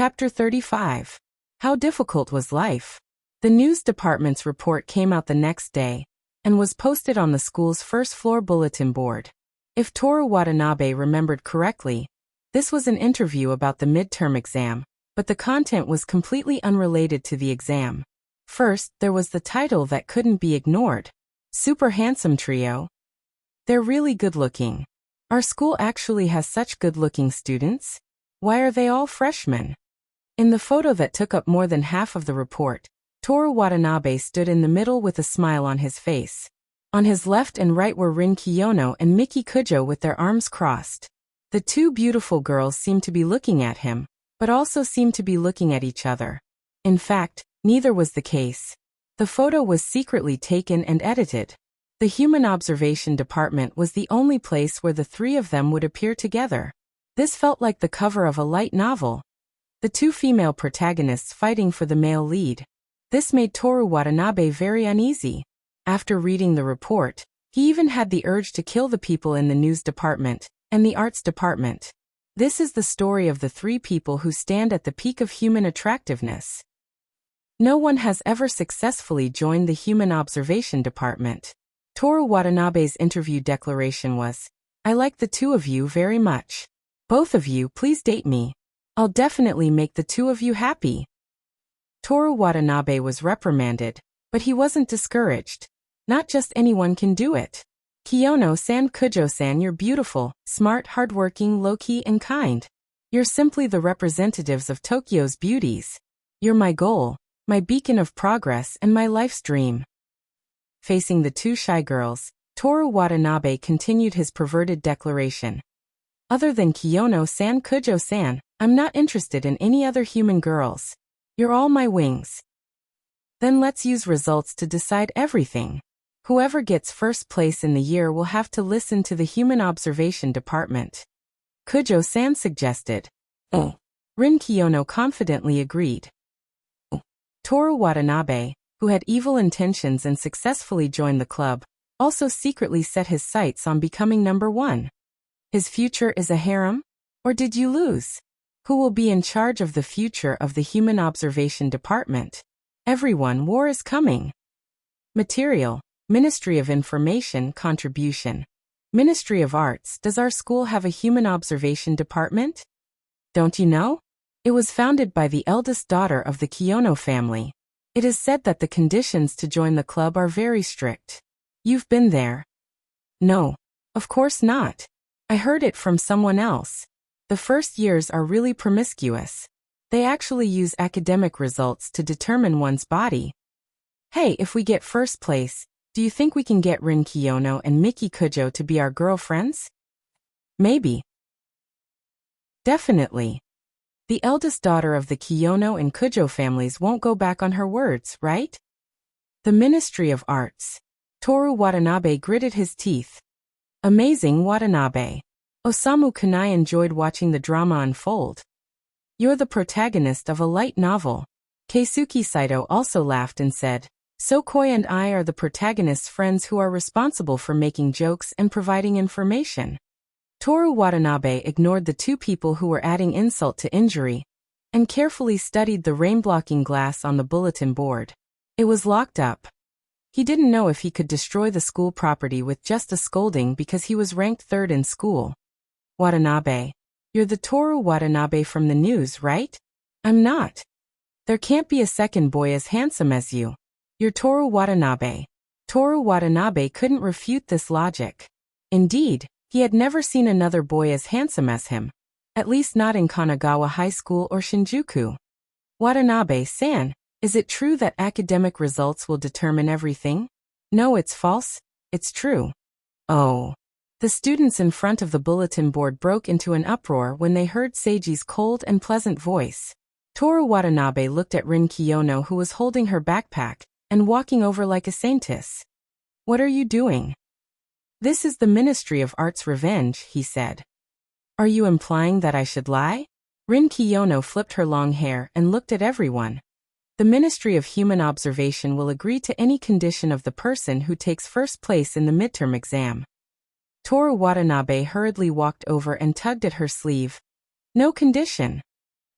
Chapter 35. How difficult was life? The news department's report came out the next day and was posted on the school's first-floor bulletin board. If Toru Watanabe remembered correctly, this was an interview about the midterm exam, but the content was completely unrelated to the exam. First, there was the title that couldn't be ignored. Super Handsome Trio. They're really good-looking. Our school actually has such good-looking students. Why are they all freshmen? In the photo that took up more than half of the report, Toru Watanabe stood in the middle with a smile on his face. On his left and right were Rin Kiyono and Miki Kujo with their arms crossed. The two beautiful girls seemed to be looking at him, but also seemed to be looking at each other. In fact, neither was the case. The photo was secretly taken and edited. The Human Observation Department was the only place where the three of them would appear together. This felt like the cover of a light novel. The two female protagonists fighting for the male lead. This made Toru Watanabe very uneasy. After reading the report, he even had the urge to kill the people in the news department and the arts department. This is the story of the three people who stand at the peak of human attractiveness. No one has ever successfully joined the Human Observation Department. Toru Watanabe's interview declaration was, "I like the two of you very much. Both of you, please date me. I'll definitely make the two of you happy." Toru Watanabe was reprimanded, but he wasn't discouraged. Not just anyone can do it. Kiyono-san, Kujo-san, you're beautiful, smart, hardworking, low-key, and kind. You're simply the representatives of Tokyo's beauties. You're my goal, my beacon of progress, and my life's dream. Facing the two shy girls, Toru Watanabe continued his perverted declaration. Other than Kiyono-san, Kujo-san, I'm not interested in any other human girls. You're all my wings. Then let's use results to decide everything. Whoever gets first place in the year will have to listen to the Human Observation Department. Kujo-san suggested. Oh. Rin Kiyono confidently agreed. Oh. Toru Watanabe, who had evil intentions and successfully joined the club, also secretly set his sights on becoming number one. His future is a harem? Or did you lose? Who will be in charge of the future of the Human Observation Department? Everyone, war is coming. Material, Ministry of Information, Contribution. Ministry of Arts, does our school have a Human Observation Department? Don't you know? It was founded by the eldest daughter of the Kiyono family. It is said that the conditions to join the club are very strict. You've been there? No. Of course not. I heard it from someone else. The first years are really promiscuous. They actually use academic results to determine one's body. Hey, if we get first place, do you think we can get Rin Kiyono and Miki Kujo to be our girlfriends? Maybe. Definitely. The eldest daughter of the Kiyono and Kujo families won't go back on her words, right? The Ministry of Arts. Toru Watanabe gritted his teeth. Amazing, Watanabe. Osamu Kanai enjoyed watching the drama unfold. You're the protagonist of a light novel. Keisuke Saito also laughed and said, So Koi and I are the protagonist's friends who are responsible for making jokes and providing information. Toru Watanabe ignored the two people who were adding insult to injury and carefully studied the rain-blocking glass on the bulletin board. It was locked up. He didn't know if he could destroy the school property with just a scolding because he was ranked third in school. Watanabe. You're the Toru Watanabe from the news, right? I'm not. There can't be a second boy as handsome as you. You're Toru Watanabe. Toru Watanabe couldn't refute this logic. Indeed, he had never seen another boy as handsome as him. At least not in Kanagawa High School or Shinjuku. Watanabe-san, is it true that academic results will determine everything? No, it's false. It's true. Oh. The students in front of the bulletin board broke into an uproar when they heard Seiji's cold and pleasant voice. Toru Watanabe looked at Rin Kiyono, who was holding her backpack and walking over like a saintess. What are you doing? This is the Ministry of Arts' revenge, he said. Are you implying that I should lie? Rin Kiyono flipped her long hair and looked at everyone. The Ministry of Human Observation will agree to any condition of the person who takes first place in the midterm exam. Toru Watanabe hurriedly walked over and tugged at her sleeve. No condition.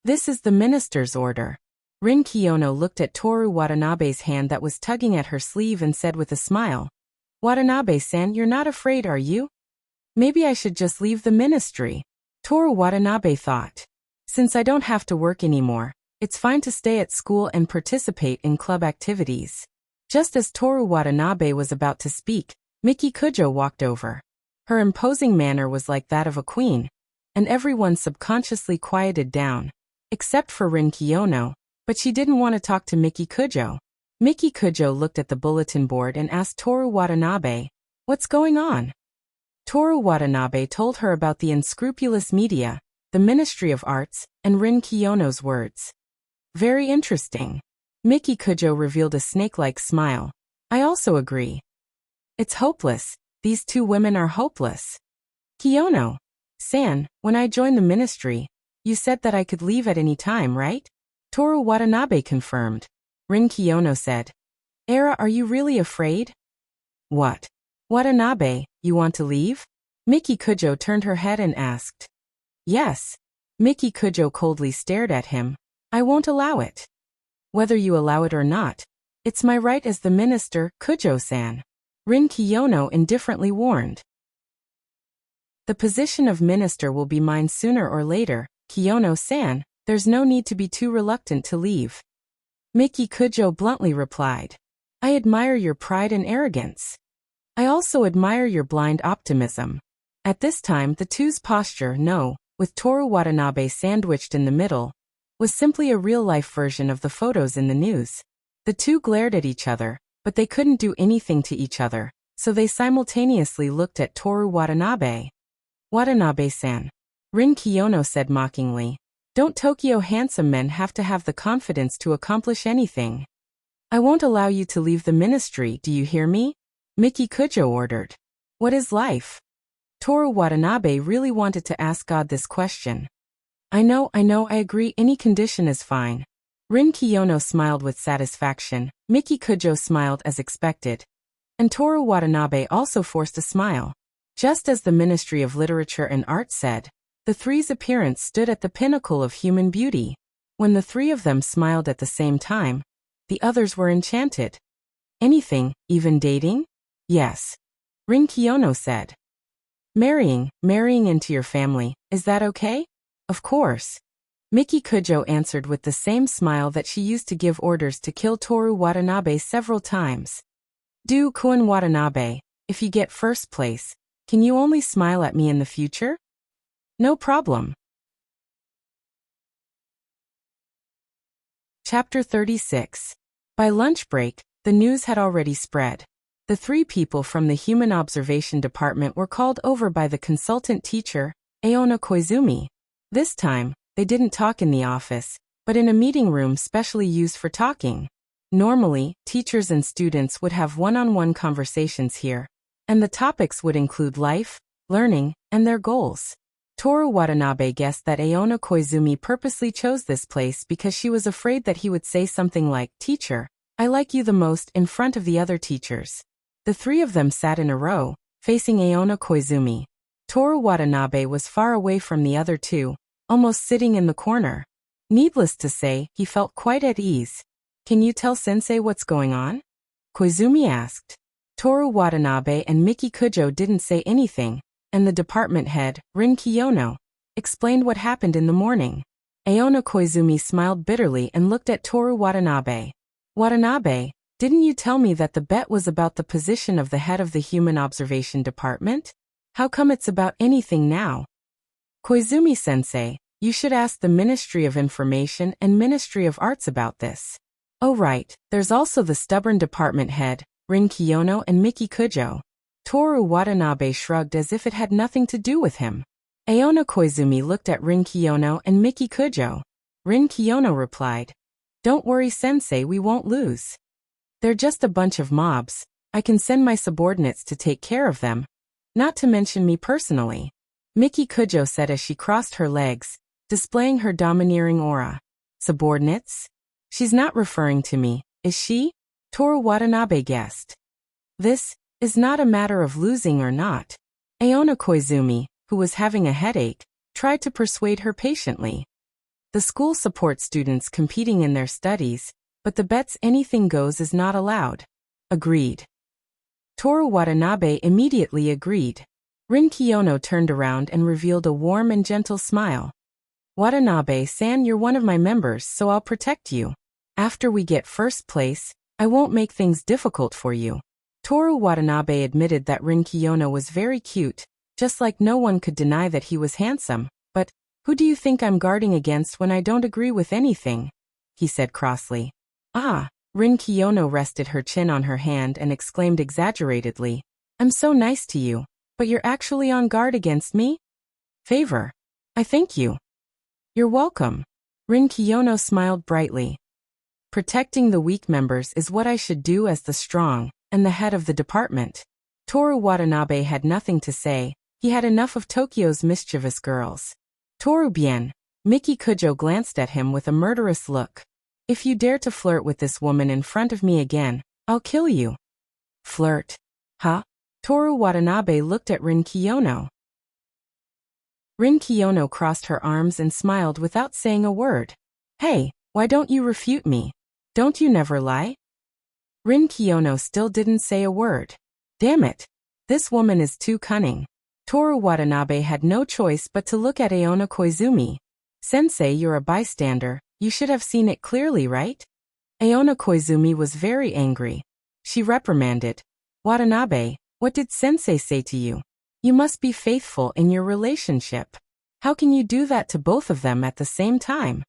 This is the minister's order. Rin Kiyono looked at Toru Watanabe's hand that was tugging at her sleeve and said with a smile, Watanabe-san, you're not afraid, are you? Maybe I should just leave the ministry. Toru Watanabe thought. Since I don't have to work anymore, it's fine to stay at school and participate in club activities. Just as Toru Watanabe was about to speak, Miki Kujo walked over. Her imposing manner was like that of a queen, and everyone subconsciously quieted down, except for Rin Kiyono, but she didn't want to talk to Miki Kujo. Miki Kujo looked at the bulletin board and asked Toru Watanabe, "What's going on?" Toru Watanabe told her about the unscrupulous media, the Ministry of Arts, and Rin Kiyono's words. Very interesting. Miki Kujo revealed a snake-like smile. I also agree. It's hopeless. These two women are hopeless. Kiyono-san, when I joined the ministry, you said that I could leave at any time, right? Toru Watanabe confirmed. Rin Kiyono said, Era, are you really afraid? What? Watanabe, you want to leave? Miki Kujo turned her head and asked. Yes. Miki Kujo coldly stared at him. I won't allow it. Whether you allow it or not, it's my right as the minister, Kujo-san. Rin Kiyono indifferently warned. The position of minister will be mine sooner or later, Kiyono-san, there's no need to be too reluctant to leave. Miki Kujo bluntly replied. I admire your pride and arrogance. I also admire your blind optimism. At this time the two's posture, with Toru Watanabe sandwiched in the middle, was simply a real-life version of the photos in the news. The two glared at each other, but they couldn't do anything to each other, so they simultaneously looked at Toru Watanabe. Watanabe-san. Rin Kiyono said mockingly. Don't Tokyo handsome men have to have the confidence to accomplish anything? I won't allow you to leave the ministry, do you hear me? Miki Kujo ordered. What is life? Toru Watanabe really wanted to ask God this question. I know, I agree, any condition is fine. Rin Kiyono smiled with satisfaction, Miki Kujo smiled as expected, and Toru Watanabe also forced a smile. Just as the Ministry of Literature and Art said, the three's appearance stood at the pinnacle of human beauty. When the three of them smiled at the same time, the others were enchanted. Anything, even dating? Yes. Rin Kiyono said. Marrying into your family, is that okay? Of course. Miki Kujo answered with the same smile that she used to give orders to kill Toru Watanabe several times. Kun Watanabe, if you get first place, can you only smile at me in the future? No problem. Chapter 36. By lunch break, the news had already spread. The three people from the Human Observation Department were called over by the consultant teacher, Aona Koizumi. This time, they didn't talk in the office, but in a meeting room specially used for talking. Normally, teachers and students would have one-on-one conversations here, and the topics would include life, learning, and their goals. Toru Watanabe guessed that Aona Koizumi purposely chose this place because she was afraid that he would say something like, Teacher, I like you the most, in front of the other teachers. The three of them sat in a row, facing Aona Koizumi. Toru Watanabe was far away from the other two, almost sitting in the corner. Needless to say, he felt quite at ease. Can you tell Sensei what's going on? Koizumi asked. Toru Watanabe and Miki Kujo didn't say anything, and the department head, Rin Kiyono, explained what happened in the morning. Aona Koizumi smiled bitterly and looked at Toru Watanabe. Watanabe, didn't you tell me that the bet was about the position of the head of the Human Observation Department? How come it's about anything now? Koizumi-sensei, you should ask the Ministry of Information and Ministry of Arts about this. Oh right, there's also the stubborn department head, Rin Kiyono and Miki Kujo. Toru Watanabe shrugged as if it had nothing to do with him. Aona Koizumi looked at Rin Kiyono and Miki Kujo. Rin Kiyono replied, Don't worry sensei, we won't lose. They're just a bunch of mobs. I can send my subordinates to take care of them. Not to mention me personally. Miki Kujo said as she crossed her legs, displaying her domineering aura. Subordinates? She's not referring to me, is she? Toru Watanabe guessed. This is not a matter of losing or not. Aona Koizumi, who was having a headache, tried to persuade her patiently. The school supports students competing in their studies, but the bets anything goes is not allowed. Agreed. Toru Watanabe immediately agreed. Rin Kiyono turned around and revealed a warm and gentle smile. Watanabe-san, you're one of my members, so I'll protect you. After we get first place, I won't make things difficult for you. Toru Watanabe admitted that Rin Kiyono was very cute, just like no one could deny that he was handsome. But who do you think I'm guarding against when I don't agree with anything? He said crossly. Ah, Rin Kiyono rested her chin on her hand and exclaimed exaggeratedly, I'm so nice to you, but you're actually on guard against me? Favor. I thank you. You're welcome. Rin Kiyono smiled brightly. Protecting the weak members is what I should do as the strong and the head of the department. Toru Watanabe had nothing to say. He had enough of Tokyo's mischievous girls. Toru bien. Miki Kujo glanced at him with a murderous look. If you dare to flirt with this woman in front of me again, I'll kill you. Flirt? Huh? Toru Watanabe looked at Rin Kiyono. Rin Kiyono crossed her arms and smiled without saying a word. Hey, why don't you refute me? Don't you never lie? Rin Kiyono still didn't say a word. Damn it. This woman is too cunning. Toru Watanabe had no choice but to look at Aona Koizumi. Sensei, you're a bystander. You should have seen it clearly, right? Aona Koizumi was very angry. She reprimanded. Watanabe, what did Sensei say to you? You must be faithful in your relationship. How can you do that to both of them at the same time?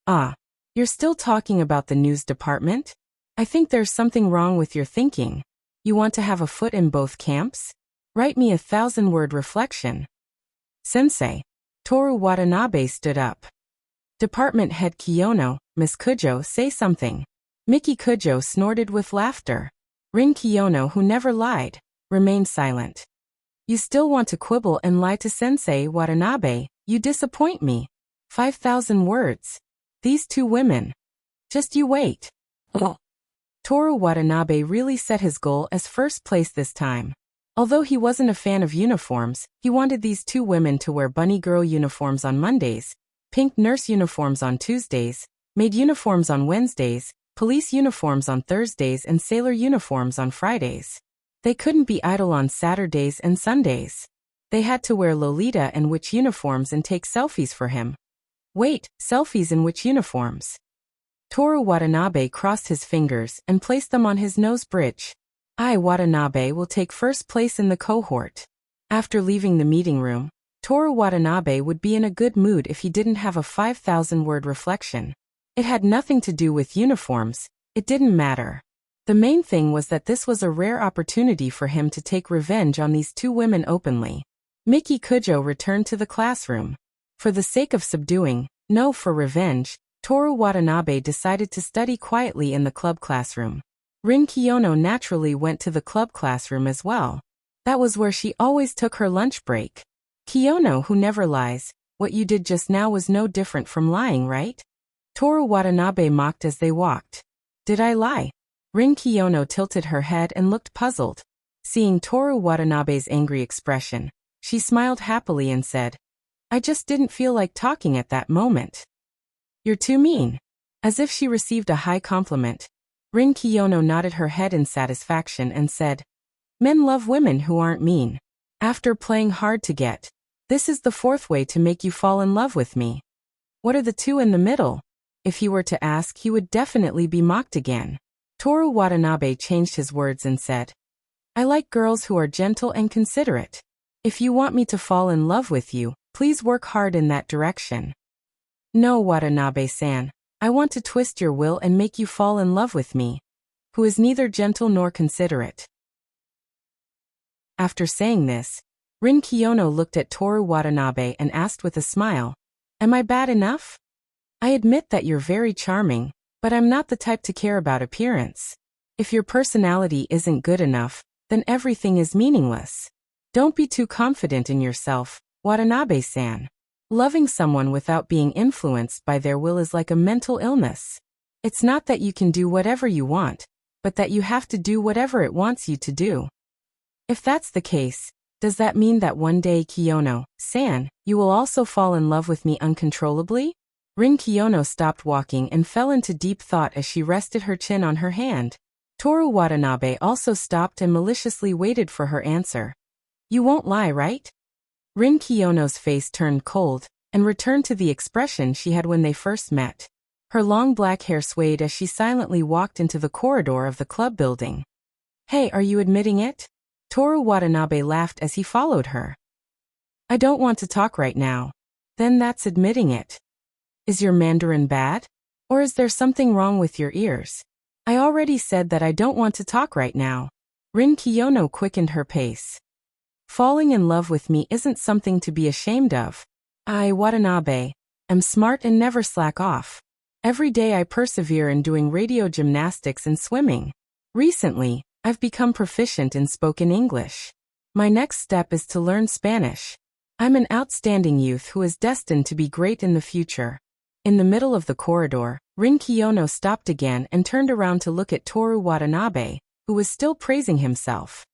Ah, you're still talking about the news department? I think there's something wrong with your thinking. You want to have a foot in both camps? Write me a 1,000-word reflection. Sensei. Toru Watanabe stood up. Department head Kiyono, Miss Kujo, say something. Miki Kujo snorted with laughter. Rin Kiyono, who never lied, remained silent. You still want to quibble and lie to Sensei Watanabe, you disappoint me. 5,000 words. These two women. Just you wait. Toru Watanabe really set his goal as first place this time. Although he wasn't a fan of uniforms, he wanted these two women to wear bunny girl uniforms on Mondays, pink nurse uniforms on Tuesdays, maid uniforms on Wednesdays, police uniforms on Thursdays and sailor uniforms on Fridays. They couldn't be idle on Saturdays and Sundays. They had to wear Lolita and witch uniforms and take selfies for him. Wait, selfies in which uniforms? Toru Watanabe crossed his fingers and placed them on his nose bridge. I, Watanabe, will take first place in the cohort. After leaving the meeting room, Toru Watanabe would be in a good mood if he didn't have a 5,000-word reflection. It had nothing to do with uniforms. It didn't matter. The main thing was that this was a rare opportunity for him to take revenge on these two women openly. Miki Kujo returned to the classroom. For the sake of subduing, no for revenge, Toru Watanabe decided to study quietly in the club classroom. Rin Kiyono naturally went to the club classroom as well. That was where she always took her lunch break. Kiyono, who never lies, what you did just now was no different from lying, right? Toru Watanabe mocked as they walked. Did I lie? Rin Kiyono tilted her head and looked puzzled. Seeing Toru Watanabe's angry expression, she smiled happily and said, I just didn't feel like talking at that moment. You're too mean. As if she received a high compliment, Rin Kiyono nodded her head in satisfaction and said, Men love women who aren't mean. After playing hard to get, this is the fourth way to make you fall in love with me. What are the two in the middle? If he were to ask, he would definitely be mocked again. Toru Watanabe changed his words and said, I like girls who are gentle and considerate. If you want me to fall in love with you, please work hard in that direction. No, Watanabe-san. I want to twist your will and make you fall in love with me, who is neither gentle nor considerate. After saying this, Rin Kiyono looked at Toru Watanabe and asked with a smile, Am I bad enough? I admit that you're very charming, but I'm not the type to care about appearance. If your personality isn't good enough, then everything is meaningless. Don't be too confident in yourself, Watanabe-san. Loving someone without being influenced by their will is like a mental illness. It's not that you can do whatever you want, but that you have to do whatever it wants you to do. If that's the case, does that mean that one day, Kiyono-san, you will also fall in love with me uncontrollably? Rin Kiyono stopped walking and fell into deep thought as she rested her chin on her hand. Toru Watanabe also stopped and maliciously waited for her answer. You won't lie, right? Rin Kiyono's face turned cold and returned to the expression she had when they first met. Her long black hair swayed as she silently walked into the corridor of the club building. Hey, are you admitting it? Toru Watanabe laughed as he followed her. I don't want to talk right now. Then that's admitting it. Is your Mandarin bad? Or is there something wrong with your ears? I already said that I don't want to talk right now. Rin Kiyono quickened her pace. Falling in love with me isn't something to be ashamed of. I, Watanabe, am smart and never slack off. Every day I persevere in doing radio gymnastics and swimming. Recently, I've become proficient in spoken English. My next step is to learn Spanish. I'm an outstanding youth who is destined to be great in the future. In the middle of the corridor, Rin Kiyono stopped again and turned around to look at Toru Watanabe, who was still praising himself.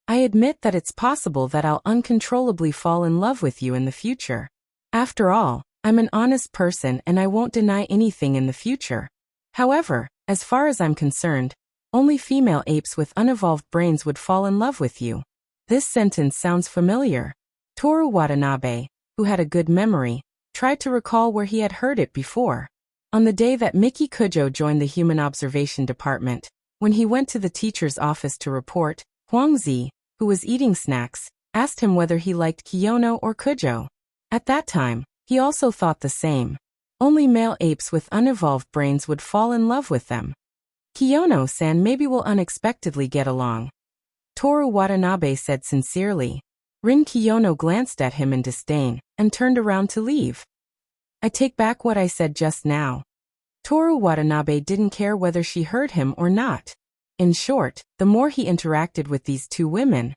I admit that it's possible that I'll uncontrollably fall in love with you in the future. After all, I'm an honest person and I won't deny anything in the future. However, as far as I'm concerned, only female apes with unevolved brains would fall in love with you. This sentence sounds familiar. Toru Watanabe, who had a good memory, tried to recall where he had heard it before. On the day that Miki Kujo joined the Human Observation Department, when he went to the teacher's office to report, Huangzi, who was eating snacks, asked him whether he liked Kiyono or Kujo. At that time, he also thought the same. Only male apes with unevolved brains would fall in love with them. Kiyono-san maybe will unexpectedly get along. Toru Watanabe said sincerely. Rin Kiyono glanced at him in disdain and turned around to leave. I take back what I said just now. Toru Watanabe didn't care whether she heard him or not. In short, the more he interacted with these two women,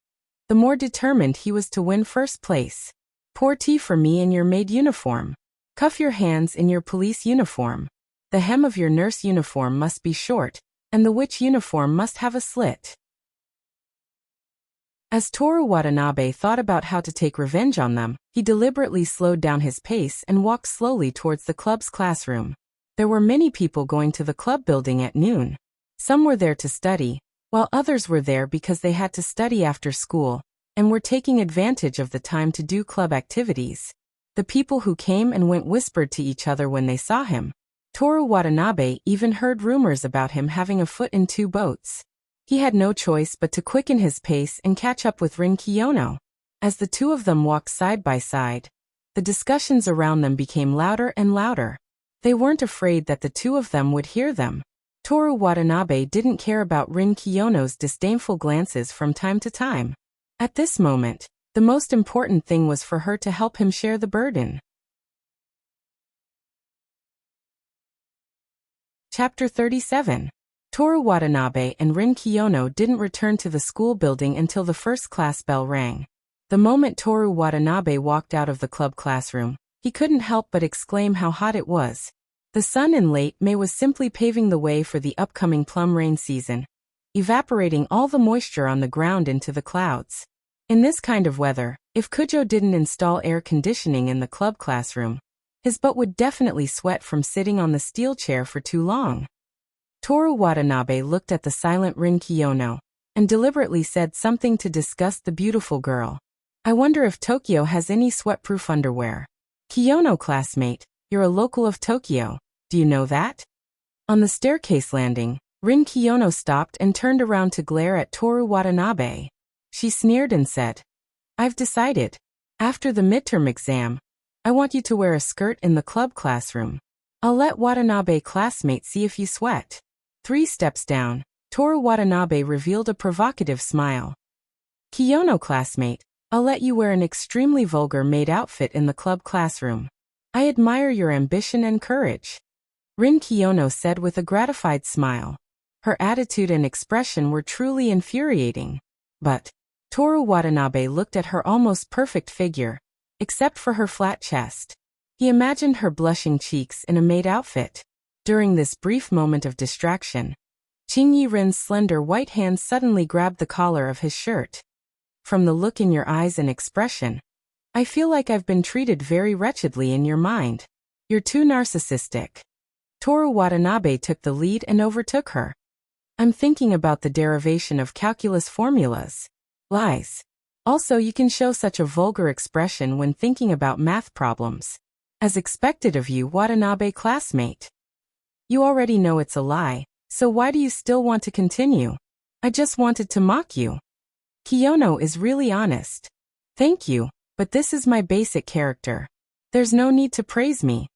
the more determined he was to win first place. Pour tea for me in your maid uniform. Cuff your hands in your police uniform. The hem of your nurse uniform must be short, and the witch uniform must have a slit. As Toru Watanabe thought about how to take revenge on them, he deliberately slowed down his pace and walked slowly towards the club's classroom. There were many people going to the club building at noon. Some were there to study, while others were there because they had to study after school, and were taking advantage of the time to do club activities. The people who came and went whispered to each other when they saw him. Toru Watanabe even heard rumors about him having a foot in two boats. He had no choice but to quicken his pace and catch up with Rin Kiyono. As the two of them walked side by side, the discussions around them became louder and louder. They weren't afraid that the two of them would hear them. Toru Watanabe didn't care about Rin Kiyono's disdainful glances from time to time. At this moment, the most important thing was for her to help him share the burden. Chapter 37. Toru Watanabe and Rin Kiyono didn't return to the school building until the first class bell rang. The moment Toru Watanabe walked out of the club classroom, he couldn't help but exclaim how hot it was. The sun in late May was simply paving the way for the upcoming plum rain season, evaporating all the moisture on the ground into the clouds. In this kind of weather, if Kujo didn't install air conditioning in the club classroom, his butt would definitely sweat from sitting on the steel chair for too long. Toru Watanabe looked at the silent Rin Kiyono and deliberately said something to disgust the beautiful girl. I wonder if Tokyo has any sweat-proof underwear. Kiyono classmate, you're a local of Tokyo, do you know that? On the staircase landing, Rin Kiyono stopped and turned around to glare at Toru Watanabe. She sneered and said, I've decided. After the midterm exam, I want you to wear a skirt in the club classroom. I'll let Watanabe classmate see if you sweat. 3 steps down, Toru Watanabe revealed a provocative smile. Kiyono classmate, I'll let you wear an extremely vulgar maid outfit in the club classroom. I admire your ambition and courage. Rin Kiyono said with a gratified smile. Her attitude and expression were truly infuriating. But Toru Watanabe looked at her almost perfect figure, except for her flat chest. He imagined her blushing cheeks in a maid outfit. During this brief moment of distraction, Qingyi Rin's slender white hand suddenly grabbed the collar of his shirt. From the look in your eyes and expression, I feel like I've been treated very wretchedly in your mind. You're too narcissistic. Toru Watanabe took the lead and overtook her. I'm thinking about the derivation of calculus formulas. Lies. Also, you can show such a vulgar expression when thinking about math problems. As expected of you, Watanabe classmate. You already know it's a lie, so why do you still want to continue? I just wanted to mock you. Kiyono is really honest. Thank you, but this is my basic character. There's no need to praise me.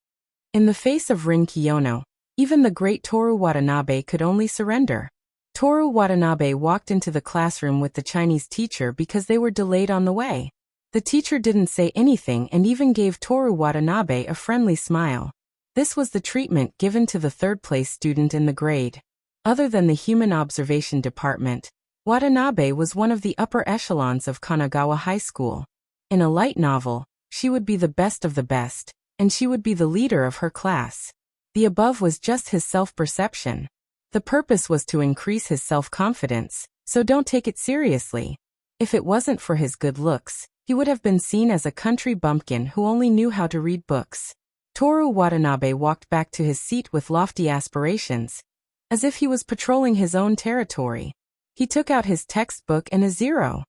In the face of Rin Kiyono, even the great Toru Watanabe could only surrender. Toru Watanabe walked into the classroom with the Chinese teacher because they were delayed on the way. The teacher didn't say anything and even gave Toru Watanabe a friendly smile. This was the treatment given to the third-place student in the grade. Other than the human observation department, Watanabe was one of the upper echelons of Kanagawa High School. In a light novel, she would be the best of the best, and she would be the leader of her class. The above was just his self-perception. The purpose was to increase his self-confidence, so don't take it seriously. If it wasn't for his good looks, he would have been seen as a country bumpkin who only knew how to read books. Toru Watanabe walked back to his seat with lofty aspirations, as if he was patrolling his own territory. He took out his textbook and a 0.5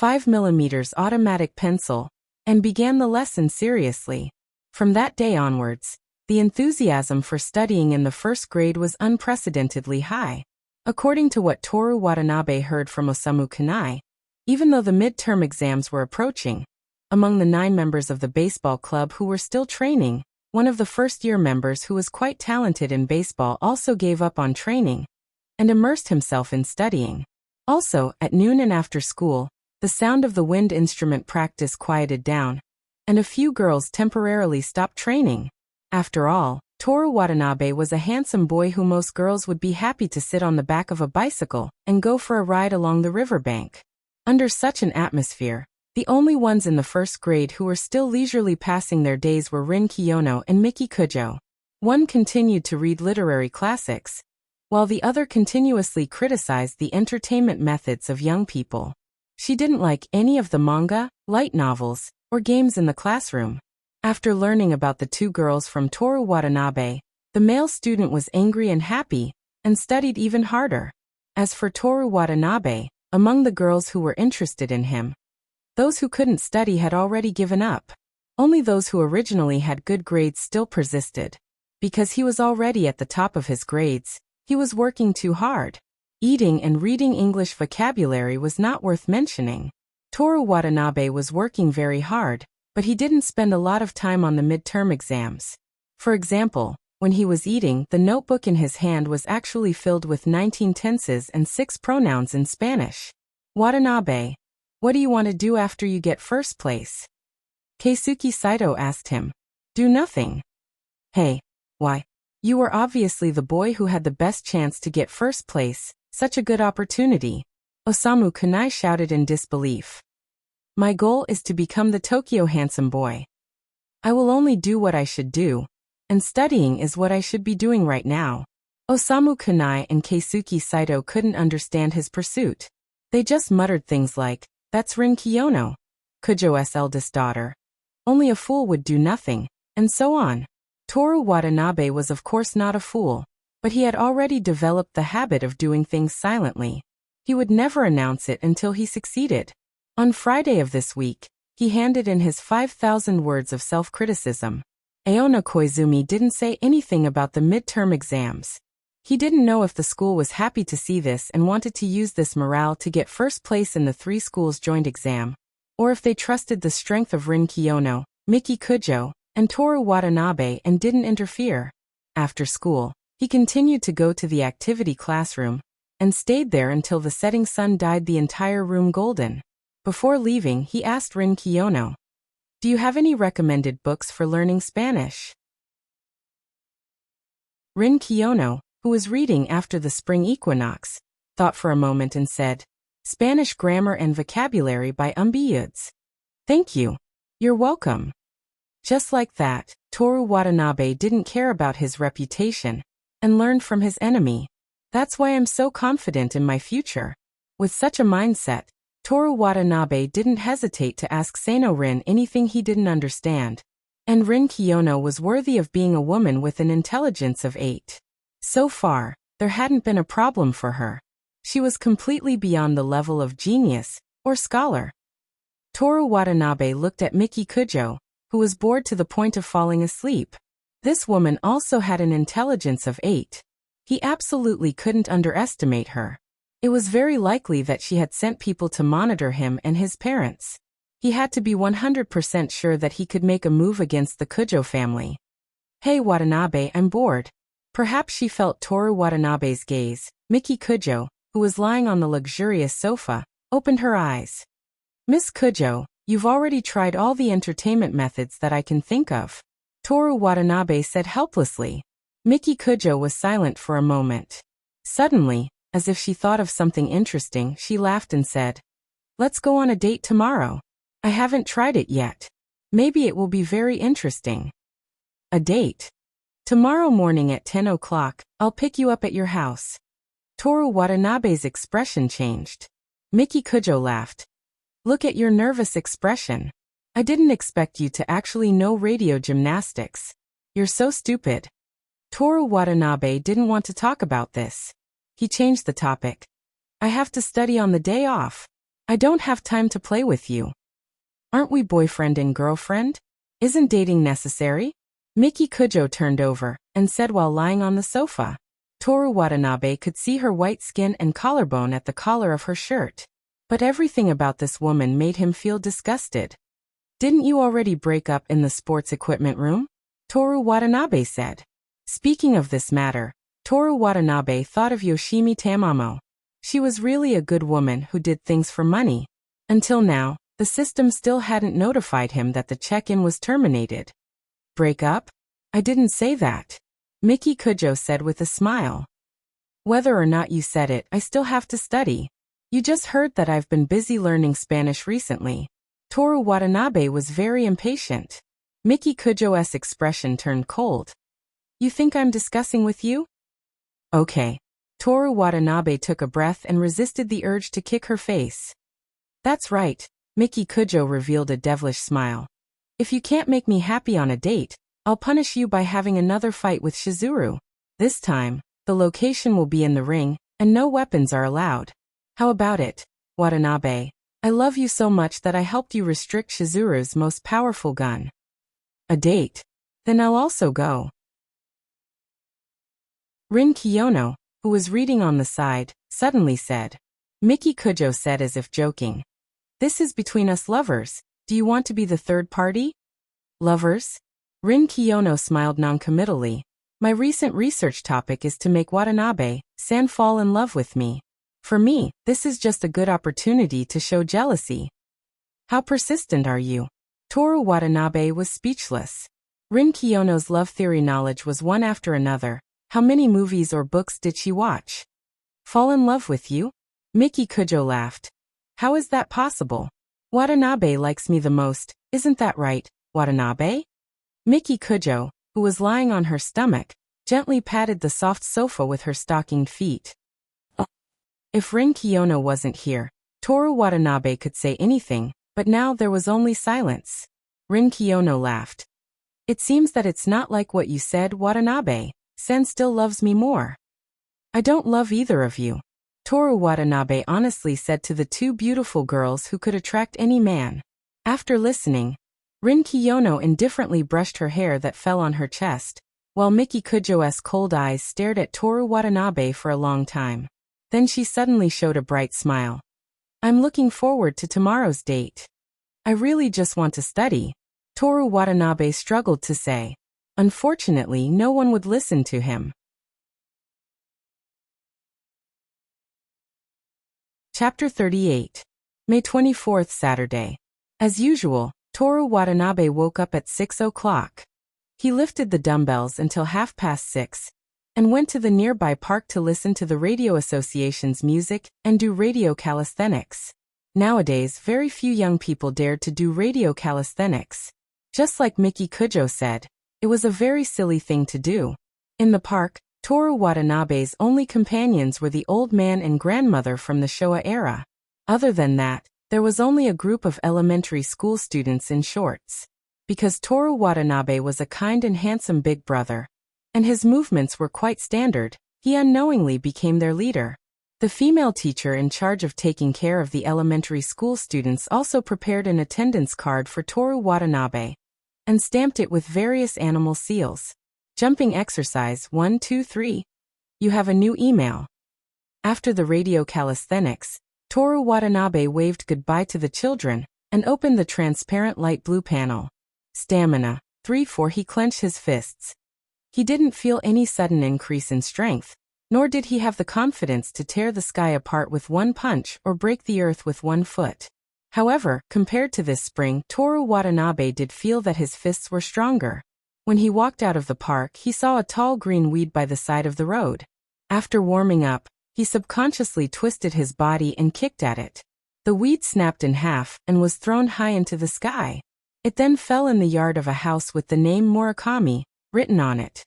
mm automatic pencil, and began the lesson seriously. From that day onwards, the enthusiasm for studying in the first grade was unprecedentedly high. According to what Toru Watanabe heard from Osamu Kanai, even though the midterm exams were approaching, among the 9 members of the baseball club who were still training, one of the first-year members who was quite talented in baseball also gave up on training and immersed himself in studying. Also, at noon and after school, the sound of the wind instrument practice quieted down, and a few girls temporarily stopped training. After all, Toru Watanabe was a handsome boy who most girls would be happy to sit on the back of a bicycle and go for a ride along the riverbank. Under such an atmosphere, the only ones in the first grade who were still leisurely passing their days were Rin Kiyono and Miki Kujo. One continued to read literary classics, while the other continuously criticized the entertainment methods of young people. She didn't like any of the manga, light novels, or games in the classroom. After learning about the 2 girls from Toru Watanabe, the male student was angry and happy, and studied even harder. As for Toru Watanabe, among the girls who were interested in him, those who couldn't study had already given up. Only those who originally had good grades still persisted. Because he was already at the top of his grades, he was working too hard. Eating and reading English vocabulary was not worth mentioning. Toru Watanabe was working very hard, but he didn't spend a lot of time on the midterm exams. For example, when he was eating, the notebook in his hand was actually filled with 19 tenses and 6 pronouns in Spanish. Watanabe, what do you want to do after you get first place? Keisuke Saito asked him. Do nothing. Hey, why? You were obviously the boy who had the best chance to get first place, such a good opportunity. Osamu Kanai shouted in disbelief. My goal is to become the Tokyo handsome boy. I will only do what I should do, and studying is what I should be doing right now. Osamu Kanai and Keisuke Saito couldn't understand his pursuit. They just muttered things like, that's Rin Kiyono, Kujo's eldest daughter. Only a fool would do nothing, and so on. Toru Watanabe was of course not a fool, but he had already developed the habit of doing things silently. He would never announce it until he succeeded. On Friday of this week, he handed in his 5,000 words of self-criticism. Aona Koizumi didn't say anything about the midterm exams. He didn't know if the school was happy to see this and wanted to use this morale to get first place in the 3 schools joint exam, or if they trusted the strength of Rin Kiyono, Miki Kujo, and Toru Watanabe and didn't interfere. After school, he continued to go to the activity classroom, and stayed there until the setting sun dyed the entire room golden. Before leaving, he asked Rin Kiyono, do you have any recommended books for learning Spanish? Rin Kiyono, who was reading after the spring equinox, thought for a moment and said, Spanish Grammar and Vocabulary by Yudes. Thank you. You're welcome. Just like that, Toru Watanabe didn't care about his reputation, and learned from his enemy. That's why I'm so confident in my future. With such a mindset, Toru Watanabe didn't hesitate to ask Seno Rin anything he didn't understand. And Rin Kiyono was worthy of being a woman with an intelligence of 8. So far, there hadn't been a problem for her. She was completely beyond the level of genius or scholar. Toru Watanabe looked at Miki Kujo, who was bored to the point of falling asleep. This woman also had an intelligence of 8. He absolutely couldn't underestimate her. It was very likely that she had sent people to monitor him and his parents. He had to be 100% sure that he could make a move against the Kujo family. "Hey Watanabe, I'm bored." Perhaps she felt Toru Watanabe's gaze. Miki Kujo, who was lying on the luxurious sofa, opened her eyes. "Miss Kujo, you've already tried all the entertainment methods that I can think of," Toru Watanabe said helplessly. Miki Kujo was silent for a moment. Suddenly, as if she thought of something interesting, she laughed and said, "Let's go on a date tomorrow. I haven't tried it yet. Maybe it will be very interesting." "A date? Tomorrow morning at 10 o'clock, I'll pick you up at your house." Toru Watanabe's expression changed. Miki Kujo laughed. "Look at your nervous expression. I didn't expect you to actually know radio gymnastics. You're so stupid." Toru Watanabe didn't want to talk about this. He changed the topic. "I have to study on the day off. I don't have time to play with you." "Aren't we boyfriend and girlfriend? Isn't dating necessary?" Miki Kujo turned over and said while lying on the sofa. Toru Watanabe could see her white skin and collarbone at the collar of her shirt. But everything about this woman made him feel disgusted. "Didn't you already break up in the sports equipment room?" Toru Watanabe said. Speaking of this matter, Toru Watanabe thought of Yoshimi Tamamo. She was really a good woman who did things for money. Until now, the system still hadn't notified him that the check-in was terminated. "Break up? I didn't say that," Miki Kujo said with a smile. "Whether or not you said it, I still have to study. You just heard that I've been busy learning Spanish recently." Toru Watanabe was very impatient. Miki Kujo's expression turned cold. "You think I'm discussing with you?" "Okay." Toru Watanabe took a breath and resisted the urge to kick her face. "That's right," Miki Kujo revealed a devilish smile. "If you can't make me happy on a date, I'll punish you by having another fight with Shizuru. This time, the location will be in the ring, and no weapons are allowed. How about it, Watanabe? I love you so much that I helped you restrict Shizuru's most powerful gun." "A date? Then I'll also go." Rin Kiyono, who was reading on the side, suddenly said. Miki Kujo said as if joking. "This is between us lovers. Do you want to be the third party?" "Lovers?" Rin Kiyono smiled noncommittally. "My recent research topic is to make Watanabe-san fall in love with me. For me, this is just a good opportunity to show jealousy." "How persistent are you?" Toru Watanabe was speechless. Rin Kiyono's love theory knowledge was one after another. How many movies or books did she watch? "Fall in love with you?" Miki Kujo laughed. "How is that possible? Watanabe likes me the most, isn't that right, Watanabe?" Miki Kujo, who was lying on her stomach, gently patted the soft sofa with her stockinged feet. If Rin Kiyono wasn't here, Toru Watanabe could say anything, but now there was only silence. Rin Kiyono laughed. "It seems that it's not like what you said, Watanabe-san still loves me more." "I don't love either of you," Toru Watanabe honestly said to the two beautiful girls who could attract any man. After listening, Rin Kiyono indifferently brushed her hair that fell on her chest, while Miki Kujo's cold eyes stared at Toru Watanabe for a long time. Then she suddenly showed a bright smile. "I'm looking forward to tomorrow's date. I really just want to study," Toru Watanabe struggled to say. Unfortunately, no one would listen to him. Chapter 38. May 24th, Saturday. As usual, Toru Watanabe woke up at 6 o'clock. He lifted the dumbbells until 6:30, and went to the nearby park to listen to the Radio Association's music and do radio calisthenics. Nowadays, very few young people dared to do radio calisthenics. Just like Miki Kujo said, it was a very silly thing to do. In the park, Toru Watanabe's only companions were the old man and grandmother from the Showa era. Other than that, there was only a group of elementary school students in shorts. Because Toru Watanabe was a kind and handsome big brother, and his movements were quite standard, he unknowingly became their leader. The female teacher in charge of taking care of the elementary school students also prepared an attendance card for Toru Watanabe and stamped it with various animal seals. Jumping exercise 1, 2, 3. You have a new email. After the radio calisthenics, Toru Watanabe waved goodbye to the children and opened the transparent light blue panel. Stamina 3, 4. He clenched his fists. He didn't feel any sudden increase in strength, nor did he have the confidence to tear the sky apart with one punch or break the earth with one foot. However, compared to this spring, Toru Watanabe did feel that his fists were stronger. When he walked out of the park, he saw a tall green weed by the side of the road. After warming up, he subconsciously twisted his body and kicked at it. The weed snapped in half and was thrown high into the sky. It then fell in the yard of a house with the name Murakami written on it.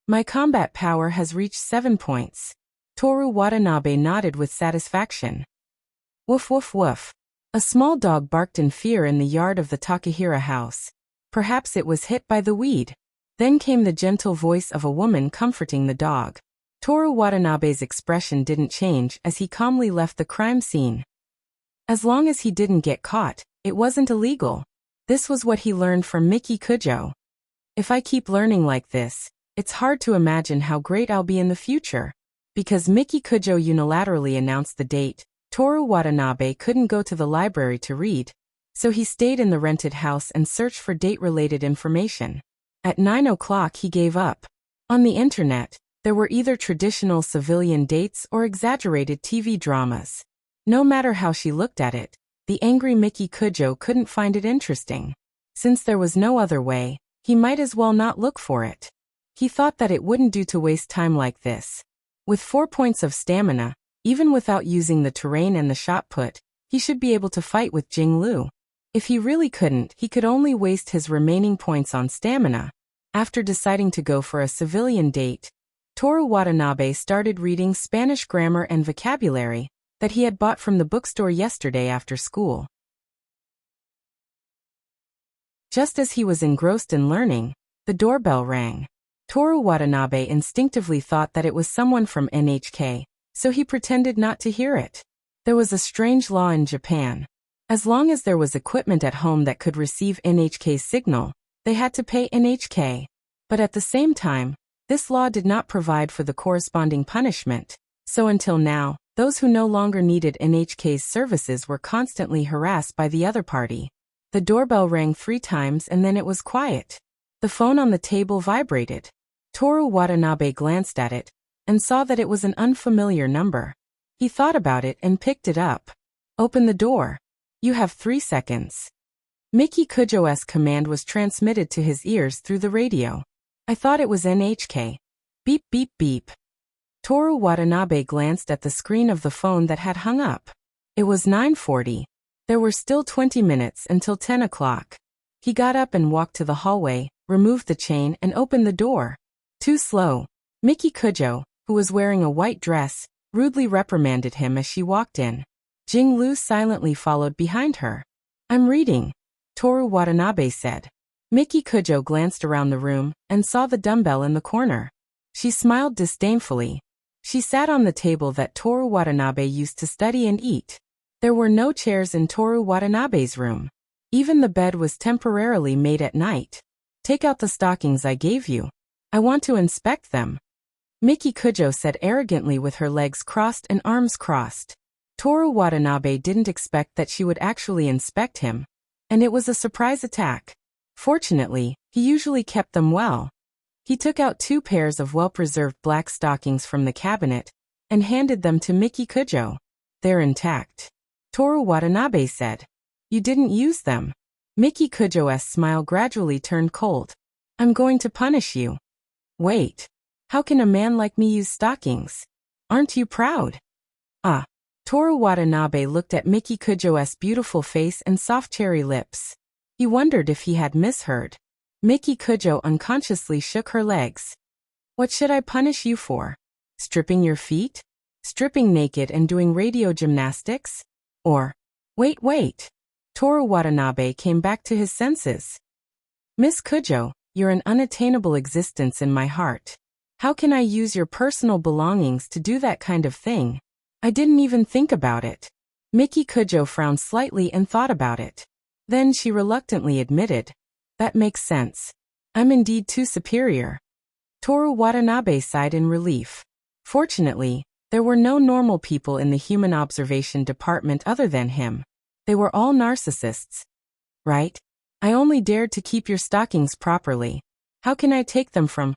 My combat power has reached 7 points. Toru Watanabe nodded with satisfaction. Woof woof woof. A small dog barked in fear in the yard of the Takahira house. Perhaps it was hit by the weed. Then came the gentle voice of a woman comforting the dog. Toru Watanabe's expression didn't change as he calmly left the crime scene. As long as he didn't get caught, it wasn't illegal. This was what he learned from Miki Kujo. If I keep learning like this, it's hard to imagine how great I'll be in the future. Because Miki Kujo unilaterally announced the date, Toru Watanabe couldn't go to the library to read, so he stayed in the rented house and searched for date-related information. At 9 o'clock he gave up. On the internet, there were either traditional civilian dates or exaggerated TV dramas. No matter how she looked at it, the angry Miki Kujo couldn't find it interesting. Since there was no other way, he might as well not look for it. He thought that it wouldn't do to waste time like this. With 4 points of stamina, even without using the terrain and the shot put, he should be able to fight with Jing Lu. If he really couldn't, he could only waste his remaining points on stamina. After deciding to go for a civilian date, Toru Watanabe started reading Spanish grammar and vocabulary that he had bought from the bookstore yesterday after school. Just as he was engrossed in learning, the doorbell rang. Toru Watanabe instinctively thought that it was someone from NHK, so he pretended not to hear it. There was a strange law in Japan. As long as there was equipment at home that could receive NHK's signal, they had to pay NHK. But at the same time, this law did not provide for the corresponding punishment, so until now, those who no longer needed NHK's services were constantly harassed by the other party. The doorbell rang 3 times and then it was quiet. The phone on the table vibrated. Toru Watanabe glanced at it and saw that it was an unfamiliar number. He thought about it and picked it up. Open the door. You have 3 seconds. Miki Kujo's command was transmitted to his ears through the radio. I thought it was NHK. Beep beep beep. Toru Watanabe glanced at the screen of the phone that had hung up. It was 9:40. There were still 20 minutes until 10 o'clock. He got up and walked to the hallway, removed the chain and opened the door. Too slow. Miki Kujo, who was wearing a white dress, rudely reprimanded him as she walked in. Jing Lu silently followed behind her. I'm reading, Toru Watanabe said. Miki Kujo glanced around the room and saw the dumbbell in the corner. She smiled disdainfully. She sat on the table that Toru Watanabe used to study and eat. There were no chairs in Toru Watanabe's room. Even the bed was temporarily made at night. Take out the stockings I gave you. I want to inspect them. Miki Kujo said arrogantly with her legs crossed and arms crossed. Toru Watanabe didn't expect that she would actually inspect him, and it was a surprise attack. Fortunately, he usually kept them well. He took out 2 pairs of well-preserved black stockings from the cabinet and handed them to Miki Kujo. They're intact, Toru Watanabe said. You didn't use them. Miki Kujo's smile gradually turned cold. I'm going to punish you. Wait. How can a man like me use stockings? Aren't you proud? Ah. Toru Watanabe looked at Miki Kujo's beautiful face and soft cherry lips. He wondered if he had misheard. Miki Kujo unconsciously shook her legs. What should I punish you for? Stripping your feet? Stripping naked and doing radio gymnastics? Or, wait. Toru Watanabe came back to his senses. Miss Kujo, you're an unattainable existence in my heart. How can I use your personal belongings to do that kind of thing? I didn't even think about it. Miki Kujo frowned slightly and thought about it. Then she reluctantly admitted, that makes sense. I'm indeed too superior. Toru Watanabe sighed in relief. Fortunately, there were no normal people in the human observation department other than him. They were all narcissists. Right? I only dared to keep your stockings properly. How can I take them from?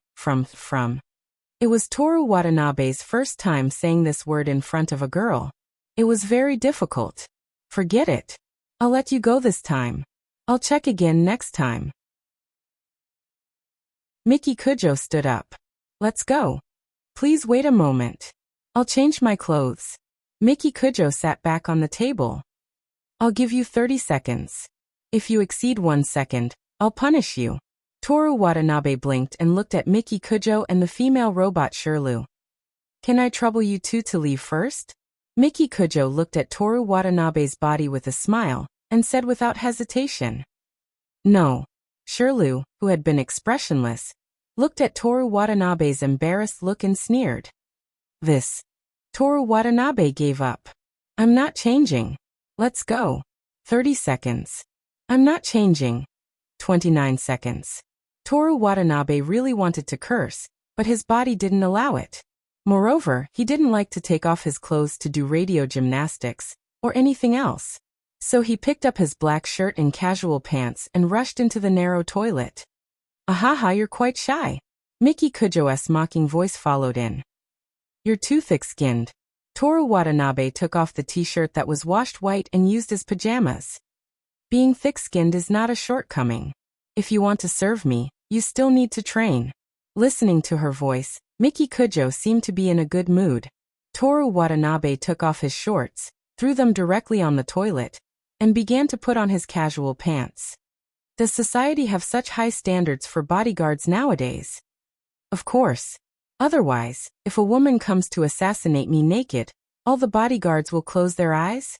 It was Toru Watanabe's first time saying this word in front of a girl. It was very difficult. Forget it. I'll let you go this time. I'll check again next time. Miki Kujo stood up. Let's go. Please wait a moment. I'll change my clothes. Miki Kujo sat back on the table. I'll give you 30 seconds. If you exceed 1 second, I'll punish you. Toru Watanabe blinked and looked at Miki Kujo and the female robot Shirlu. Can I trouble you two to leave first? Miki Kujo looked at Toru Watanabe's body with a smile, and said without hesitation. No. Shirlu, who had been expressionless, looked at Toru Watanabe's embarrassed look and sneered. This. Toru Watanabe gave up. I'm not changing. Let's go. 30 seconds. I'm not changing. 29 seconds. Toru Watanabe really wanted to curse, but his body didn't allow it. Moreover, he didn't like to take off his clothes to do radio gymnastics, or anything else. So he picked up his black shirt and casual pants and rushed into the narrow toilet. Ahaha, you're quite shy. Miki Kujo's mocking voice followed in. You're too thick-skinned. Toru Watanabe took off the t-shirt that was washed white and used as pajamas. Being thick-skinned is not a shortcoming. If you want to serve me, you still need to train. Listening to her voice, Miki Kujo seemed to be in a good mood. Toru Watanabe took off his shorts, threw them directly on the toilet, and began to put on his casual pants. Does society have such high standards for bodyguards nowadays? Of course. Otherwise, if a woman comes to assassinate me naked, all the bodyguards will close their eyes?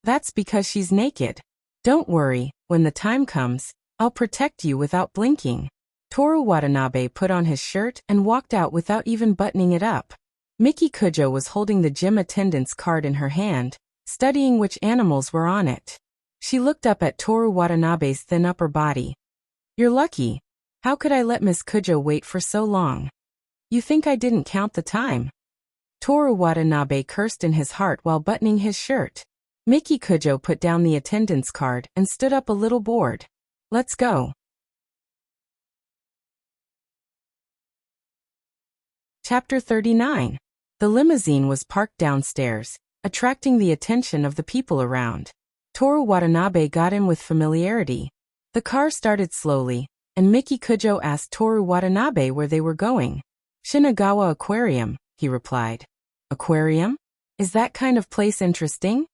That's because she's naked. Don't worry, when the time comes, I'll protect you without blinking. Toru Watanabe put on his shirt and walked out without even buttoning it up. Miki Kujo was holding the gym attendance card in her hand, studying which animals were on it. She looked up at Toru Watanabe's thin upper body. You're lucky. How could I let Miss Kujo wait for so long? You think I didn't count the time? Toru Watanabe cursed in his heart while buttoning his shirt. Miki Kujo put down the attendance card and stood up a little bored. Let's go. Chapter 39. The limousine was parked downstairs, attracting the attention of the people around. Toru Watanabe got in with familiarity. The car started slowly, and Miki Kujo asked Toru Watanabe where they were going. Shinagawa Aquarium, he replied. Aquarium? Is that kind of place interesting?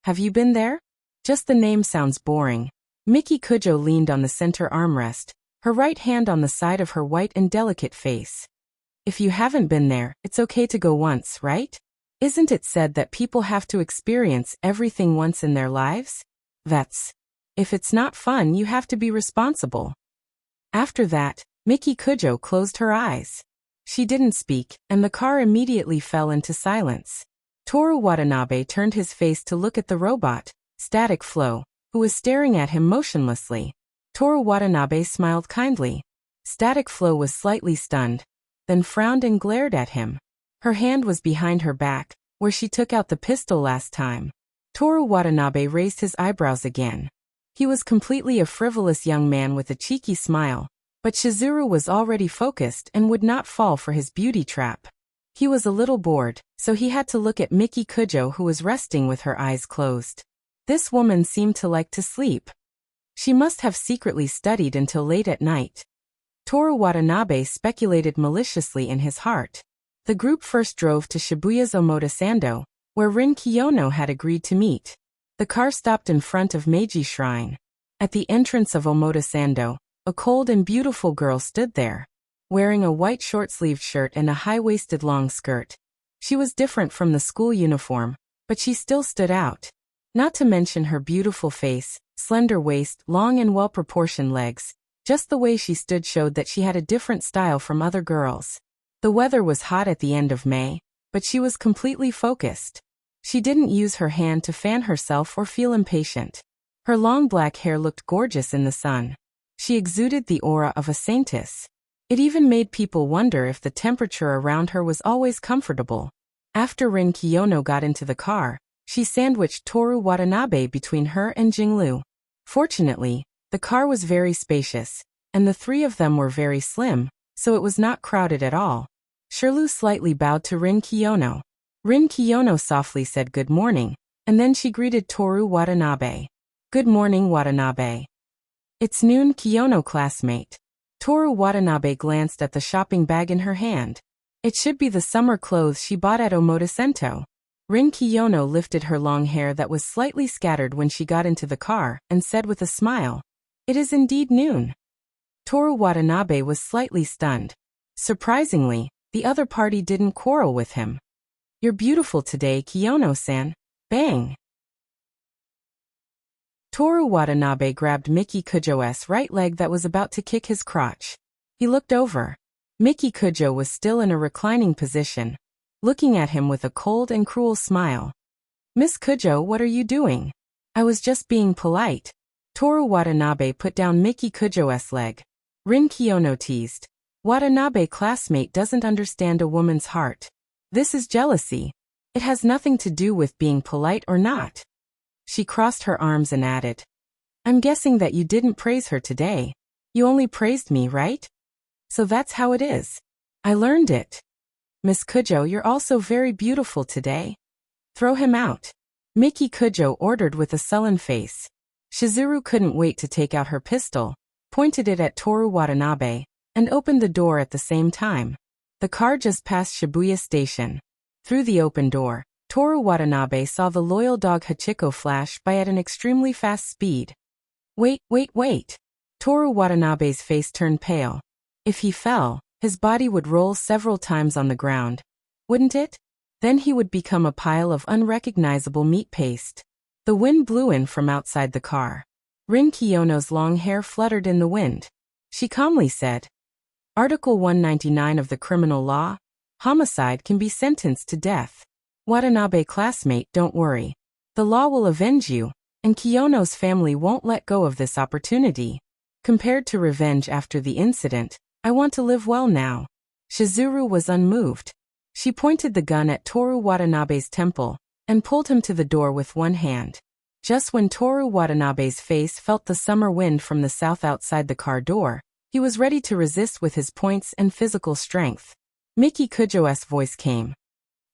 Have you been there? Just the name sounds boring. Miki Kujo leaned on the center armrest, her right hand on the side of her white and delicate face. If you haven't been there, it's okay to go once, right? Isn't it said that people have to experience everything once in their lives? If it's not fun, you have to be responsible. After that, Miki Kujo closed her eyes. She didn't speak, and the car immediately fell into silence. Toru Watanabe turned his face to look at the robot, Static Flow, who was staring at him motionlessly. Toru Watanabe smiled kindly. Static Flow was slightly stunned, then frowned and glared at him. Her hand was behind her back, where she took out the pistol last time. Toru Watanabe raised his eyebrows again. He was completely a frivolous young man with a cheeky smile, but Shizuru was already focused and would not fall for his beauty trap. He was a little bored, so he had to look at Miki Kujo, who was resting with her eyes closed. This woman seemed to like to sleep. She must have secretly studied until late at night. Toru Watanabe speculated maliciously in his heart. The group first drove to Shibuya's Omotesando, where Rin Kiyono had agreed to meet. The car stopped in front of Meiji Shrine. At the entrance of Omotesando, a cold and beautiful girl stood there. Wearing a white short-sleeved shirt and a high-waisted long skirt. She was different from the school uniform, but she still stood out. Not to mention her beautiful face, slender waist, long and well-proportioned legs, Just the way she stood showed that she had a different style from other girls. The weather was hot at the end of May, but she was completely focused. She didn't use her hand to fan herself or feel impatient. Her long black hair looked gorgeous in the sun. She exuded the aura of a saintess. It even made people wonder if the temperature around her was always comfortable. After Rin Kiyono got into the car, she sandwiched Toru Watanabe between her and Jinglu. Fortunately, the car was very spacious, and the three of them were very slim, so it was not crowded at all. Shirlu slightly bowed to Rin Kiyono. Rin Kiyono softly said good morning, and then she greeted Toru Watanabe. Good morning, Watanabe. It's noon, Kiyono classmate. Toru Watanabe glanced at the shopping bag in her hand. It should be the summer clothes she bought at Omotesento. Rin Kiyono lifted her long hair that was slightly scattered when she got into the car and said with a smile, "It is indeed noon." Toru Watanabe was slightly stunned. Surprisingly, the other party didn't quarrel with him. "You're beautiful today, Kiyono-san." Bang! Toru Watanabe grabbed Miki Kujo's right leg that was about to kick his crotch. He looked over. Miki Kujo was still in a reclining position, looking at him with a cold and cruel smile. "Miss Kujo, what are you doing?" "I was just being polite." Toru Watanabe put down Miki Kujo's leg. Rin Kiyono teased. "Watanabe classmate doesn't understand a woman's heart. This is jealousy. It has nothing to do with being polite or not." She crossed her arms and added, "I'm guessing that you didn't praise her today. You only praised me, right? So that's how it is. I learned it." "Miss Kujo, you're also very beautiful today." "Throw him out," Miki Kujo ordered with a sullen face. Shizuru couldn't wait to take out her pistol, pointed it at Toru Watanabe, and opened the door at the same time. The car just passed Shibuya Station. Through the open door, Toru Watanabe saw the loyal dog Hachiko flash by at an extremely fast speed. Wait. Toru Watanabe's face turned pale. If he fell, his body would roll several times on the ground. Wouldn't it? Then he would become a pile of unrecognizable meat paste. The wind blew in from outside the car. Rin Kiyono's long hair fluttered in the wind. She calmly said, "Article 199 of the criminal law, homicide can be sentenced to death. Watanabe classmate, don't worry. The law will avenge you, and Kiyono's family won't let go of this opportunity. Compared to revenge after the incident, I want to live well now." Shizuru was unmoved. She pointed the gun at Toru Watanabe's temple and pulled him to the door with one hand. Just when Toru Watanabe's face felt the summer wind from the south outside the car door, he was ready to resist with his points and physical strength. Miki Kujo's voice came.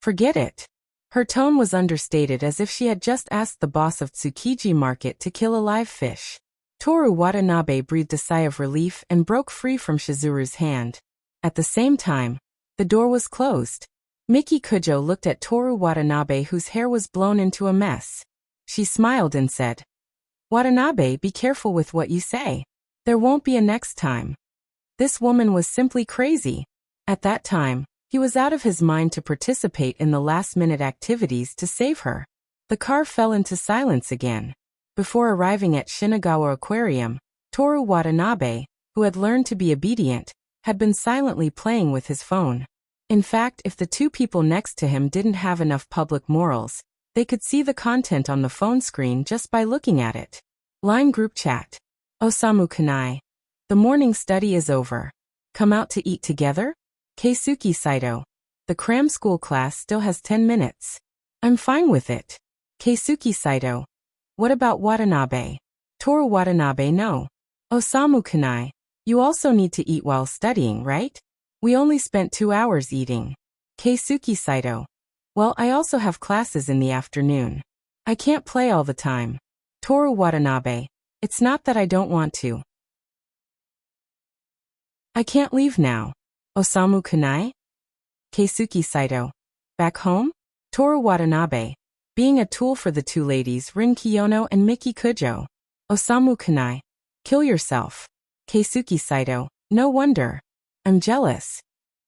"Forget it." Her tone was understated, as if she had just asked the boss of Tsukiji Market to kill a live fish. Toru Watanabe breathed a sigh of relief and broke free from Shizuru's hand. At the same time, the door was closed. Miki Kujo looked at Toru Watanabe, whose hair was blown into a mess. She smiled and said, "Watanabe, be careful with what you say. There won't be a next time." This woman was simply crazy. At that time, he was out of his mind to participate in the last-minute activities to save her. The car fell into silence again. Before arriving at Shinagawa Aquarium, Toru Watanabe, who had learned to be obedient, had been silently playing with his phone. In fact, if the two people next to him didn't have enough public morals, they could see the content on the phone screen just by looking at it. Line group chat. "Osamu Kanai. The morning study is over. Come out to eat together? Keisuke Saito. The cram school class still has 10 minutes. I'm fine with it. Keisuke Saito. What about Watanabe? Toru Watanabe, no. Osamu Kanai. You also need to eat while studying, right? We only spent 2 hours eating. Keisuke Saito. Well, I also have classes in the afternoon. I can't play all the time. Toru Watanabe. It's not that I don't want to. I can't leave now. Osamu Kanai? Keisuke Saito. Back home? Toru Watanabe. Being a tool for the two ladies Rin Kiyono and Miki Kujo. Osamu Kanai. Kill yourself. Keisuke Saito. No wonder. I'm jealous.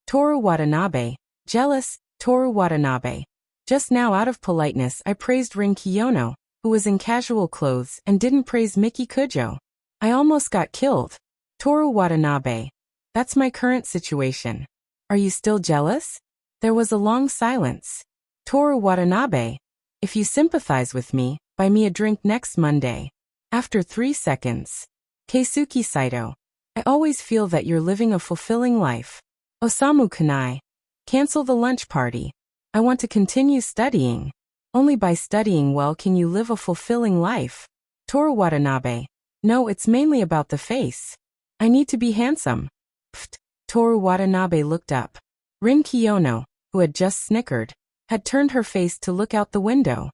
Toru Watanabe. Jealous, Toru Watanabe. Just now, out of politeness, I praised Rin Kiyono, who was in casual clothes, and didn't praise Miki Kujo. I almost got killed. Toru Watanabe. That's my current situation. Are you still jealous? There was a long silence. Toru Watanabe. If you sympathize with me, buy me a drink next Monday. After 3 seconds. Keisuke Saito. I always feel that you're living a fulfilling life. Osamu Kanai. Cancel the lunch party. I want to continue studying. Only by studying well can you live a fulfilling life. Toru Watanabe. No, it's mainly about the face. I need to be handsome. Pfft. Toru Watanabe looked up. Rin Kiyono, who had just snickered, had turned her face to look out the window.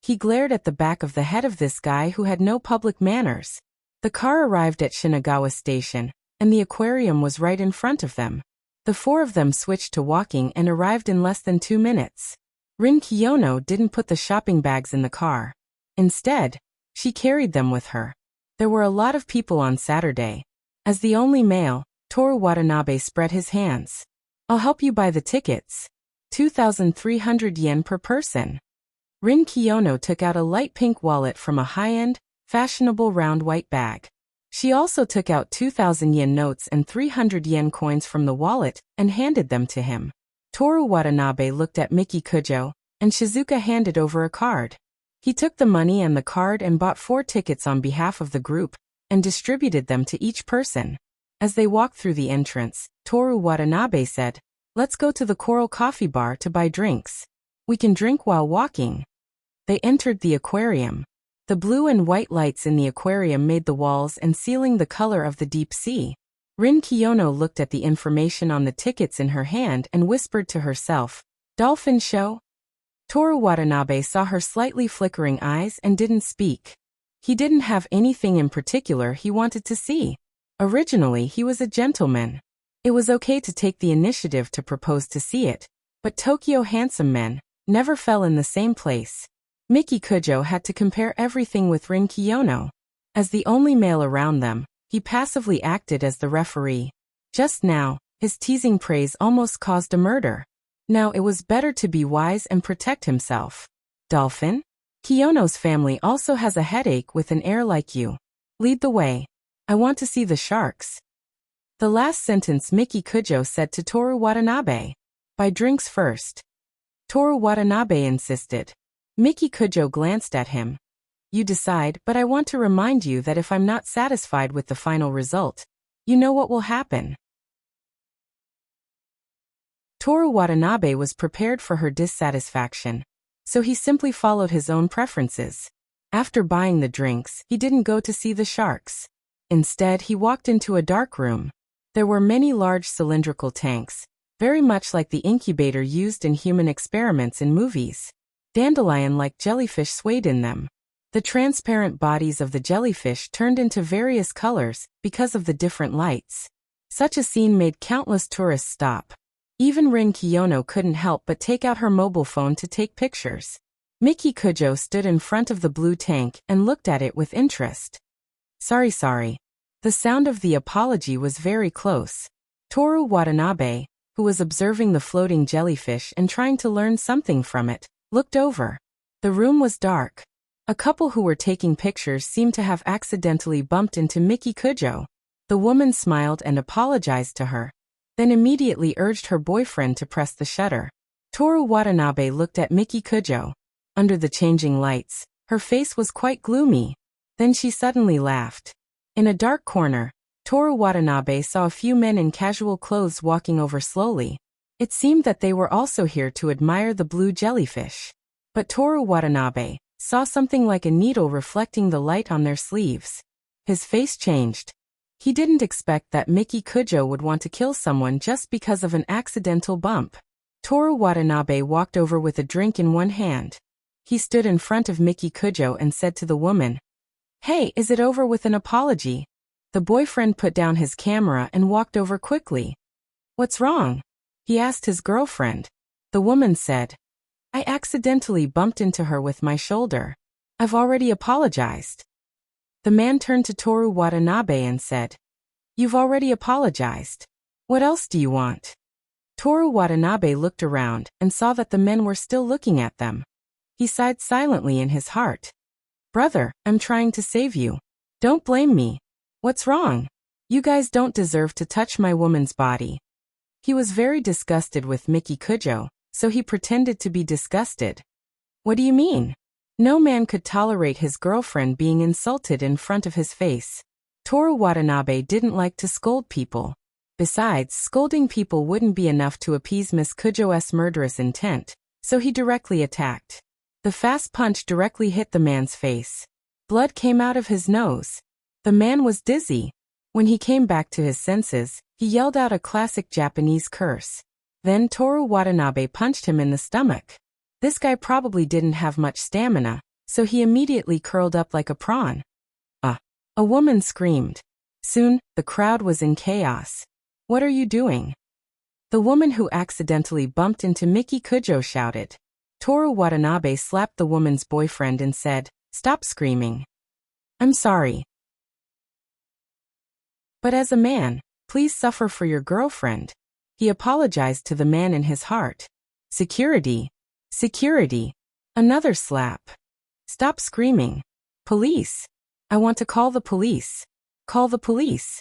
He glared at the back of the head of this guy who had no public manners. The car arrived at Shinagawa Station, and the aquarium was right in front of them. The 4 of them switched to walking and arrived in less than 2 minutes. Rin Kiyono didn't put the shopping bags in the car. Instead, she carried them with her. There were a lot of people on Saturday. As the only male, Toru Watanabe spread his hands. I'll help you buy the tickets. 2,300 yen per person. Rin Kiyono took out a light pink wallet from a high-end, fashionable round white bag. She also took out 2,000 yen notes and 300 yen coins from the wallet and handed them to him. Toru Watanabe looked at Miki Kujo, and Shizuka handed over a card. He took the money and the card and bought 4 tickets on behalf of the group, and distributed them to each person. As they walked through the entrance, Toru Watanabe said, "Let's go to the Coral Coffee Bar to buy drinks. We can drink while walking." They entered the aquarium. The blue and white lights in the aquarium made the walls and ceiling the color of the deep sea. Rin Kiyono looked at the information on the tickets in her hand and whispered to herself, "Dolphin show?" Toru Watanabe saw her slightly flickering eyes and didn't speak. He didn't have anything in particular he wanted to see. Originally, he was a gentleman. It was okay to take the initiative to propose to see it, but Tokyo handsome men never fell in the same place. Miki Kujo had to compare everything with Rin Kiyono. As the only male around them, he passively acted as the referee. Just now, his teasing praise almost caused a murder. Now it was better to be wise and protect himself. Dolphin? Kiyono's family also has a headache with an air like you. Lead the way. I want to see the sharks. The last sentence Miki Kujo said to Toru Watanabe. Buy drinks first. Toru Watanabe insisted. Miki Kujo glanced at him. You decide, but I want to remind you that if I'm not satisfied with the final result, you know what will happen. Toru Watanabe was prepared for her dissatisfaction, so he simply followed his own preferences. After buying the drinks, he didn't go to see the sharks. Instead, he walked into a dark room. There were many large cylindrical tanks, very much like the incubator used in human experiments in movies. Dandelion-like jellyfish swayed in them. The transparent bodies of the jellyfish turned into various colors because of the different lights. Such a scene made countless tourists stop. Even Rin Kiyono couldn't help but take out her mobile phone to take pictures. Miki Kujo stood in front of the blue tank and looked at it with interest. Sorry. The sound of the apology was very close. Toru Watanabe, who was observing the floating jellyfish and trying to learn something from it, looked over. The room was dark. A couple who were taking pictures seemed to have accidentally bumped into Miki Kujo. The woman smiled and apologized to her, then immediately urged her boyfriend to press the shutter. Toru Watanabe looked at Miki Kujo. Under the changing lights, her face was quite gloomy. Then she suddenly laughed. In a dark corner, Toru Watanabe saw a few men in casual clothes walking over slowly. It seemed that they were also here to admire the blue jellyfish. But Toru Watanabe saw something like a needle reflecting the light on their sleeves. His face changed. He didn't expect that Miki Kujo would want to kill someone just because of an accidental bump. Toru Watanabe walked over with a drink in one hand. He stood in front of Miki Kujo and said to the woman, "Hey, is it over with an apology?" The boyfriend put down his camera and walked over quickly. "What's wrong?" he asked his girlfriend. The woman said, "I accidentally bumped into her with my shoulder. I've already apologized." The man turned to Toru Watanabe and said, "You've already apologized. What else do you want?" Toru Watanabe looked around and saw that the men were still looking at them. He sighed silently in his heart. "Brother, I'm trying to save you. Don't blame me. What's wrong?" You guys don't deserve to touch my woman's body. He was very disgusted with Miki Kujo, so he pretended to be disgusted. What do you mean? No man could tolerate his girlfriend being insulted in front of his face. Toru Watanabe didn't like to scold people. Besides, scolding people wouldn't be enough to appease Miss Kujo's murderous intent, so he directly attacked. The fast punch directly hit the man's face. Blood came out of his nose. The man was dizzy. When he came back to his senses, he yelled out a classic Japanese curse. Then Toru Watanabe punched him in the stomach. This guy probably didn't have much stamina, so he immediately curled up like a prawn. A woman screamed. Soon, the crowd was in chaos. What are you doing? The woman who accidentally bumped into Miki Kujo shouted. Toru Watanabe slapped the woman's boyfriend and said, "Stop screaming. I'm sorry. But as a man, please suffer for your girlfriend." He apologized to the man in his heart. Security. Security. Another slap. Stop screaming. Police. I want to call the police. Call the police.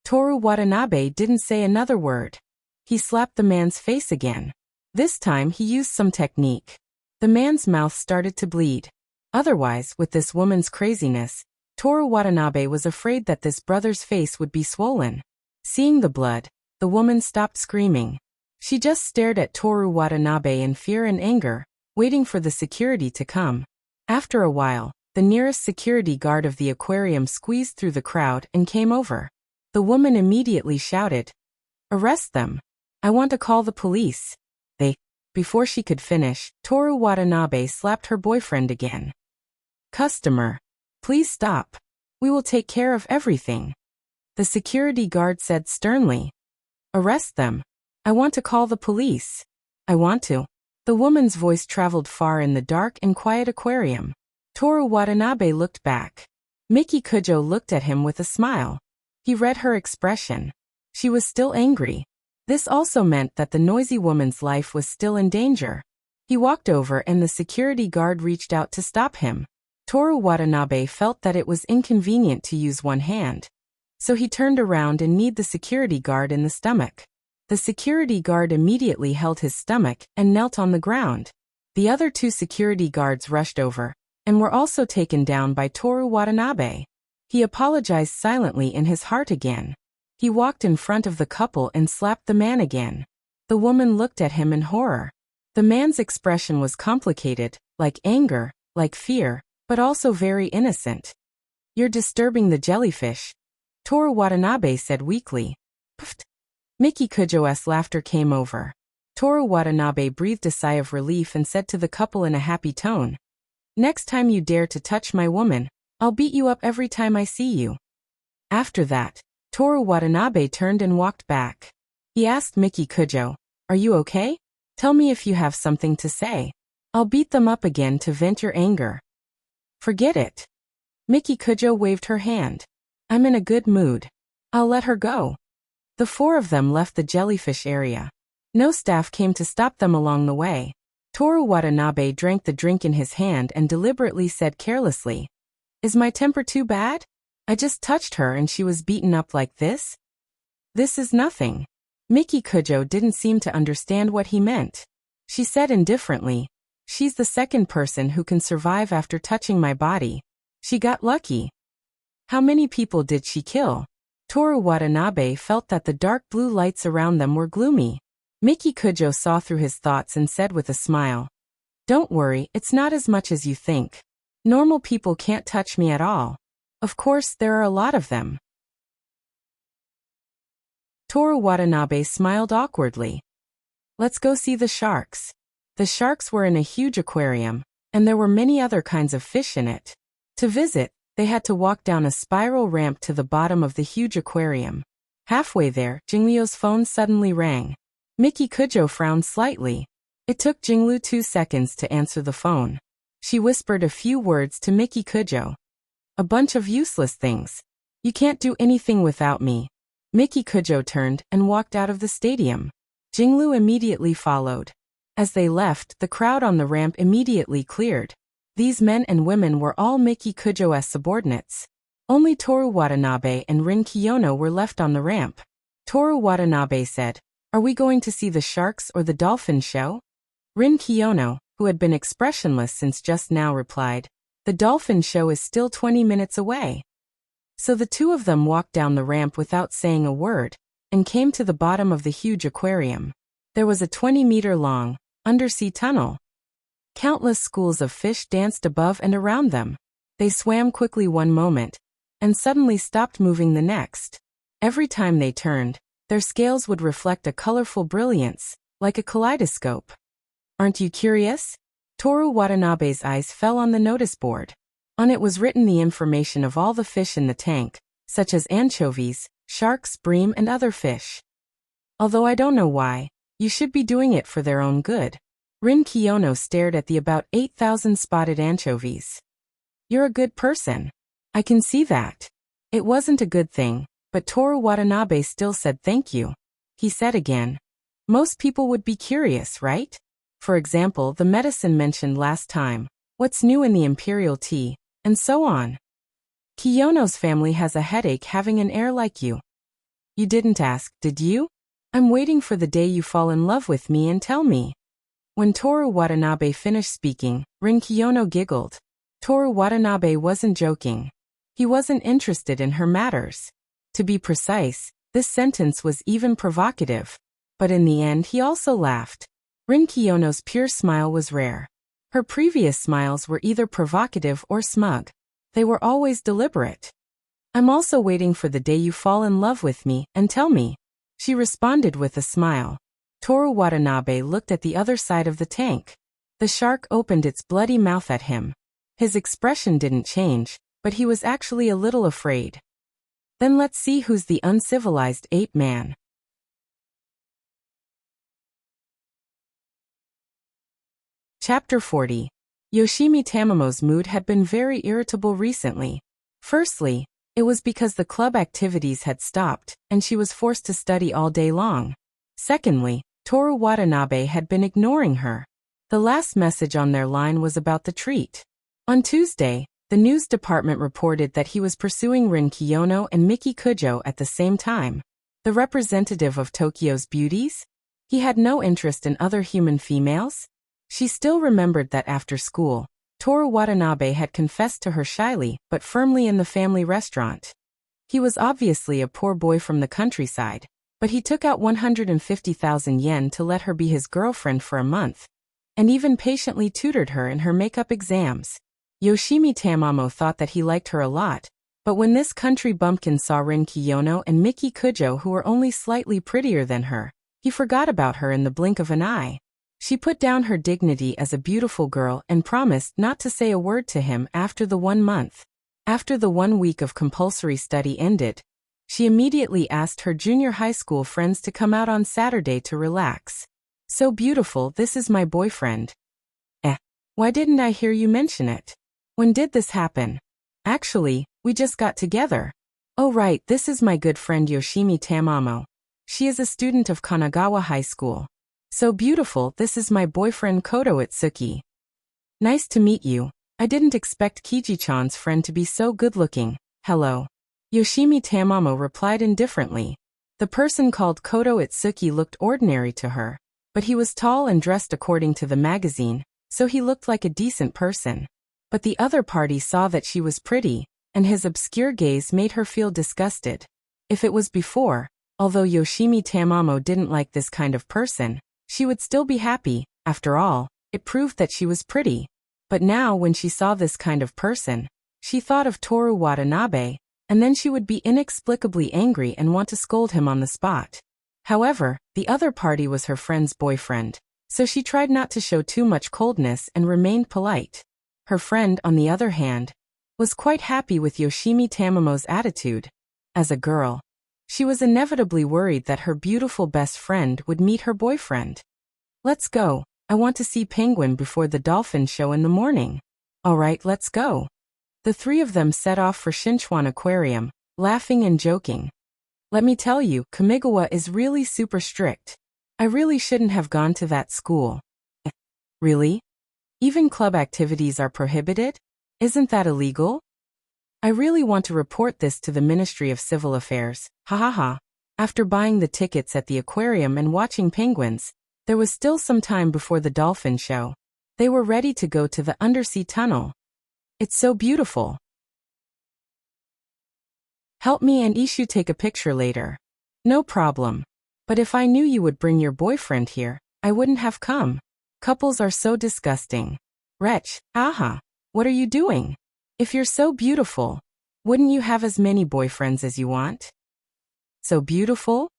Toru Watanabe didn't say another word. He slapped the man's face again. This time he used some technique. The man's mouth started to bleed. Otherwise, with this woman's craziness, Toru Watanabe was afraid that this brother's face would be swollen. Seeing the blood, the woman stopped screaming. She just stared at Toru Watanabe in fear and anger, waiting for the security to come. After a while, the nearest security guard of the aquarium squeezed through the crowd and came over. The woman immediately shouted, "Arrest them. I want to call the police." Before she could finish, Toru Watanabe slapped her boyfriend again. "Customer. Please stop. We will take care of everything." The security guard said sternly. "Arrest them. I want to call the police. I want to." The woman's voice traveled far in the dark and quiet aquarium. Toru Watanabe looked back. Miki Kujo looked at him with a smile. He read her expression. She was still angry. This also meant that the noisy woman's life was still in danger. He walked over and the security guard reached out to stop him. Toru Watanabe felt that it was inconvenient to use one hand. So he turned around and kneed the security guard in the stomach. The security guard immediately held his stomach and knelt on the ground. The other two security guards rushed over and were also taken down by Toru Watanabe. He apologized silently in his heart again. He walked in front of the couple and slapped the man again. The woman looked at him in horror. The man's expression was complicated, like anger, like fear, but also very innocent. "You're disturbing the jellyfish," Toru Watanabe said weakly. "Pfft." Miki Kujo's laughter came over. Toru Watanabe breathed a sigh of relief and said to the couple in a happy tone, "Next time you dare to touch my woman, I'll beat you up every time I see you." After that, Toru Watanabe turned and walked back. He asked Miki Kujo, "Are you okay? Tell me if you have something to say. I'll beat them up again to vent your anger." "Forget it." Miki Kujo waved her hand. "I'm in a good mood. I'll let her go." The four of them left the jellyfish area. No staff came to stop them along the way. Toru Watanabe drank the drink in his hand and deliberately said carelessly, "Is my temper too bad? I just touched her and she was beaten up like this? This is nothing." Miki Kujo didn't seem to understand what he meant. She said indifferently, "She's the second person who can survive after touching my body. She got lucky." "How many people did she kill?" Toru Watanabe felt that the dark blue lights around them were gloomy. Miki Kujo saw through his thoughts and said with a smile, "Don't worry, it's not as much as you think. Normal people can't touch me at all. Of course, there are a lot of them." Toru Watanabe smiled awkwardly. "Let's go see the sharks." The sharks were in a huge aquarium, and there were many other kinds of fish in it. To visit, they had to walk down a spiral ramp to the bottom of the huge aquarium. Halfway there, Jingliu's phone suddenly rang. Miki Kujo frowned slightly. It took Jinglu 2 seconds to answer the phone. She whispered a few words to Miki Kujo. "A bunch of useless things. You can't do anything without me." Miki Kujo turned and walked out of the stadium. Jinglu immediately followed. As they left, the crowd on the ramp immediately cleared. These men and women were all Miki Kujo's subordinates. Only Toru Watanabe and Rin Kiyono were left on the ramp. Toru Watanabe said, "Are we going to see the sharks or the dolphin show?" Rin Kiyono, who had been expressionless since just now, replied, "The dolphin show is still 20 minutes away." So the two of them walked down the ramp without saying a word, and came to the bottom of the huge aquarium. There was a 20-meter-long, undersea tunnel. Countless schools of fish danced above and around them. They swam quickly one moment, and suddenly stopped moving the next. Every time they turned, their scales would reflect a colorful brilliance, like a kaleidoscope. "Aren't you curious?" Toru Watanabe's eyes fell on the notice board. On it was written the information of all the fish in the tank, such as anchovies, sharks, bream, and other fish. "Although I don't know why, you should be doing it for their own good." Rin Kiyono stared at the about 8,000 spotted anchovies. "You're a good person. I can see that." It wasn't a good thing, but Toru Watanabe still said thank you. He said again, "Most people would be curious, right? For example, the medicine mentioned last time, what's new in the imperial tea, and so on. Kiyono's family has a headache having an heir like you. You didn't ask, did you? I'm waiting for the day you fall in love with me and tell me." When Toru Watanabe finished speaking, Rin Kiyono giggled. Toru Watanabe wasn't joking. He wasn't interested in her matters. To be precise, this sentence was even provocative. But in the end he also laughed. Rin Kiyono's pure smile was rare. Her previous smiles were either provocative or smug. They were always deliberate. "I'm also waiting for the day you fall in love with me and tell me," she responded with a smile. Toru Watanabe looked at the other side of the tank. The shark opened its bloody mouth at him. His expression didn't change, but he was actually a little afraid. "Then let's see who's the uncivilized ape man." Chapter 40. Yoshimi Tamamo's mood had been very irritable recently. Firstly, it was because the club activities had stopped, and she was forced to study all day long. Secondly, Toru Watanabe had been ignoring her. The last message on their line was about the treat. On Tuesday, the news department reported that he was pursuing Rin Kiyono and Miki Kujo at the same time. The representative of Tokyo's beauties? He had no interest in other human females? She still remembered that after school, Toru Watanabe had confessed to her shyly but firmly in the family restaurant. He was obviously a poor boy from the countryside, but he took out 150,000 yen to let her be his girlfriend for a month, and even patiently tutored her in her makeup exams. Yoshimi Tamamo thought that he liked her a lot, but when this country bumpkin saw Rin Kiyono and Miki Kujo, who were only slightly prettier than her, he forgot about her in the blink of an eye. She put down her dignity as a beautiful girl and promised not to say a word to him after the 1 month. After the 1 week of compulsory study ended, she immediately asked her junior high school friends to come out on Saturday to relax. "So beautiful, this is my boyfriend." Why didn't I hear you mention it? When did this happen? Actually, we just got together. Oh right, this is my good friend Yoshimi Tamamo. She is a student of Kanagawa High School. So beautiful, this is my boyfriend Koto Itsuki. Nice to meet you. I didn't expect Kiji-chan's friend to be so good-looking. Hello. Yoshimi Tamamo replied indifferently. The person called Koto Itsuki looked ordinary to her, but he was tall and dressed according to the magazine, so he looked like a decent person. But the other party saw that she was pretty, and his obscure gaze made her feel disgusted. If it was before, although Yoshimi Tamamo didn't like this kind of person, she would still be happy. After all, it proved that she was pretty. But now when she saw this kind of person, she thought of Toru Watanabe, and then she would be inexplicably angry and want to scold him on the spot. However, the other party was her friend's boyfriend, so she tried not to show too much coldness and remained polite. Her friend, on the other hand, was quite happy with Yoshimi Tamamo's attitude. As a girl, she was inevitably worried that her beautiful best friend would meet her boyfriend. "Let's go. I want to see Penguin before the dolphin show in the morning." "All right, let's go." The three of them set off for Shinchuan Aquarium, laughing and joking. "Let me tell you, Kamigawa is really super strict. I really shouldn't have gone to that school." "Really? Even club activities are prohibited? Isn't that illegal?" I really want to report this to the Ministry of Civil Affairs. Ha ha ha. After buying the tickets at the aquarium and watching penguins, there was still some time before the dolphin show. They were ready to go to the undersea tunnel. It's so beautiful. Help me and Ishu take a picture later. No problem. But if I knew you would bring your boyfriend here, I wouldn't have come. Couples are so disgusting. Wretch, aha. What are you doing? If you're so beautiful, wouldn't you have as many boyfriends as you want? So beautiful?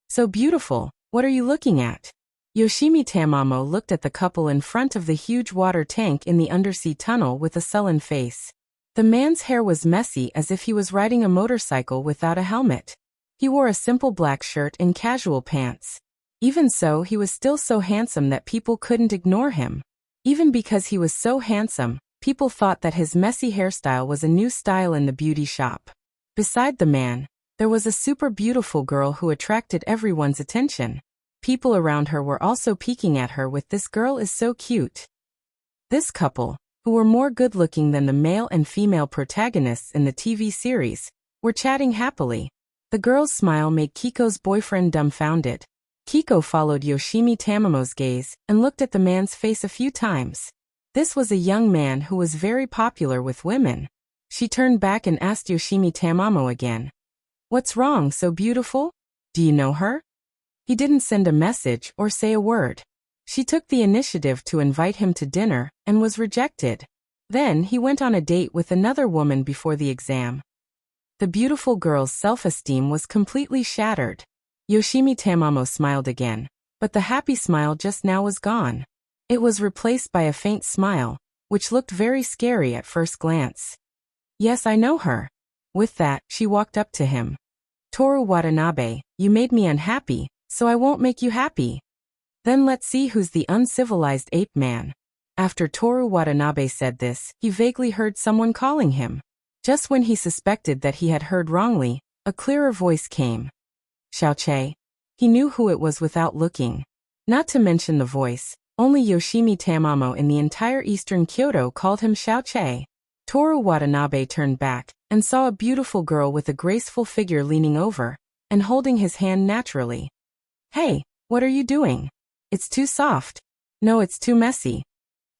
So beautiful, what are you looking at? Yoshimi Tamamo looked at the couple in front of the huge water tank in the undersea tunnel with a sullen face. The man's hair was messy as if he was riding a motorcycle without a helmet. He wore a simple black shirt and casual pants. Even so, he was still so handsome that people couldn't ignore him. Even because he was so handsome, people thought that his messy hairstyle was a new style in the beauty shop. Beside the man, there was a super beautiful girl who attracted everyone's attention. People around her were also peeking at her with "This girl is so cute." This couple, who were more good-looking than the male and female protagonists in the TV series, were chatting happily. The girl's smile made Kiko's boyfriend dumbfounded. Kiko followed Yoshimi Tamamo's gaze and looked at the man's face a few times. This was a young man who was very popular with women. She turned back and asked Yoshimi Tamamo again. "What's wrong, so beautiful? Do you know her?" He didn't send a message or say a word. She took the initiative to invite him to dinner and was rejected. Then he went on a date with another woman before the exam. The beautiful girl's self-esteem was completely shattered. Yoshimi Tamamo smiled again, but the happy smile just now was gone. It was replaced by a faint smile, which looked very scary at first glance. "Yes, I know her." With that, she walked up to him. "Toru Watanabe, you made me unhappy, so I won't make you happy. Then let's see who's the uncivilized ape man." After Toru Watanabe said this, he vaguely heard someone calling him. Just when he suspected that he had heard wrongly, a clearer voice came. Xiaoche. He knew who it was without looking. Not to mention the voice, only Yoshimi Tamamo in the entire eastern Kyoto called him Xiaoche. Toru Watanabe turned back and saw a beautiful girl with a graceful figure leaning over and holding his hand naturally. "Hey, what are you doing? It's too soft." "No, it's too messy."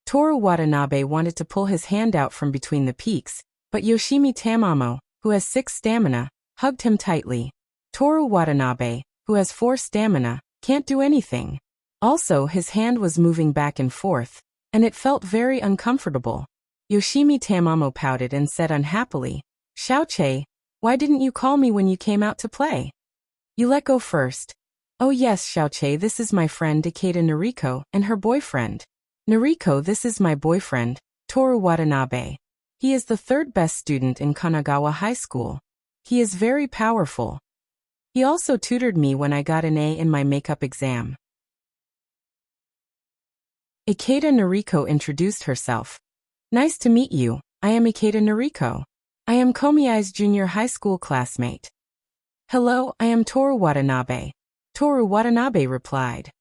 Toru Watanabe wanted to pull his hand out from between the peaks, but Yoshimi Tamamo, who has 6 stamina, hugged him tightly. Toru Watanabe, who has 4 stamina, can't do anything. Also, his hand was moving back and forth, and it felt very uncomfortable. Yoshimi Tamamo pouted and said unhappily, "Xiaoche, why didn't you call me when you came out to play? You let go first." "Oh yes, Xiaoche, this is my friend Ikeda Noriko and her boyfriend." "Noriko, this is my boyfriend, Toru Watanabe. He is the 3rd best student in Kanagawa High School. He is very powerful. He also tutored me when I got an A in my makeup exam." Ikeda Noriko introduced herself. "Nice to meet you, I am Ikeda Noriko. I am Komiai's junior high school classmate." "Hello, I am Toru Watanabe." Toru Watanabe replied.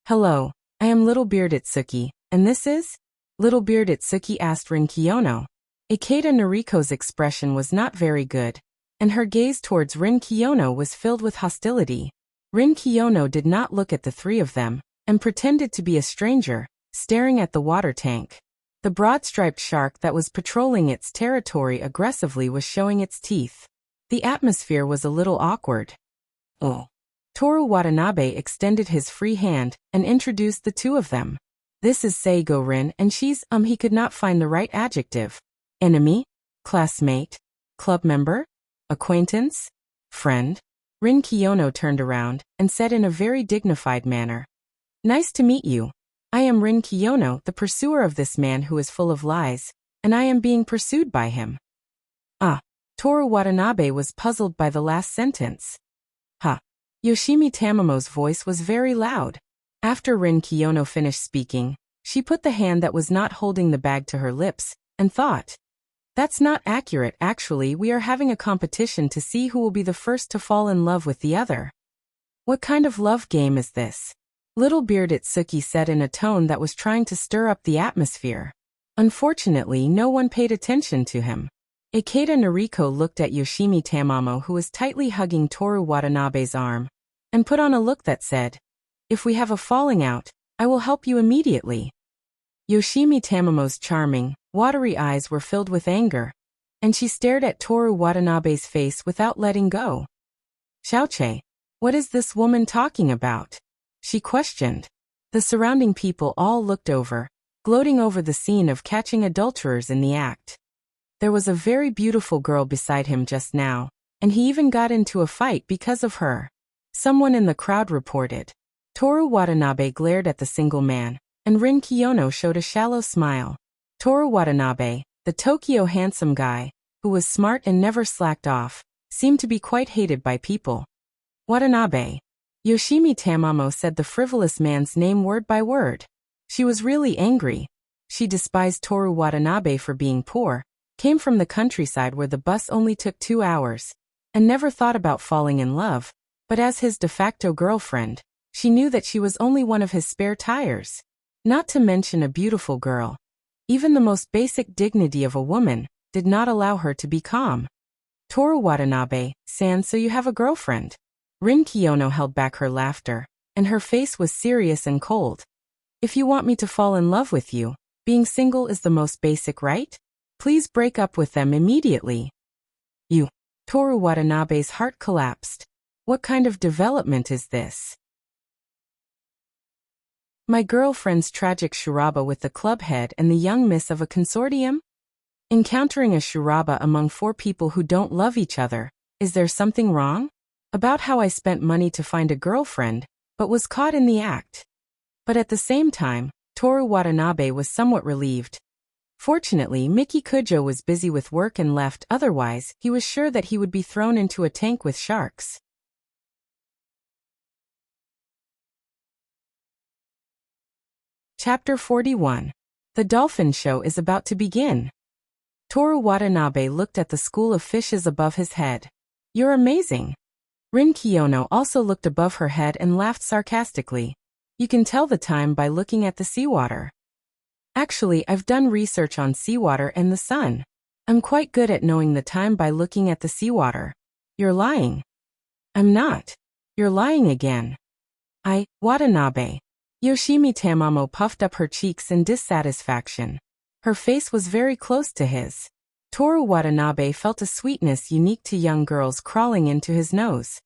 "Hello, I am Little Beard Itsuki, and this is?" Little Beard Itsuki asked Rin Kiyono. Ikeda Noriko's expression was not very good, and her gaze towards Rin Kiyono was filled with hostility. Rin Kiyono did not look at the 3 of them, and pretended to be a stranger, staring at the water tank. The broad-striped shark that was patrolling its territory aggressively was showing its teeth. The atmosphere was a little awkward. "Oh." Toru Watanabe extended his free hand and introduced the 2 of them. "This is Seigo Rin and she's he could not find the right adjective. Enemy? Classmate? Club member? Acquaintance? Friend?" Rin Kiyono turned around and said in a very dignified manner, "Nice to meet you. I am Rin Kiyono, the pursuer of this man who is full of lies, and I am being pursued by him." "Ah." Toru Watanabe was puzzled by the last sentence. "Ha." Yoshimi Tamamo's voice was very loud. After Rin Kiyono finished speaking, she put the hand that was not holding the bag to her lips, and thought, "That's not accurate. Actually, we are having a competition to see who will be the first to fall in love with the other." "What kind of love game is this?" Little Beard Itsuki said in a tone that was trying to stir up the atmosphere. Unfortunately, no one paid attention to him. Ikeda Noriko looked at Yoshimi Tamamo, who was tightly hugging Toru Watanabe's arm, and put on a look that said, "If we have a falling out, I will help you immediately." Yoshimi Tamamo's charming, watery eyes were filled with anger, and she stared at Toru Watanabe's face without letting go. "Xiaoche, what is this woman talking about?" she questioned. The surrounding people all looked over, gloating over the scene of catching adulterers in the act. There was a very beautiful girl beside him just now, and he even got into a fight because of her. Someone in the crowd reported. Toru Watanabe glared at the single man, and Rin Kiyono showed a shallow smile. Toru Watanabe, the Tokyo handsome guy, who was smart and never slacked off, seemed to be quite hated by people. "Watanabe." Yoshimi Tamamo said the frivolous man's name word by word. She was really angry. She despised Toru Watanabe for being poor, came from the countryside where the bus only took 2 hours, and never thought about falling in love, but as his de facto girlfriend, she knew that she was only one of his spare tires. Not to mention a beautiful girl. Even the most basic dignity of a woman did not allow her to be calm. "Toru Watanabe-san, so you have a girlfriend?" Rin Kiyono held back her laughter, and her face was serious and cold. "If you want me to fall in love with you, being single is the most basic, right? Please break up with them immediately." "You." Toru Watanabe's heart collapsed. What kind of development is this? My girlfriend's tragic shuraba with the club head and the young miss of a consortium? Encountering a shuraba among 4 people who don't love each other, is there something wrong? About how I spent money to find a girlfriend, but was caught in the act. But at the same time, Toru Watanabe was somewhat relieved. Fortunately, Miki Kujo was busy with work and left, otherwise, he was sure that he would be thrown into a tank with sharks. Chapter 41. The Dolphin Show is about to begin. Toru Watanabe looked at the school of fishes above his head. "You're amazing." Rin Kiyono also looked above her head and laughed sarcastically. "You can tell the time by looking at the seawater." "Actually, I've done research on seawater and the sun. I'm quite good at knowing the time by looking at the seawater." "You're lying." "I'm not." "You're lying again." Watanabe." Yoshimi Tamamo puffed up her cheeks in dissatisfaction. Her face was very close to his. Toru Watanabe felt a sweetness unique to young girls crawling into his nose.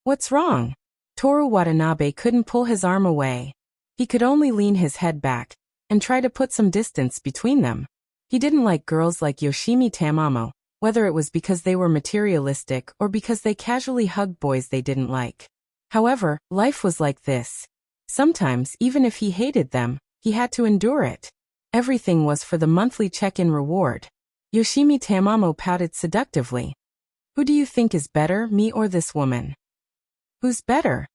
"What's wrong?" Toru Watanabe couldn't pull his arm away. He could only lean his head back and try to put some distance between them. He didn't like girls like Yoshimi Tamamo, whether it was because they were materialistic or because they casually hugged boys they didn't like. However, life was like this. Sometimes, even if he hated them, he had to endure it. Everything was for the monthly check-in reward. Yoshimi Tamamo pouted seductively. "Who do you think is better, me or this woman?" "Who's better?"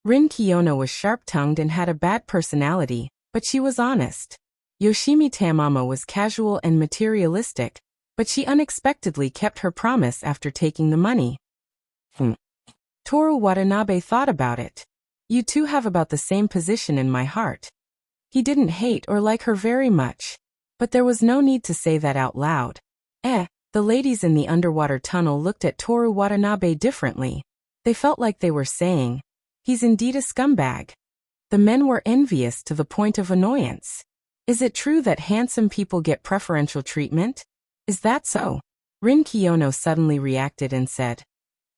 Rin Kiyono was sharp-tongued and had a bad personality, but she was honest. Yoshimi Tamamo was casual and materialistic, but she unexpectedly kept her promise after taking the money. Toru Watanabe thought about it. "You two have about the same position in my heart." He didn't hate or like her very much, but there was no need to say that out loud. The ladies in the underwater tunnel looked at Toru Watanabe differently. They felt like they were saying, "He's indeed a scumbag." The men were envious to the point of annoyance. "Is it true that handsome people get preferential treatment? Is that so?" Rin Kiyono suddenly reacted and said,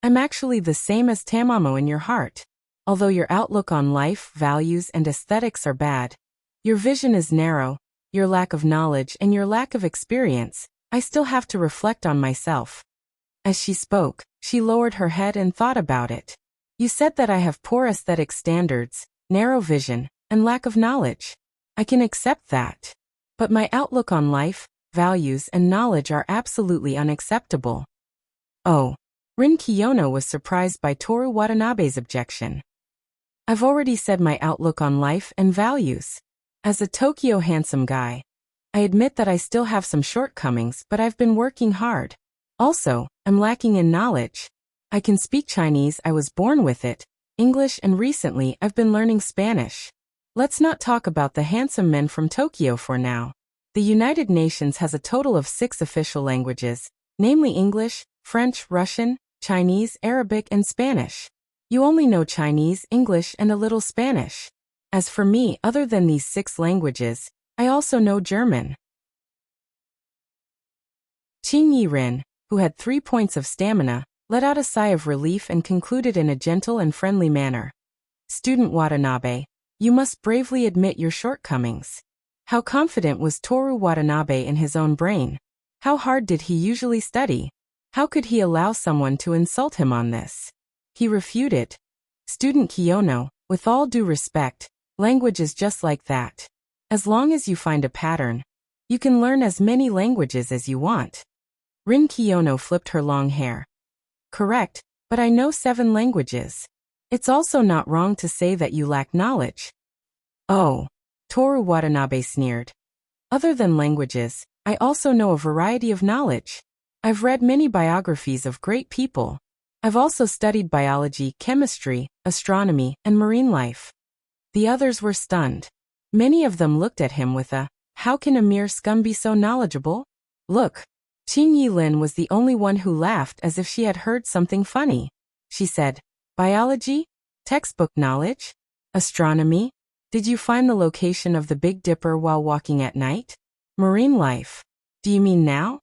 "I'm actually the same as Tamamo in your heart. Although your outlook on life, values, and aesthetics are bad, your vision is narrow, your lack of knowledge and your lack of experience, I still have to reflect on myself." As she spoke, she lowered her head and thought about it. "You said that I have poor aesthetic standards, narrow vision, and lack of knowledge. I can accept that. But my outlook on life, values, and knowledge are absolutely unacceptable." "Oh." Rin Kiyono was surprised by Toru Watanabe's objection. "I've already said my outlook on life and values. As a Tokyo handsome guy, I admit that I still have some shortcomings, but I've been working hard. Also, I'm lacking in knowledge. I can speak Chinese, I was born with it, English, and recently I've been learning Spanish. Let's not talk about the handsome men from Tokyo for now. The United Nations has a total of 6 official languages, namely English, French, Russian, Chinese, Arabic, and Spanish. You only know Chinese, English, and a little Spanish. As for me, other than these 6 languages, I also know German. Qing Yiren, who had 3 points of stamina, let out a sigh of relief and concluded in a gentle and friendly manner. Student Watanabe, you must bravely admit your shortcomings. How confident was Toru Watanabe in his own brain? How hard did he usually study? How could he allow someone to insult him on this? He refuted. Student Kiyono, with all due respect, language is just like that. As long as you find a pattern, you can learn as many languages as you want. Rin Kiyono flipped her long hair. Correct, but I know 7 languages. It's also not wrong to say that you lack knowledge. Oh, Toru Watanabe sneered. Other than languages, I also know a variety of knowledge. I've read many biographies of great people. I've also studied biology, chemistry, astronomy, and marine life. The others were stunned. Many of them looked at him with a, how can a mere scum be so knowledgeable? Look. Qing Yilin was the only one who laughed as if she had heard something funny. She said, biology? Textbook knowledge? Astronomy? Did you find the location of the Big Dipper while walking at night? Marine life? Do you mean now?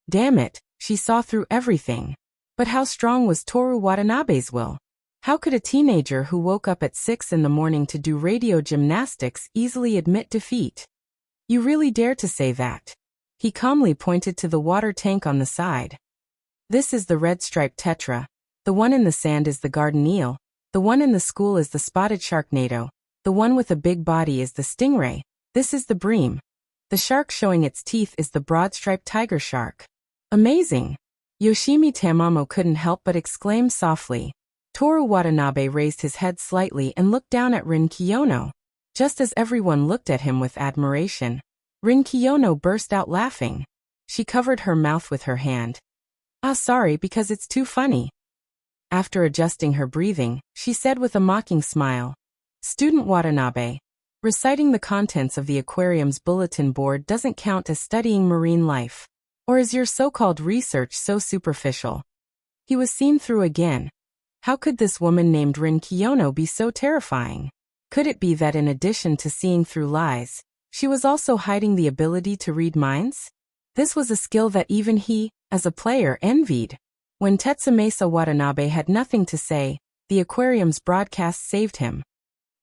Damn it, she saw through everything. But how strong was Toru Watanabe's will? How could a teenager who woke up at 6 in the morning to do radio gymnastics easily admit defeat? You really dare to say that? He calmly pointed to the water tank on the side. This is the red-striped tetra. The one in the sand is the garden eel. The one in the school is the spotted sharknado. The one with a big body is the stingray. This is the bream. The shark showing its teeth is the broad-striped tiger shark. Amazing! Yoshimi Tamamo couldn't help but exclaim softly. Toru Watanabe raised his head slightly and looked down at Rin Kiyono. Just as everyone looked at him with admiration, Rin Kiyono burst out laughing. She covered her mouth with her hand. Sorry, because it's too funny. After adjusting her breathing, she said with a mocking smile, Student Watanabe, reciting the contents of the aquarium's bulletin board doesn't count as studying marine life. Or is your so-called research so superficial? He was seen through again. How could this woman named Rin Kiyono be so terrifying? Could it be that in addition to seeing through lies, she was also hiding the ability to read minds? This was a skill that even he, as a player, envied. When Tetsumasa Watanabe had nothing to say, the aquarium's broadcast saved him.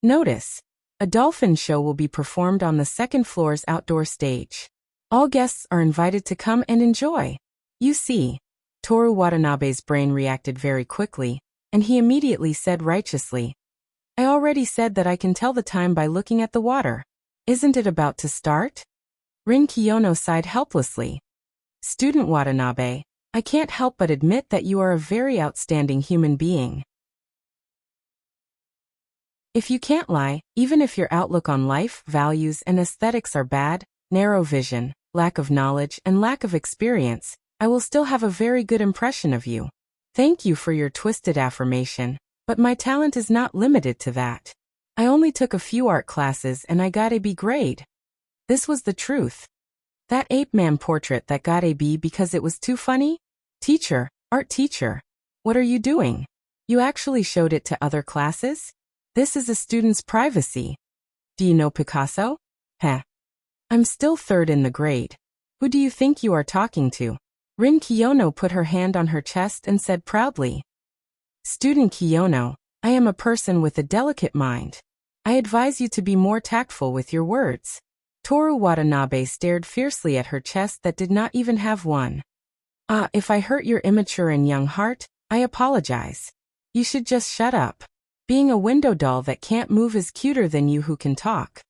Notice, a dolphin show will be performed on the 2nd floor's outdoor stage. All guests are invited to come and enjoy. You see, Toru Watanabe's brain reacted very quickly, and he immediately said righteously, I already said that I can tell the time by looking at the water. Isn't it about to start? Rin Kiyono sighed helplessly. Student Watanabe, I can't help but admit that you are a very outstanding human being. If you can't lie, even if your outlook on life, values, and aesthetics are bad, narrow vision, lack of knowledge, and lack of experience, I will still have a very good impression of you. Thank you for your twisted affirmation, but my talent is not limited to that. I only took a few art classes and I got a B grade. This was the truth. That ape man portrait that got a B because it was too funny? Teacher, art teacher, what are you doing? You actually showed it to other classes? This is a student's privacy. Do you know Picasso? Heh. I'm still 3rd in the grade. Who do you think you are talking to? Rin Kiyono put her hand on her chest and said proudly. Student Kiyono, I am a person with a delicate mind. I advise you to be more tactful with your words. Toru Watanabe stared fiercely at her chest that did not even have one. If I hurt your immature and young heart, I apologize. You should just shut up. Being a window doll that can't move is cuter than you who can talk.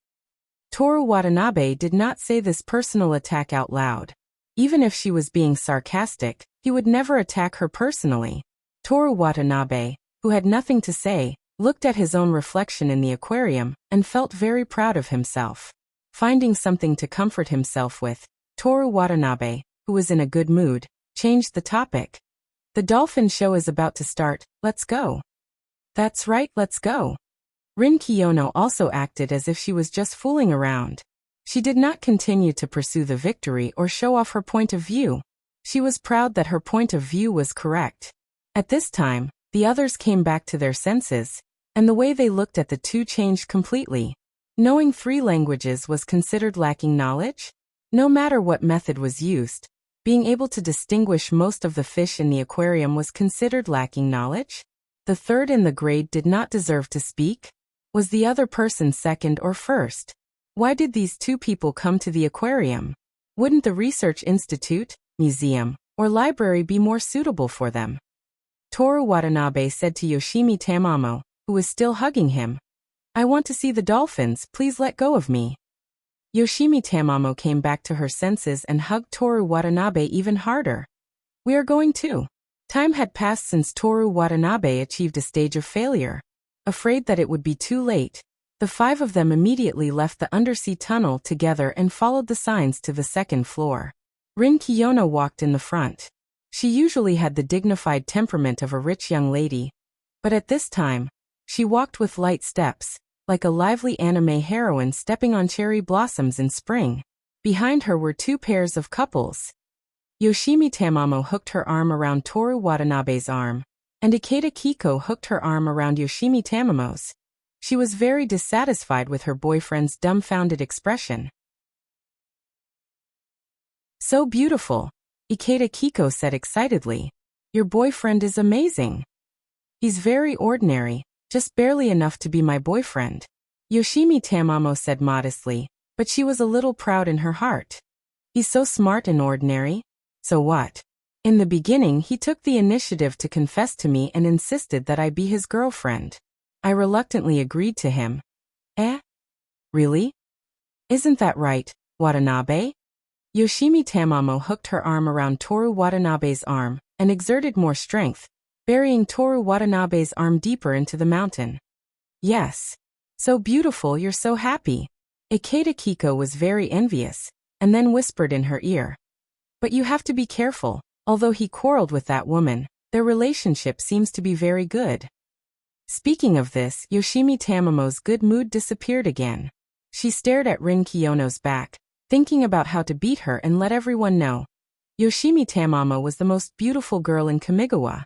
Toru Watanabe did not say this personal attack out loud. Even if she was being sarcastic, he would never attack her personally. Toru Watanabe, who had nothing to say, looked at his own reflection in the aquarium and felt very proud of himself. Finding something to comfort himself with, Toru Watanabe, who was in a good mood, changed the topic. The dolphin show is about to start, let's go. That's right, let's go. Rin Kiyono also acted as if she was just fooling around. She did not continue to pursue the victory or show off her point of view. She was proud that her point of view was correct. At this time, the others came back to their senses, and the way they looked at the two changed completely. Knowing 3 languages was considered lacking knowledge? No matter what method was used, being able to distinguish most of the fish in the aquarium was considered lacking knowledge? The third in the grade did not deserve to speak? Was the other person second or first? Why did these 2 people come to the aquarium? Wouldn't the research institute, museum, or library be more suitable for them? Toru Watanabe said to Yoshimi Tamamo, who was still hugging him, "I want to see the dolphins, please let go of me." Yoshimi Tamamo came back to her senses and hugged Toru Watanabe even harder. "We are going too." Time had passed since Toru Watanabe achieved a stage of failure. Afraid that it would be too late, the 5 of them immediately left the undersea tunnel together and followed the signs to the 2nd floor. Rin Kiyono walked in the front. She usually had the dignified temperament of a rich young lady, but at this time, she walked with light steps, like a lively anime heroine stepping on cherry blossoms in spring. Behind her were 2 pairs of couples. Yoshimi Tamamo hooked her arm around Toru Watanabe's arm, and Ikeda Kiko hooked her arm around Yoshimi Tamamo's. She was very dissatisfied with her boyfriend's dumbfounded expression. "So beautiful," Ikeda Kiko said excitedly. "Your boyfriend is amazing." "He's very ordinary, just barely enough to be my boyfriend," Yoshimi Tamamo said modestly, but she was a little proud in her heart. "He's so smart and ordinary." "So what?" "In the beginning he took the initiative to confess to me and insisted that I be his girlfriend. I reluctantly agreed to him." "Eh? Really? Isn't that right, Watanabe?" Yoshimi Tamamo hooked her arm around Toru Watanabe's arm and exerted more strength, burying Toru Watanabe's arm deeper into the mountain. "Yes. So beautiful, you're so happy." Ikeda Kiko was very envious, and then whispered in her ear, "But you have to be careful. Although he quarreled with that woman, their relationship seems to be very good." Speaking of this, Yoshimi Tamamo's good mood disappeared again. She stared at Rin Kiyono's back, thinking about how to beat her and let everyone know. Yoshimi Tamamo was the most beautiful girl in Kamigawa.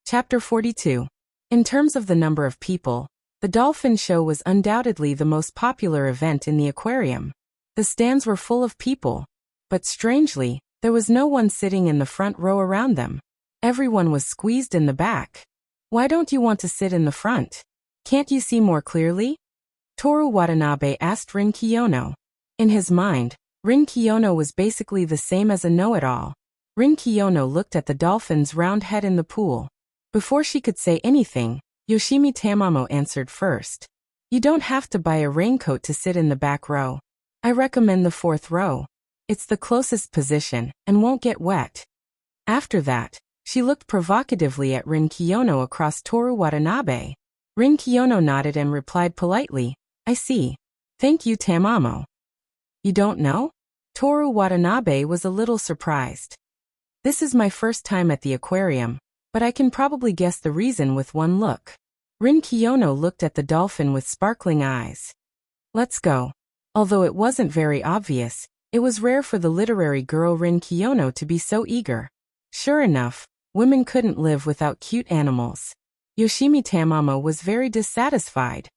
Chapter 42. In terms of the number of people, the dolphin show was undoubtedly the most popular event in the aquarium. The stands were full of people, but strangely, there was no one sitting in the front row around them. Everyone was squeezed in the back. "Why don't you want to sit in the front? Can't you see more clearly?" Toru Watanabe asked Rin Kiyono. In his mind, Rin Kiyono was basically the same as a know-it-all. Rin Kiyono looked at the dolphin's round head in the pool. Before she could say anything, Yoshimi Tamamo answered first. "You don't have to buy a raincoat to sit in the back row. I recommend the 4th row. It's the closest position, and won't get wet." After that, she looked provocatively at Rin Kiyono across Toru Watanabe. Rin Kiyono nodded and replied politely, "I see. Thank you, Tamamo." "You don't know?" Toru Watanabe was a little surprised. "This is my first time at the aquarium, but I can probably guess the reason with one look." Rin Kiyono looked at the dolphin with sparkling eyes. "Let's go." Although it wasn't very obvious, it was rare for the literary girl Rin Kiyono to be so eager. Sure enough, women couldn't live without cute animals. Yoshimi Tamamo was very dissatisfied.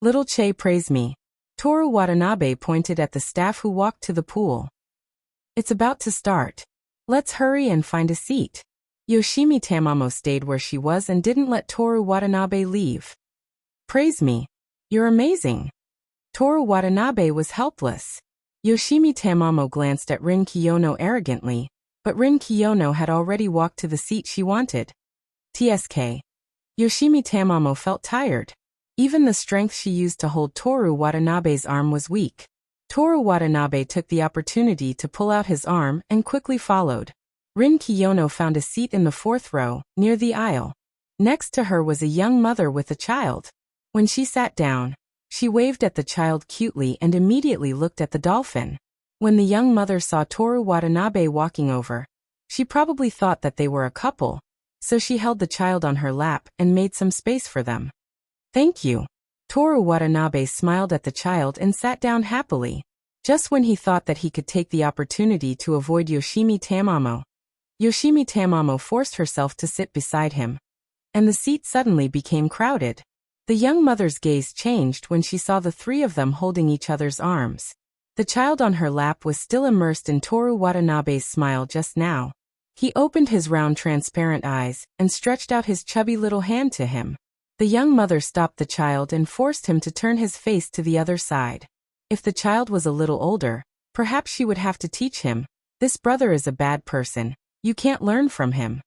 "Little Che praise me." Toru Watanabe pointed at the staff who walked to the pool. "It's about to start. Let's hurry and find a seat." Yoshimi Tamamo stayed where she was and didn't let Toru Watanabe leave. "Praise me. You're amazing." Toru Watanabe was helpless. Yoshimi Tamamo glanced at Rin Kiyono arrogantly, but Rin Kiyono had already walked to the seat she wanted. TSK. Yoshimi Tamamo felt tired. Even the strength she used to hold Toru Watanabe's arm was weak. Toru Watanabe took the opportunity to pull out his arm and quickly followed. Rin Kiyono found a seat in the 4th row, near the aisle. Next to her was a young mother with a child. When she sat down, she waved at the child cutely and immediately looked at the dolphin. When the young mother saw Toru Watanabe walking over, she probably thought that they were a couple, so she held the child on her lap and made some space for them. "Thank you." Toru Watanabe smiled at the child and sat down happily. Just when he thought that he could take the opportunity to avoid Yoshimi Tamamo, Yoshimi Tamamo forced herself to sit beside him, and the seat suddenly became crowded. The young mother's gaze changed when she saw the three of them holding each other's arms. The child on her lap was still immersed in Toru Watanabe's smile just now. He opened his round transparent eyes and stretched out his chubby little hand to him. The young mother stopped the child and forced him to turn his face to the other side. If the child was a little older, perhaps she would have to teach him. This brother is a bad person. You can't learn from him.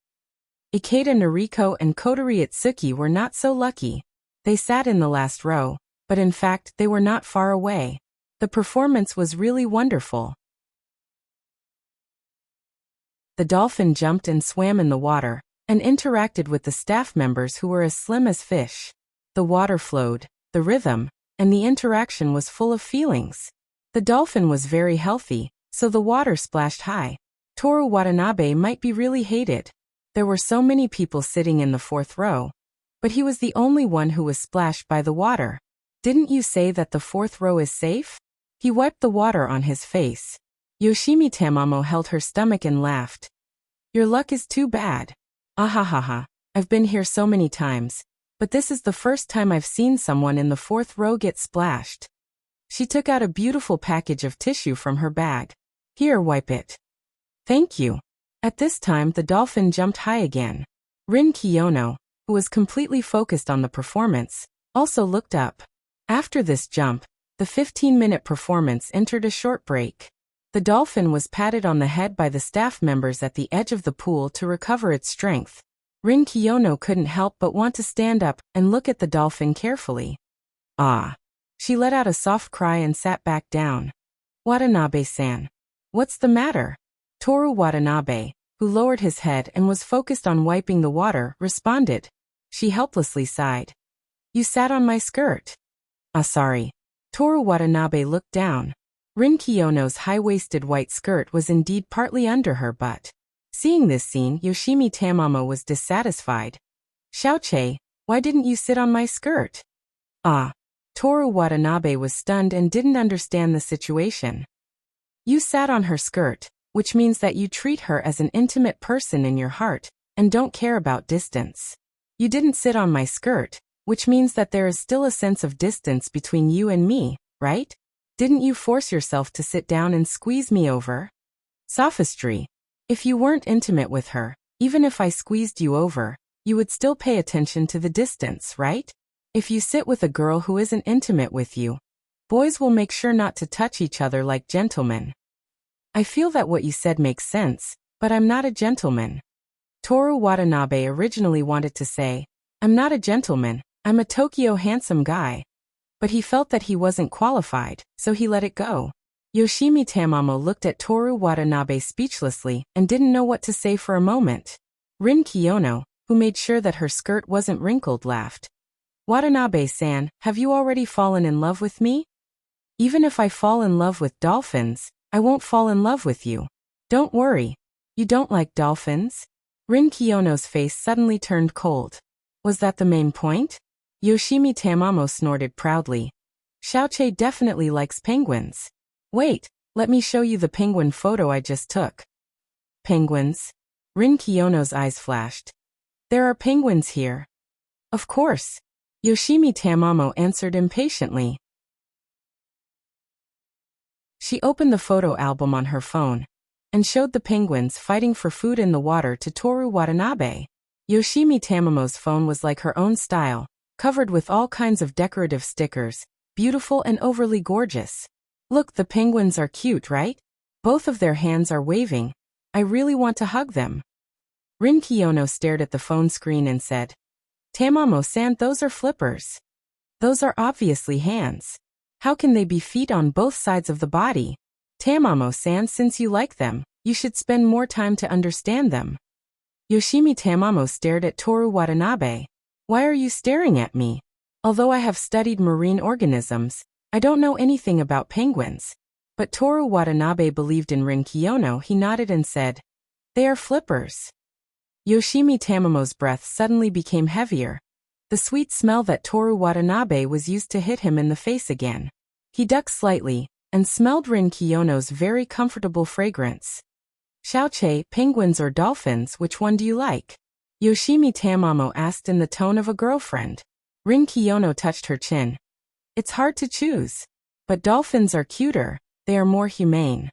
Ikeda Noriko and Kotori Itsuki were not so lucky. They sat in the last row, but in fact they were not far away. The performance was really wonderful. The dolphin jumped and swam in the water, and interacted with the staff members who were as slim as fish. The water flowed, the rhythm, and the interaction was full of feelings. The dolphin was very healthy, so the water splashed high. Toru Watanabe might be really hated. There were so many people sitting in the fourth row, but he was the only one who was splashed by the water. Didn't you say that the fourth row is safe? He wiped the water on his face. Yoshimi Tamamo held her stomach and laughed. Your luck is too bad. Ahahaha, I've been here so many times, but this is the first time I've seen someone in the fourth row get splashed. She took out a beautiful package of tissue from her bag. Here, wipe it. Thank you. At this time the dolphin jumped high again. Rin Kiyono, who was completely focused on the performance, also looked up. After this jump, the 15-minute performance entered a short break. The dolphin was patted on the head by the staff members at the edge of the pool to recover its strength. Rin Kiyono couldn't help but want to stand up and look at the dolphin carefully. Ah. She let out a soft cry and sat back down. Watanabe-san. What's the matter? Toru Watanabe, who lowered his head and was focused on wiping the water, responded. She helplessly sighed. You sat on my skirt. Ah, sorry. Toru Watanabe looked down. Rin Kiyono's high-waisted white skirt was indeed partly under her butt. Seeing this scene, Yoshimi Tamamo was dissatisfied. Xiaoche, why didn't you sit on my skirt? Ah. Toru Watanabe was stunned and didn't understand the situation. You sat on her skirt, which means that you treat her as an intimate person in your heart, and don't care about distance. You didn't sit on my skirt, which means that there is still a sense of distance between you and me, right? Didn't you force yourself to sit down and squeeze me over? Sophistry. If you weren't intimate with her, even if I squeezed you over, you would still pay attention to the distance, right? If you sit with a girl who isn't intimate with you, boys will make sure not to touch each other like gentlemen. I feel that what you said makes sense, but I'm not a gentleman. Toru Watanabe originally wanted to say, I'm not a gentleman, I'm a Tokyo handsome guy. But he felt that he wasn't qualified, so he let it go. Yoshimi Tamamo looked at Toru Watanabe speechlessly and didn't know what to say for a moment. Rin Kiyono, who made sure that her skirt wasn't wrinkled, laughed. Watanabe-san, have you already fallen in love with me? Even if I fall in love with dolphins, I won't fall in love with you. Don't worry. You don't like dolphins? Rin Kiyono's face suddenly turned cold. Was that the main point? Yoshimi Tamamo snorted proudly. Xiaoche definitely likes penguins. Wait, let me show you the penguin photo I just took. Penguins? Rin Kiyono's eyes flashed. There are penguins here. Of course. Yoshimi Tamamo answered impatiently. She opened the photo album on her phone and showed the penguins fighting for food in the water to Toru Watanabe. Yoshimi Tamamo's phone was like her own style, covered with all kinds of decorative stickers, beautiful and overly gorgeous. Look, the penguins are cute, right? Both of their hands are waving. I really want to hug them. Rin Kiyono stared at the phone screen and said, Tamamo-san, those are flippers. Those are obviously hands. How can they be feet on both sides of the body? Tamamo-san, since you like them, you should spend more time to understand them. Yoshimi Tamamo stared at Toru Watanabe. Why are you staring at me? Although I have studied marine organisms, I don't know anything about penguins. But Toru Watanabe believed in Rin Kiyono. He nodded and said, They are flippers. Yoshimi Tamamo's breath suddenly became heavier. The sweet smell that Toru Watanabe was used to hit him in the face again. He ducked slightly, and smelled Rin Kiyono's very comfortable fragrance. Xiaoche, penguins or dolphins, which one do you like? Yoshimi Tamamo asked in the tone of a girlfriend. Rin Kiyono touched her chin. It's hard to choose. But dolphins are cuter, they are more humane.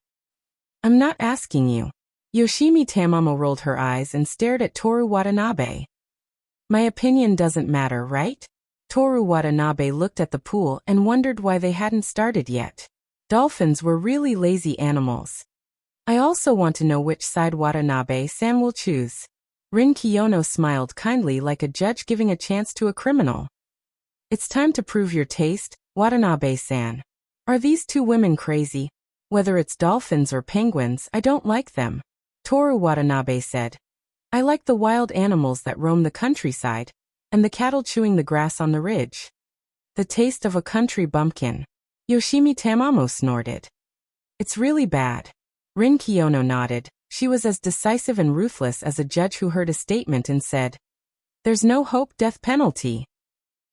I'm not asking you. Yoshimi Tamamo rolled her eyes and stared at Toru Watanabe. My opinion doesn't matter, right? Toru Watanabe looked at the pool and wondered why they hadn't started yet. Dolphins were really lazy animals. I also want to know which side Watanabe-san will choose. Rin Kiyono smiled kindly like a judge giving a chance to a criminal. It's time to prove your taste, Watanabe-san. Are these two women crazy? Whether it's dolphins or penguins, I don't like them. Toru Watanabe said. I like the wild animals that roam the countryside, and the cattle chewing the grass on the ridge. The taste of a country bumpkin. Yoshimi Tamamo snorted. It's really bad. Rin Kiyono nodded. She was as decisive and ruthless as a judge who heard a statement and said, There's no hope, death penalty.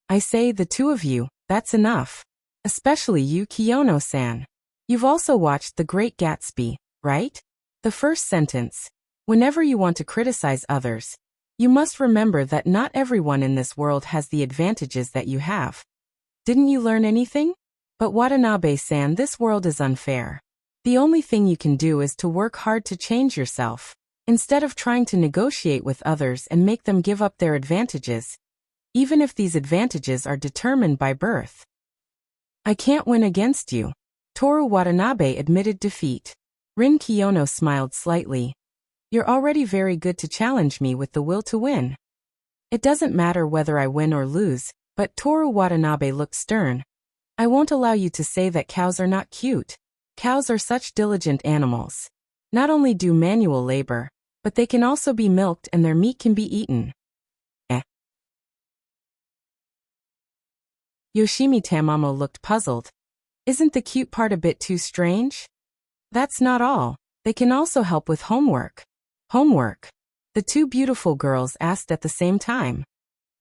I say, the two of you, that's enough. Especially you, Kiyono-san. You've also watched The Great Gatsby, right? The first sentence. Whenever you want to criticize others, you must remember that not everyone in this world has the advantages that you have. Didn't you learn anything? But Watanabe-san, this world is unfair. The only thing you can do is to work hard to change yourself, instead of trying to negotiate with others and make them give up their advantages, even if these advantages are determined by birth. I can't win against you. Toru Watanabe admitted defeat. Rin Kiyono smiled slightly. You're already very good to challenge me with the will to win. It doesn't matter whether I win or lose, but Toru Watanabe looked stern. I won't allow you to say that cows are not cute. Cows are such diligent animals. Not only do manual labor, but they can also be milked and their meat can be eaten. Yoshimi Tamamo looked puzzled. Isn't the cute part a bit too strange? That's not all. They can also help with homework. Homework? The two beautiful girls asked at the same time.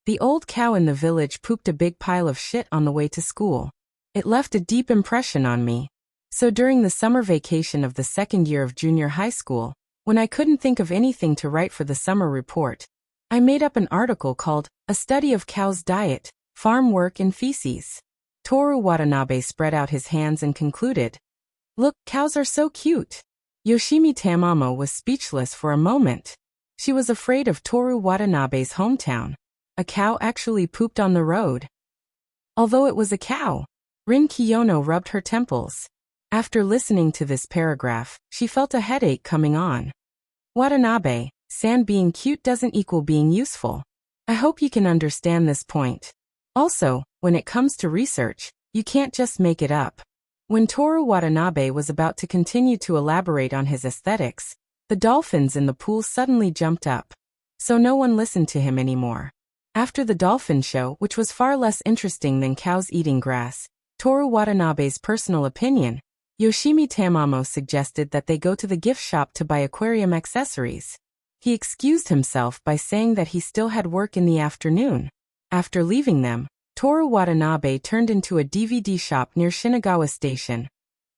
The old cow in the village pooped a big pile of shit on the way to school. It left a deep impression on me. So during the summer vacation of the second year of junior high school, when I couldn't think of anything to write for the summer report, I made up an article called, A Study of Cows' Diet, Farm Work and Feces. Toru Watanabe spread out his hands and concluded, Look, cows are so cute. Yoshimi Tamamo was speechless for a moment. She was afraid of Toru Watanabe's hometown. A cow actually pooped on the road. Although it was a cow. Rin Kiyono rubbed her temples. After listening to this paragraph, she felt a headache coming on. Watanabe-san, being cute doesn't equal being useful. I hope you can understand this point. Also, when it comes to research, you can't just make it up. When Toru Watanabe was about to continue to elaborate on his aesthetics, the dolphins in the pool suddenly jumped up. So no one listened to him anymore. After the dolphin show, which was far less interesting than cows eating grass, Toru Watanabe's personal opinion, Yoshimi Tamamo suggested that they go to the gift shop to buy aquarium accessories. He excused himself by saying that he still had work in the afternoon. After leaving them, Toru Watanabe turned into a DVD shop near Shinagawa Station,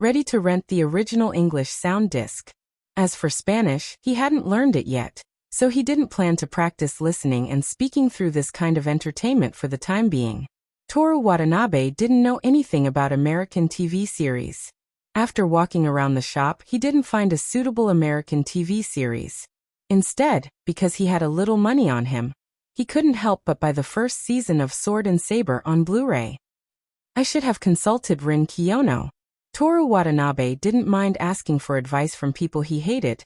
ready to rent the original English sound disc. As for Spanish, he hadn't learned it yet, so he didn't plan to practice listening and speaking through this kind of entertainment for the time being. Toru Watanabe didn't know anything about American TV series. After walking around the shop, he didn't find a suitable American TV series. Instead, because he had a little money on him, he couldn't help but buy the first season of Sword and Saber on Blu-ray. I should have consulted Rin Kiyono. Toru Watanabe didn't mind asking for advice from people he hated,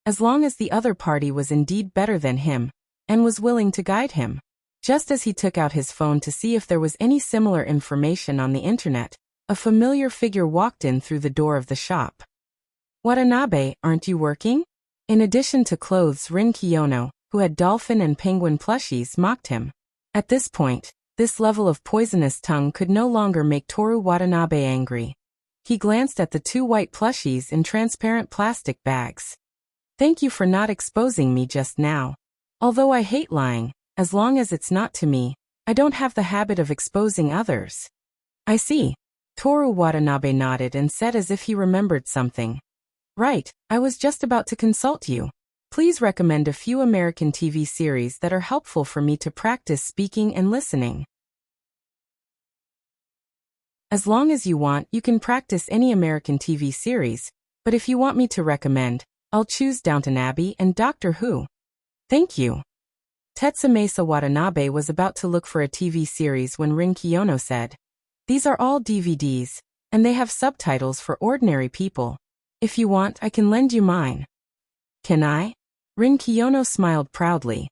as long as the other party was indeed better than him, and was willing to guide him. Just as he took out his phone to see if there was any similar information on the internet, a familiar figure walked in through the door of the shop. Watanabe, aren't you working? In addition to clothes, Rin Kiyono, who had dolphin and penguin plushies, mocked him. At this point, this level of poisonous tongue could no longer make Toru Watanabe angry. He glanced at the two white plushies in transparent plastic bags. Thank you for not exposing me just now. Although I hate lying, as long as it's not to me, I don't have the habit of exposing others. I see. Toru Watanabe nodded and said as if he remembered something. Right, I was just about to consult you. Please recommend a few American TV series that are helpful for me to practice speaking and listening. As long as you want, you can practice any American TV series, but if you want me to recommend, I'll choose Downton Abbey and Doctor Who. Thank you. Tetsumaisa Watanabe was about to look for a TV series when Rin Kiyono said, "These are all DVDs, and they have subtitles for ordinary people. If you want, I can lend you mine." Can I? Rin Kiyono smiled proudly.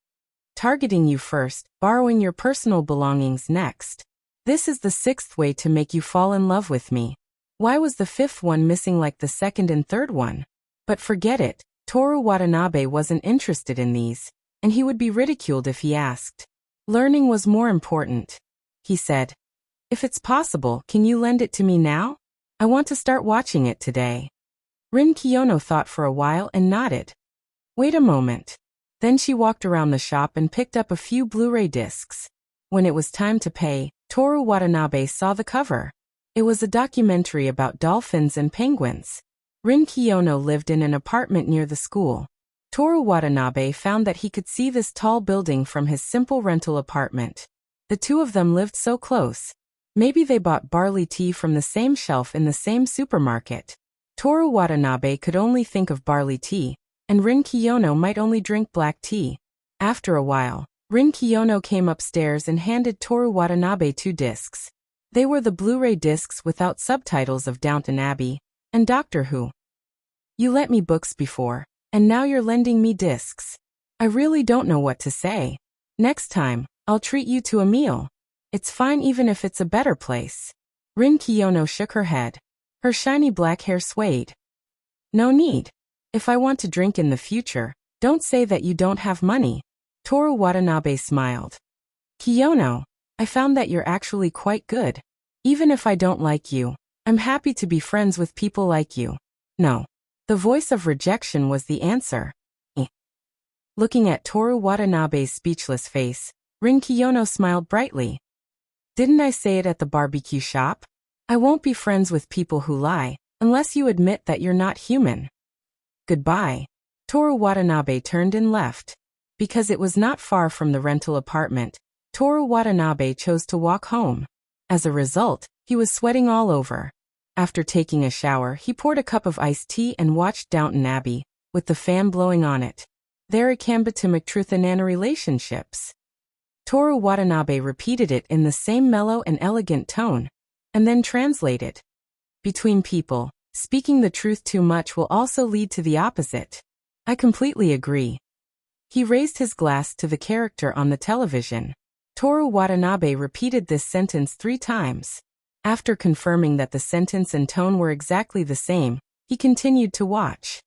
Targeting you first, borrowing your personal belongings next. This is the sixth way to make you fall in love with me. Why was the fifth one missing like the second and third one? But forget it, Toru Watanabe wasn't interested in these, and he would be ridiculed if he asked. Learning was more important. He said, "If it's possible, can you lend it to me now? I want to start watching it today." Rin Kiyono thought for a while and nodded. Wait a moment. Then she walked around the shop and picked up a few Blu-ray discs. When it was time to pay, Toru Watanabe saw the cover. It was a documentary about dolphins and penguins. Rin Kiyono lived in an apartment near the school. Toru Watanabe found that he could see this tall building from his simple rental apartment. The two of them lived so close. Maybe they bought barley tea from the same shelf in the same supermarket. Toru Watanabe could only think of barley tea, and Rin Kiyono might only drink black tea. After a while, Rin Kiyono came upstairs and handed Toru Watanabe 2 discs. They were the Blu-ray discs without subtitles of Downton Abbey and Doctor Who. You lent me books before, and now you're lending me discs. I really don't know what to say. Next time, I'll treat you to a meal. It's fine even if it's a better place. Rin Kiyono shook her head. Her shiny black hair swayed. No need. If I want to drink in the future, don't say that you don't have money. Toru Watanabe smiled. Kiyono, I found that you're actually quite good. Even if I don't like you, I'm happy to be friends with people like you. No. The voice of rejection was the answer. Looking at Toru Watanabe's speechless face, Rin Kiyono smiled brightly. Didn't I say it at the barbecue shop? I won't be friends with people who lie, unless you admit that you're not human. Goodbye. Toru Watanabe turned and left. Because it was not far from the rental apartment, Toru Watanabe chose to walk home. As a result, he was sweating all over. After taking a shower, he poured a cup of iced tea and watched Downton Abbey, with the fan blowing on it. There it can be to McTruthanana relationships. Toru Watanabe repeated it in the same mellow and elegant tone, and then translated. Between people, speaking the truth too much will also lead to the opposite. I completely agree. He raised his glass to the character on the television. Toru Watanabe repeated this sentence 3 times. After confirming that the sentence and tone were exactly the same, he continued to watch.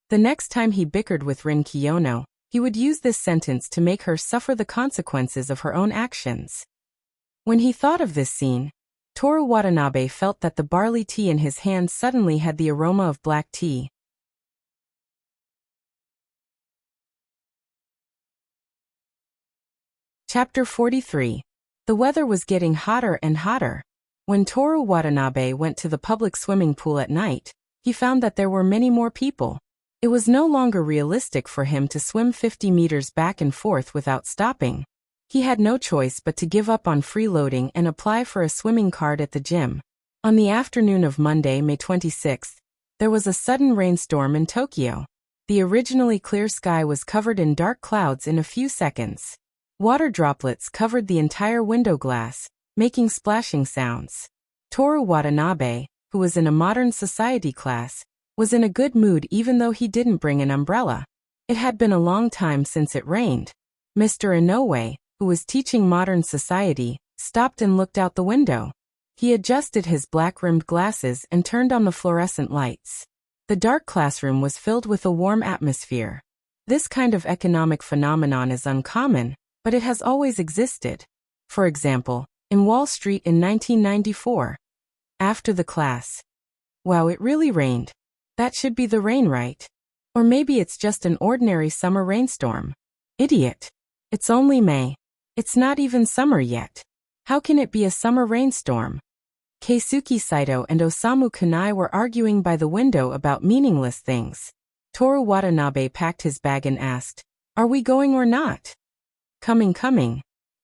The next time he bickered with Rin Kiyono, he would use this sentence to make her suffer the consequences of her own actions. When he thought of this scene, Toru Watanabe felt that the barley tea in his hand suddenly had the aroma of black tea. Chapter 43. The weather was getting hotter and hotter. When Toru Watanabe went to the public swimming pool at night, he found that there were many more people. It was no longer realistic for him to swim 50 meters back and forth without stopping. He had no choice but to give up on freeloading and apply for a swimming card at the gym. On the afternoon of Monday, May 26th, there was a sudden rainstorm in Tokyo. The originally clear sky was covered in dark clouds in a few seconds. Water droplets covered the entire window glass, making splashing sounds. Toru Watanabe, who was in a modern society class, was in a good mood even though he didn't bring an umbrella. It had been a long time since it rained. Mr. Inoue, who was teaching modern society, stopped and looked out the window. He adjusted his black-rimmed glasses and turned on the fluorescent lights. The dark classroom was filled with a warm atmosphere. This kind of economic phenomenon is uncommon, but it has always existed. For example, in Wall Street in 1994. After the class. Wow, it really rained. That should be the rain, right? Or maybe it's just an ordinary summer rainstorm. Idiot. It's only May. It's not even summer yet. How can it be a summer rainstorm? Keisuke Saito and Osamu Kunai were arguing by the window about meaningless things. Toru Watanabe packed his bag and asked, "Are we going or not?" Coming.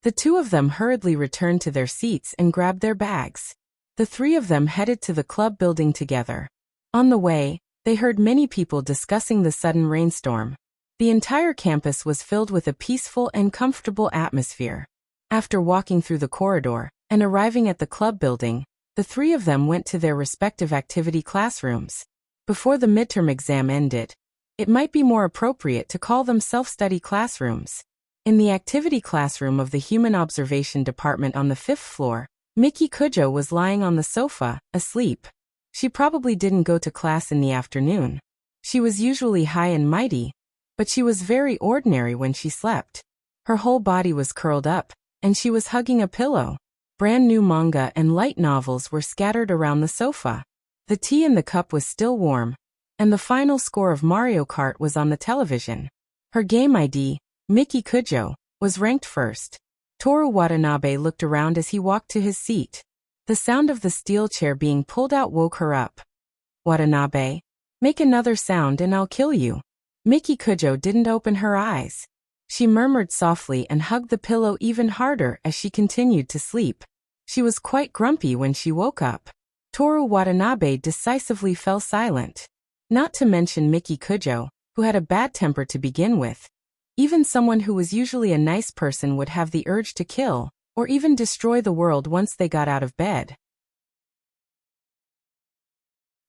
The two of them hurriedly returned to their seats and grabbed their bags. The three of them headed to the club building together. On the way, they heard many people discussing the sudden rainstorm. The entire campus was filled with a peaceful and comfortable atmosphere. After walking through the corridor and arriving at the club building, the three of them went to their respective activity classrooms. Before the midterm exam ended, it might be more appropriate to call them self-study classrooms. In the activity classroom of the Human Observation Department on the 5th floor, Miki Kujo was lying on the sofa, asleep. She probably didn't go to class in the afternoon. She was usually high and mighty, but she was very ordinary when she slept. Her whole body was curled up, and she was hugging a pillow. Brand new manga and light novels were scattered around the sofa. The tea in the cup was still warm, and the final score of Mario Kart was on the television. Her game ID, Miki Kujo, was ranked first. Toru Watanabe looked around as he walked to his seat. The sound of the steel chair being pulled out woke her up. "Watanabe, make another sound and I'll kill you." Miki Kujo didn't open her eyes. She murmured softly and hugged the pillow even harder as she continued to sleep. She was quite grumpy when she woke up. Toru Watanabe decisively fell silent. Not to mention Miki Kujo, who had a bad temper to begin with. Even someone who was usually a nice person would have the urge to kill, or even destroy the world once they got out of bed.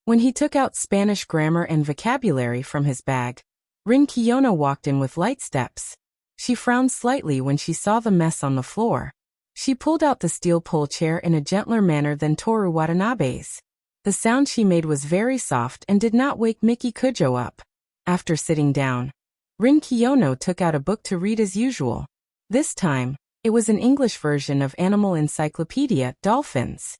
When he took out Spanish grammar and vocabulary from his bag, Rin Kiyono walked in with light steps. She frowned slightly when she saw the mess on the floor. She pulled out the steel pole chair in a gentler manner than Toru Watanabe's. The sound she made was very soft and did not wake Miki Kujo up. After sitting down, Rin Kiyono took out a book to read as usual. This time, it was an English version of Animal Encyclopedia, Dolphins.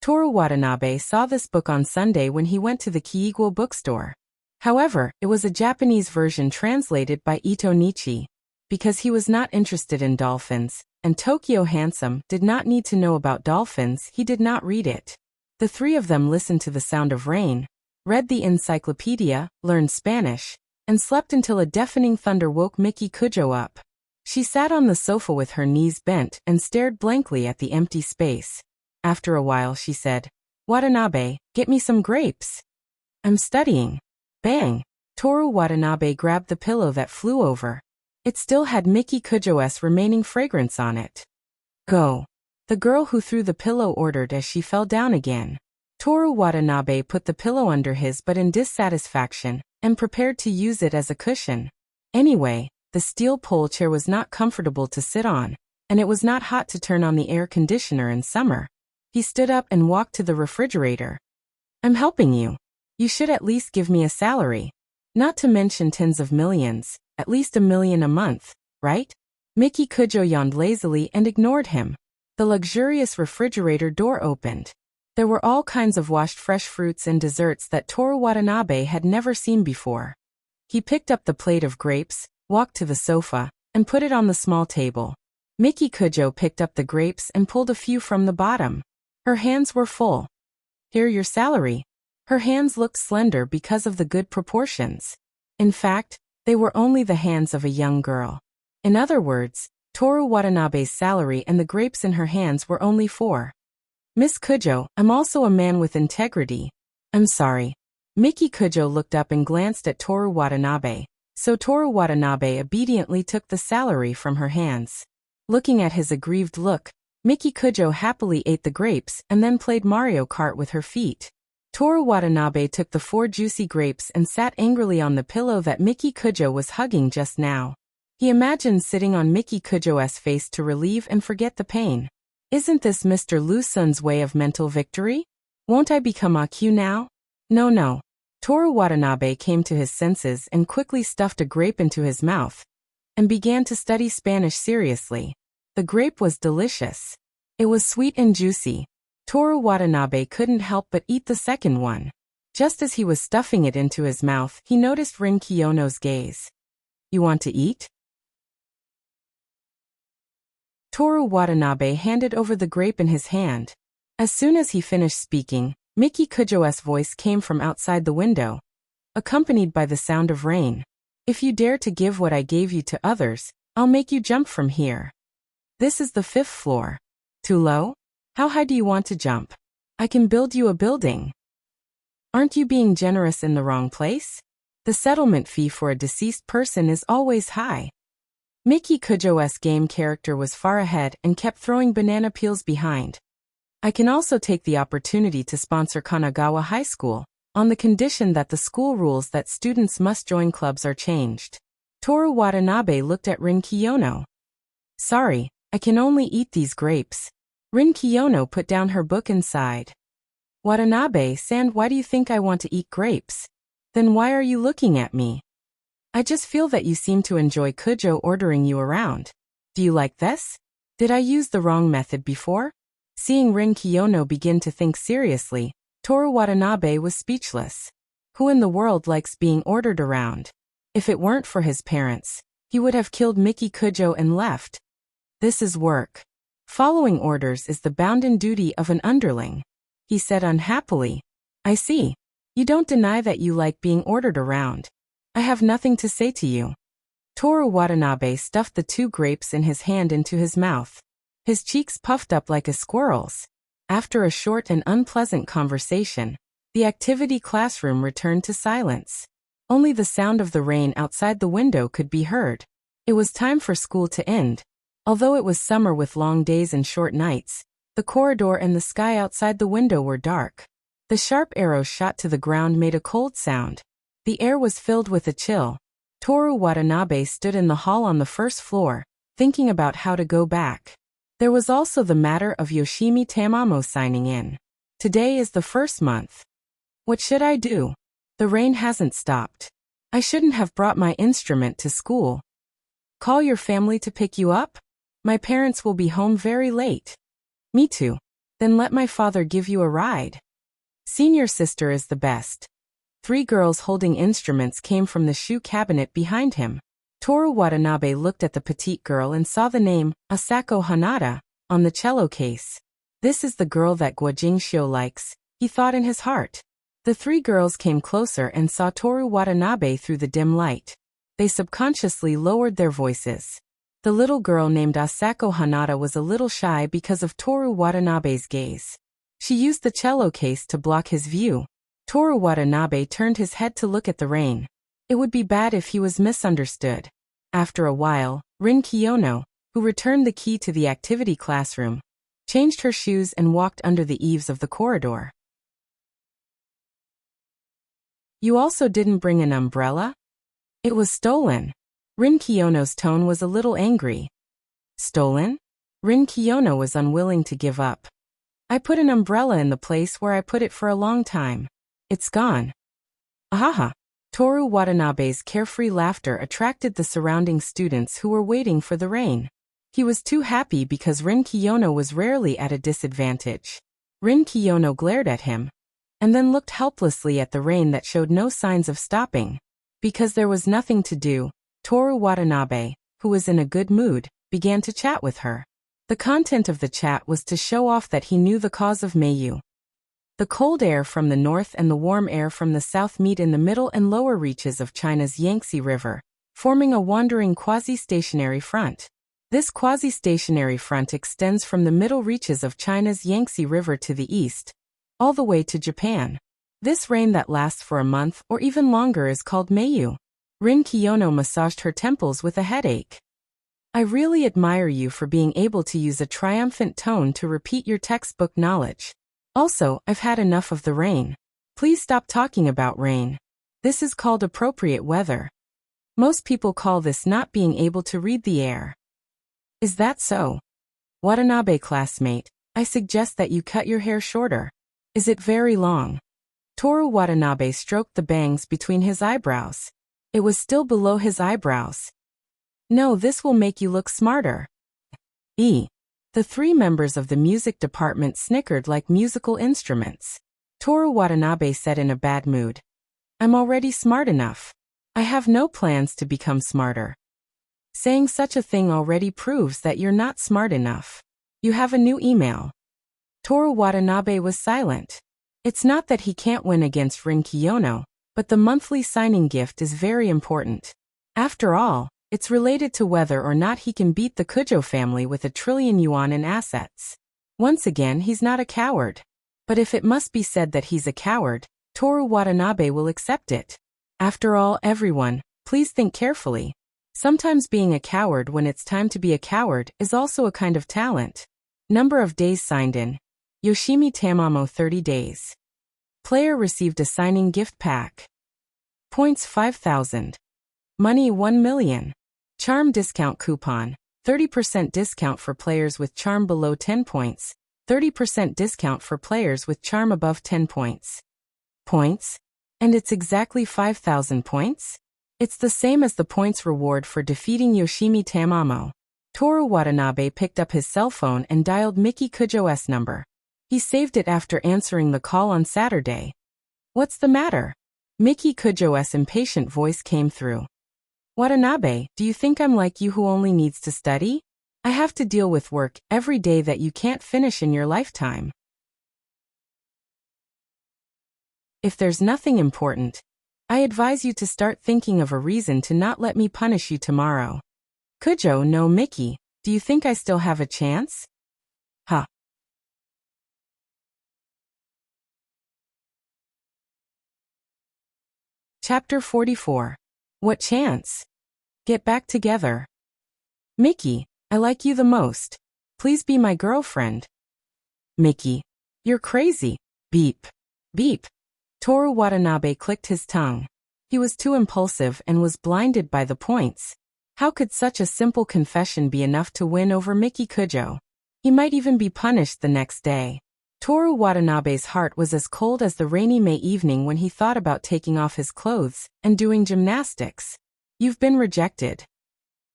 Toru Watanabe saw this book on Sunday when he went to the Kiiguo bookstore. However, it was a Japanese version translated by Ito Nichi. Because he was not interested in dolphins, and Tokyo Handsome did not need to know about dolphins, he did not read it. The three of them listened to the sound of rain, read the encyclopedia, learned Spanish, and slept until a deafening thunder woke Miki Kujo up. She sat on the sofa with her knees bent and stared blankly at the empty space. After a while she said, "Watanabe, get me some grapes." "I'm studying." Bang! Toru Watanabe grabbed the pillow that flew over. It still had Miki Kujo's remaining fragrance on it. "Go." The girl who threw the pillow ordered as she fell down again. Toru Watanabe put the pillow under his butt in dissatisfaction, and prepared to use it as a cushion. Anyway, the steel pole chair was not comfortable to sit on, and it was not hot to turn on the air conditioner in summer. He stood up and walked to the refrigerator. "I'm helping you. You should at least give me a salary. Not to mention tens of millions, at least $1 million a month, right?" Miki Kujo yawned lazily and ignored him. The luxurious refrigerator door opened. There were all kinds of washed fresh fruits and desserts that Toru Watanabe had never seen before. He picked up the plate of grapes, walked to the sofa, and put it on the small table. Miki Kujo picked up the grapes and pulled a few from the bottom. Her hands were full. "Here your salary." Her hands looked slender because of the good proportions. In fact, they were only the hands of a young girl. In other words, Toru Watanabe's salary and the grapes in her hands were only 4. "Miss Kujo, I'm also a man with integrity." "I'm sorry." Miki Kujo looked up and glanced at Toru Watanabe, so Toru Watanabe obediently took the salary from her hands. Looking at his aggrieved look, Miki Kujo happily ate the grapes and then played Mario Kart with her feet. Toru Watanabe took the 4 juicy grapes and sat angrily on the pillow that Miki Kujo was hugging just now. He imagined sitting on Miki Kujo's face to relieve and forget the pain. Isn't this Mr. Lu-sun's way of mental victory? Won't I become AQ now? No. Toru Watanabe came to his senses and quickly stuffed a grape into his mouth, and began to study Spanish seriously. The grape was delicious. It was sweet and juicy. Toru Watanabe couldn't help but eat the second one. Just as he was stuffing it into his mouth, he noticed Rin Kiyono's gaze. "You want to eat?" Toru Watanabe handed over the grape in his hand. As soon as he finished speaking, Miki Kujo's voice came from outside the window, accompanied by the sound of rain. If you dare to give what I gave you to others, I'll make you jump from here. This is the 5th floor. Too low? How high do you want to jump? I can build you a building. Aren't you being generous in the wrong place? The settlement fee for a deceased person is always high. Miki Kujo's game character was far ahead and kept throwing banana peels behind. I can also take the opportunity to sponsor Kanagawa High School, on the condition that the school rules that students must join clubs are changed. Toru Watanabe looked at Rin Kiyono. Sorry, I can only eat these grapes. Rin Kiyono put down her book and sighed. Watanabe-san, why do you think I want to eat grapes? Then why are you looking at me? I just feel that you seem to enjoy Kujo ordering you around. Do you like this? Did I use the wrong method before? Seeing Rin Kiyono begin to think seriously, Toru Watanabe was speechless. Who in the world likes being ordered around? If it weren't for his parents, he would have killed Miki Kujo and left. This is work. Following orders is the bounden duty of an underling, he said unhappily. I see. You don't deny that you like being ordered around. I have nothing to say to you. Toru Watanabe stuffed the 2 grapes in his hand into his mouth. His cheeks puffed up like a squirrel's. After a short and unpleasant conversation, the activity classroom returned to silence. Only the sound of the rain outside the window could be heard. It was time for school to end. Although it was summer with long days and short nights, the corridor and the sky outside the window were dark. The sharp arrows shot to the ground made a cold sound. The air was filled with a chill. Toru Watanabe stood in the hall on the 1st floor, thinking about how to go back. There was also the matter of Yoshimi Tamamo signing in. Today is the 1st month. What should I do? The rain hasn't stopped. I shouldn't have brought my instrument to school. Call your family to pick you up? My parents will be home very late. Me too. Then let my father give you a ride. Senior sister is the best. 3 girls holding instruments came from the shoe cabinet behind him. Toru Watanabe looked at the petite girl and saw the name, Asako Hanada, on the cello case. This is the girl that Gua Jingshio likes, he thought in his heart. The 3 girls came closer and saw Toru Watanabe through the dim light. They subconsciously lowered their voices. The little girl named Asako Hanada was a little shy because of Toru Watanabe's gaze. She used the cello case to block his view. Toru Watanabe turned his head to look at the rain. It would be bad if he was misunderstood. After a while, Rin Kiyono, who returned the key to the activity classroom, changed her shoes and walked under the eaves of the corridor. You also didn't bring an umbrella? It was stolen. Rin Kiyono's tone was a little angry. Stolen? Rin Kiyono was unwilling to give up. I put an umbrella in the place where I put it for a long time. It's gone. Ahaha. Toru Watanabe's carefree laughter attracted the surrounding students who were waiting for the rain. He was too happy because Rin Kiyono was rarely at a disadvantage. Rin Kiyono glared at him, and then looked helplessly at the rain that showed no signs of stopping. Because there was nothing to do, Toru Watanabe, who was in a good mood, began to chat with her. The content of the chat was to show off that he knew the cause of Mayu. The cold air from the north and the warm air from the south meet in the middle and lower reaches of China's Yangtze River, forming a wandering quasi-stationary front. This quasi-stationary front extends from the middle reaches of China's Yangtze River to the east, all the way to Japan. This rain that lasts for a month or even longer is called Mayu. Rin Kiyono massaged her temples with a headache. I really admire you for being able to use a triumphant tone to repeat your textbook knowledge. Also, I've had enough of the rain. Please stop talking about rain. This is called appropriate weather. Most people call this not being able to read the air. Is that so? Watanabe classmate, I suggest that you cut your hair shorter. Is it very long? Toru Watanabe stroked the bangs between his eyebrows. It was still below his eyebrows. No, this will make you look smarter. The 3 members of the music department snickered like musical instruments. Toru Watanabe said in a bad mood. I'm already smart enough. I have no plans to become smarter. Saying such a thing already proves that you're not smart enough. You have a new email. Toru Watanabe was silent. It's not that he can't win against Rin Kiyono, but the monthly signing gift is very important. After all, it's related to whether or not he can beat the Kujo family with 1 trillion yuan in assets. Once again, he's not a coward. But if it must be said that he's a coward, Toru Watanabe will accept it. After all, everyone, please think carefully. Sometimes being a coward when it's time to be a coward is also a kind of talent. Number of days signed in. Yoshimi Tamamo 30 days. Player received a signing gift pack. Points 5,000. Money 1 million. Charm discount coupon. 30% discount for players with charm below 10 points. 30% discount for players with charm above 10 points. Points? And it's exactly 5,000 points? It's the same as the points reward for defeating Yoshimi Tamamo. Toru Watanabe picked up his cell phone and dialed Miki Kujo's number. He saved it after answering the call on Saturday. What's the matter? Miki Kujo's impatient voice came through. Watanabe, do you think I'm like you who only needs to study? I have to deal with work every day that you can't finish in your lifetime. If there's nothing important, I advise you to start thinking of a reason to not let me punish you tomorrow. Kujo, no Miki, do you think I still have a chance? Huh. Chapter 44. What chance? Get back together. Miki, I like you the most. Please be my girlfriend. Miki, you're crazy. Beep. Beep. Toru Watanabe clicked his tongue. He was too impulsive and was blinded by the points. How could such a simple confession be enough to win over Miki Kujo? He might even be punished the next day. Toru Watanabe's heart was as cold as the rainy May evening when he thought about taking off his clothes and doing gymnastics. You've been rejected.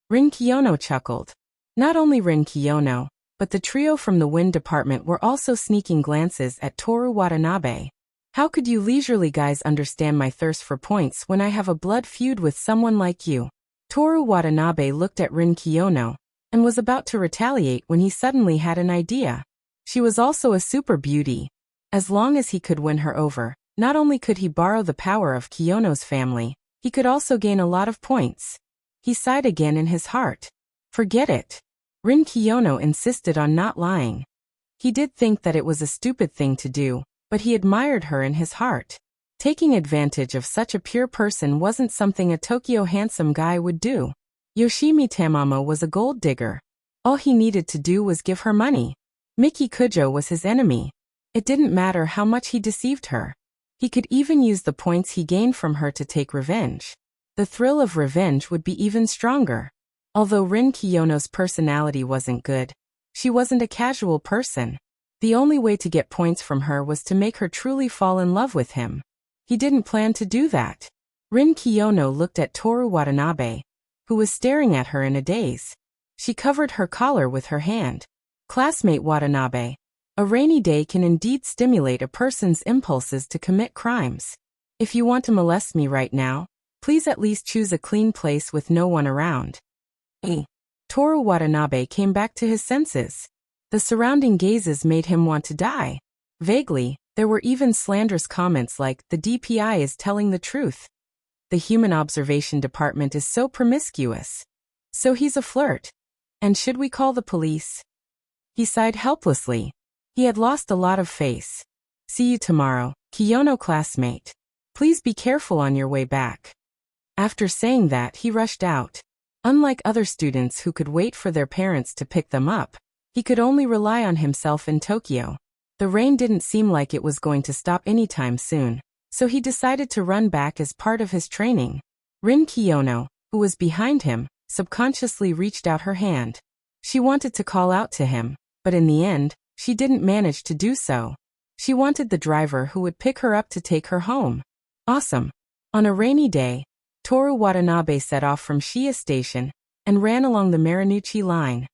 Rin Kiyono chuckled. Not only Rin Kiyono, but the trio from the wind department were also sneaking glances at Toru Watanabe. How could you leisurely guys understand my thirst for points when I have a blood feud with someone like you? Toru Watanabe looked at Rin Kiyono and was about to retaliate when he suddenly had an idea. She was also a super beauty. As long as he could win her over, not only could he borrow the power of Kiyono's family, he could also gain a lot of points. He sighed again in his heart. Forget it. Rin Kiyono insisted on not lying. He did think that it was a stupid thing to do, but he admired her in his heart. Taking advantage of such a pure person wasn't something a Tokyo handsome guy would do. Yoshimi Tamamo was a gold digger. All he needed to do was give her money. Miki Kujo was his enemy. It didn't matter how much he deceived her. He could even use the points he gained from her to take revenge. The thrill of revenge would be even stronger. Although Rin Kiyono's personality wasn't good, she wasn't a casual person. The only way to get points from her was to make her truly fall in love with him. He didn't plan to do that. Rin Kiyono looked at Toru Watanabe, who was staring at her in a daze. She covered her collar with her hand. Classmate Watanabe, a rainy day can indeed stimulate a person's impulses to commit crimes. If you want to molest me right now, please at least choose a clean place with no one around. Toru Watanabe came back to his senses. The surrounding gazes made him want to die. Vaguely, there were even slanderous comments like, the DPI is telling the truth. The human observation department is so promiscuous. So he's a flirt. And should we call the police? He sighed helplessly. He had lost a lot of face. See you tomorrow, Kiyono classmate. Please be careful on your way back. After saying that, he rushed out. Unlike other students who could wait for their parents to pick them up, he could only rely on himself in Tokyo. The rain didn't seem like it was going to stop anytime soon, so he decided to run back as part of his training. Rin Kiyono, who was behind him, subconsciously reached out her hand. She wanted to call out to him, but in the end, she didn't manage to do so. She wanted the driver who would pick her up to take her home. Awesome. On a rainy day, Toru Watanabe set off from Shiya Station and ran along the Marunouchi line.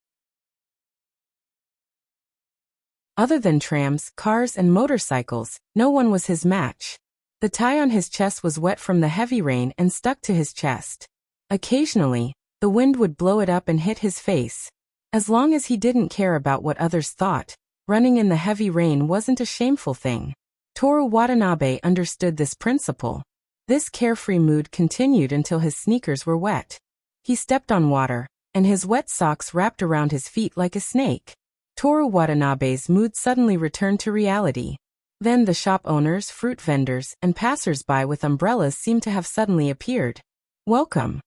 Other than trams, cars, and motorcycles, no one was his match. The tie on his chest was wet from the heavy rain and stuck to his chest. Occasionally, The wind would blow it up and hit his face. As long as he didn't care about what others thought, running in the heavy rain wasn't a shameful thing. Toru Watanabe understood this principle. This carefree mood continued until his sneakers were wet. He stepped on water, and his wet socks wrapped around his feet like a snake. Toru Watanabe's mood suddenly returned to reality. Then the shop owners, fruit vendors, and passers-by with umbrellas seemed to have suddenly appeared. Welcome.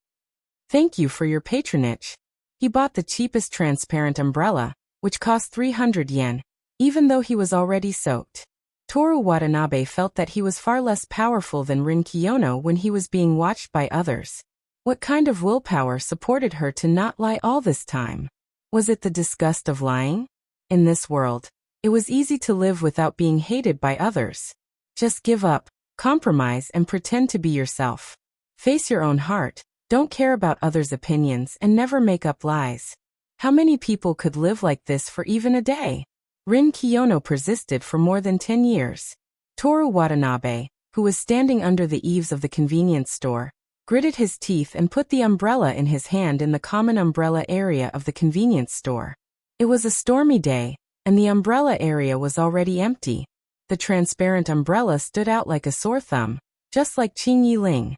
Thank you for your patronage. He bought the cheapest transparent umbrella, which cost 300 yen, even though he was already soaked. Toru Watanabe felt that he was far less powerful than Rin Kiyono when he was being watched by others. What kind of willpower supported her to not lie all this time? Was it the disgust of lying? In this world, it was easy to live without being hated by others. Just give up, compromise, and pretend to be yourself. Face your own heart, don't care about others' opinions, and never make up lies. How many people could live like this for even a day? Rin Kiyono persisted for more than 10 years. Toru Watanabe, who was standing under the eaves of the convenience store, gritted his teeth and put the umbrella in his hand in the common umbrella area of the convenience store. It was a stormy day, and the umbrella area was already empty. The transparent umbrella stood out like a sore thumb, just like Qing Yiling.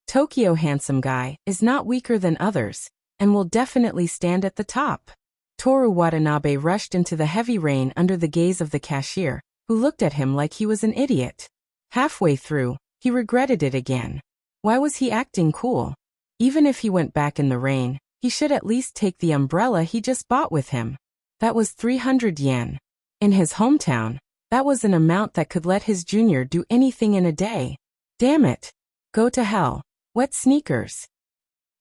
Tokyo handsome guy is not weaker than others, and will definitely stand at the top. Toru Watanabe rushed into the heavy rain under the gaze of the cashier, who looked at him like he was an idiot. Halfway through, he regretted it again. Why was he acting cool? Even if he went back in the rain, he should at least take the umbrella he just bought with him. That was 300 yen. In his hometown, that was an amount that could let his junior do anything in a day. Damn it. Go to hell. Wet sneakers.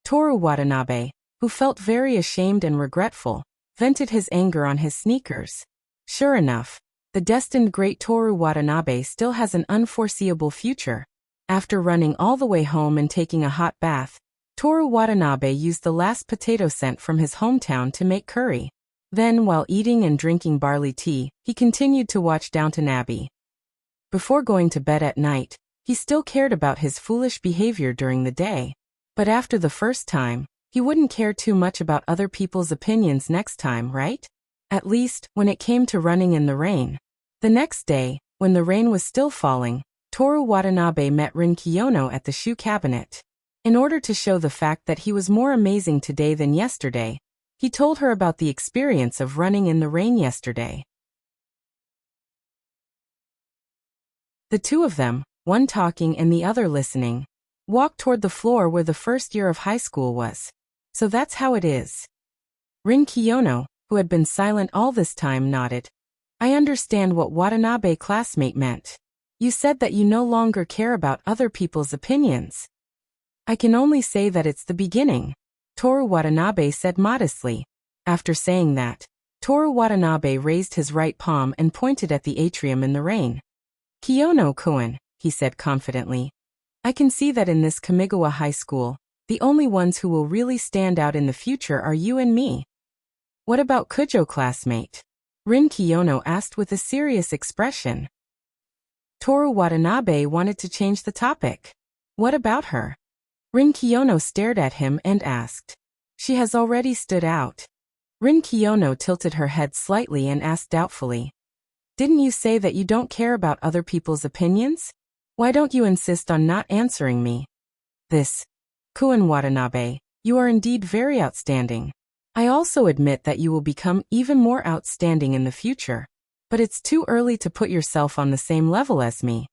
Toru Watanabe, who felt very ashamed and regretful, vented his anger on his sneakers. Sure enough, the destined great Toru Watanabe still has an unforeseeable future. After running all the way home and taking a hot bath, Toru Watanabe used the last potato cent from his hometown to make curry. Then, while eating and drinking barley tea, he continued to watch Downton Abbey. Before going to bed at night, he still cared about his foolish behavior during the day. But after the first time, he wouldn't care too much about other people's opinions next time, right? At least, when it came to running in the rain. The next day, when the rain was still falling, Toru Watanabe met Rin Kiyono at the shoe cabinet. In order to show the fact that he was more amazing today than yesterday, he told her about the experience of running in the rain yesterday. The two of them, one talking and the other listening, walked toward the floor where the first year of high school was. So that's how it is. Rin Kiyono, who had been silent all this time, nodded. I understand what Watanabe classmate meant. You said that you no longer care about other people's opinions. I can only say that it's the beginning, Toru Watanabe said modestly. After saying that, Toru Watanabe raised his right palm and pointed at the atrium in the rain. Kiyono-kun, he said confidently. I can see that in this Kamigawa High School, the only ones who will really stand out in the future are you and me. What about Kujo classmate? Rin Kiyono asked with a serious expression. Toru Watanabe wanted to change the topic. What about her? Rin Kiyono stared at him and asked. She has already stood out. Rin Kiyono tilted her head slightly and asked doubtfully. Didn't you say that you don't care about other people's opinions? Why don't you insist on not answering me? This. Kun Watanabe, you are indeed very outstanding. I also admit that you will become even more outstanding in the future. But it's too early to put yourself on the same level as me.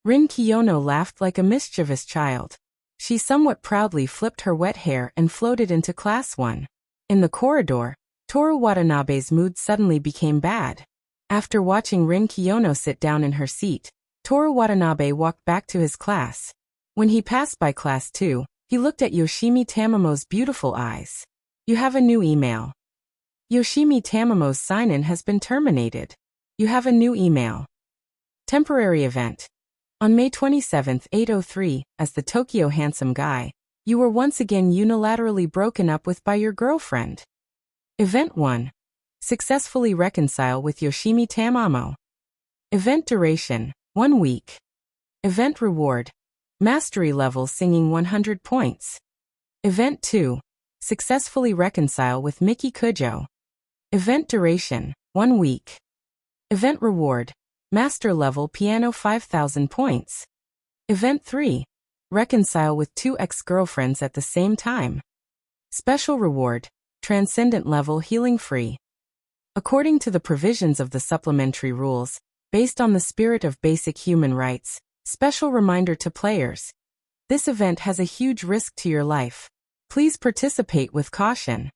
Rin Kiyono laughed like a mischievous child. She somewhat proudly flipped her wet hair and floated into class 1. In the corridor, Toru Watanabe's mood suddenly became bad. After watching Rin Kiyono sit down in her seat, Toru Watanabe walked back to his class. When he passed by class 2, he looked at Yoshimi Tamamo's beautiful eyes. You have a new email. Yoshimi Tamamo's sign-in has been terminated. You have a new email. Temporary event. On May 27, 803, as the Tokyo handsome guy, you were once again unilaterally broken up with by your girlfriend. Event 1. Successfully reconcile with Yoshimi Tamamo. Event duration, 1 week. Event reward. Mastery level singing 100 points. Event 2. Successfully reconcile with Miki Kujo. Event duration, 1 week. Event reward, Master Level Piano 5,000 points. Event 3. Reconcile with 2 ex-girlfriends at the same time. Special reward, Transcendent Level Healing Free. According to the provisions of the supplementary rules, based on the spirit of basic human rights, special reminder to players. This event has a huge risk to your life. Please participate with caution.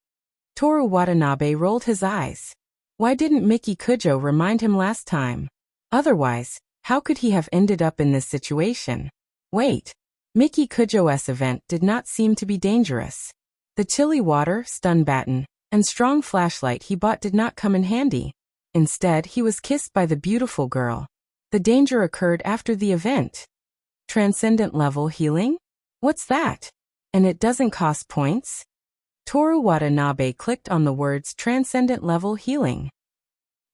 Toru Watanabe rolled his eyes. Why didn't Miki Kujo remind him last time? Otherwise, how could he have ended up in this situation? Wait. Miki Kujo's event did not seem to be dangerous. The chilly water, stun baton, and strong flashlight he bought did not come in handy. Instead, he was kissed by the beautiful girl. The danger occurred after the event. Transcendent level healing? What's that? And it doesn't cost points? Toru Watanabe clicked on the words Transcendent Level Healing.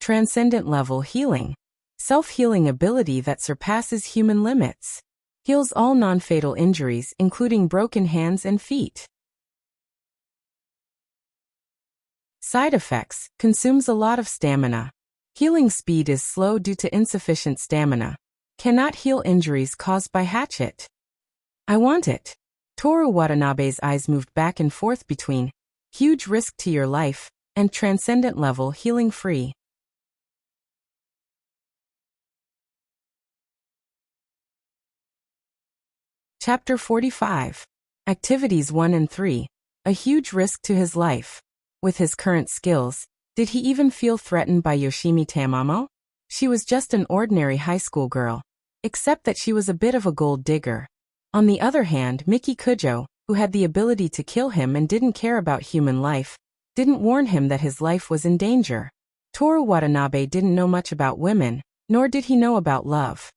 Transcendent Level Healing. Self-healing ability that surpasses human limits. Heals all non-fatal injuries, including broken hands and feet. Side effects. Consumes a lot of stamina. Healing speed is slow due to insufficient stamina. Cannot heal injuries caused by hatchet. I want it. Toru Watanabe's eyes moved back and forth between huge risk to your life and transcendent level healing free. Chapter 45. Activities 1 and 3. A huge risk to his life. With his current skills, did he even feel threatened by Yoshimi Tamamo? She was just an ordinary high school girl. Except that she was a bit of a gold digger. On the other hand, Miki Kujo, who had the ability to kill him and didn't care about human life, didn't warn him that his life was in danger. Toru Watanabe didn't know much about women, nor did he know about love.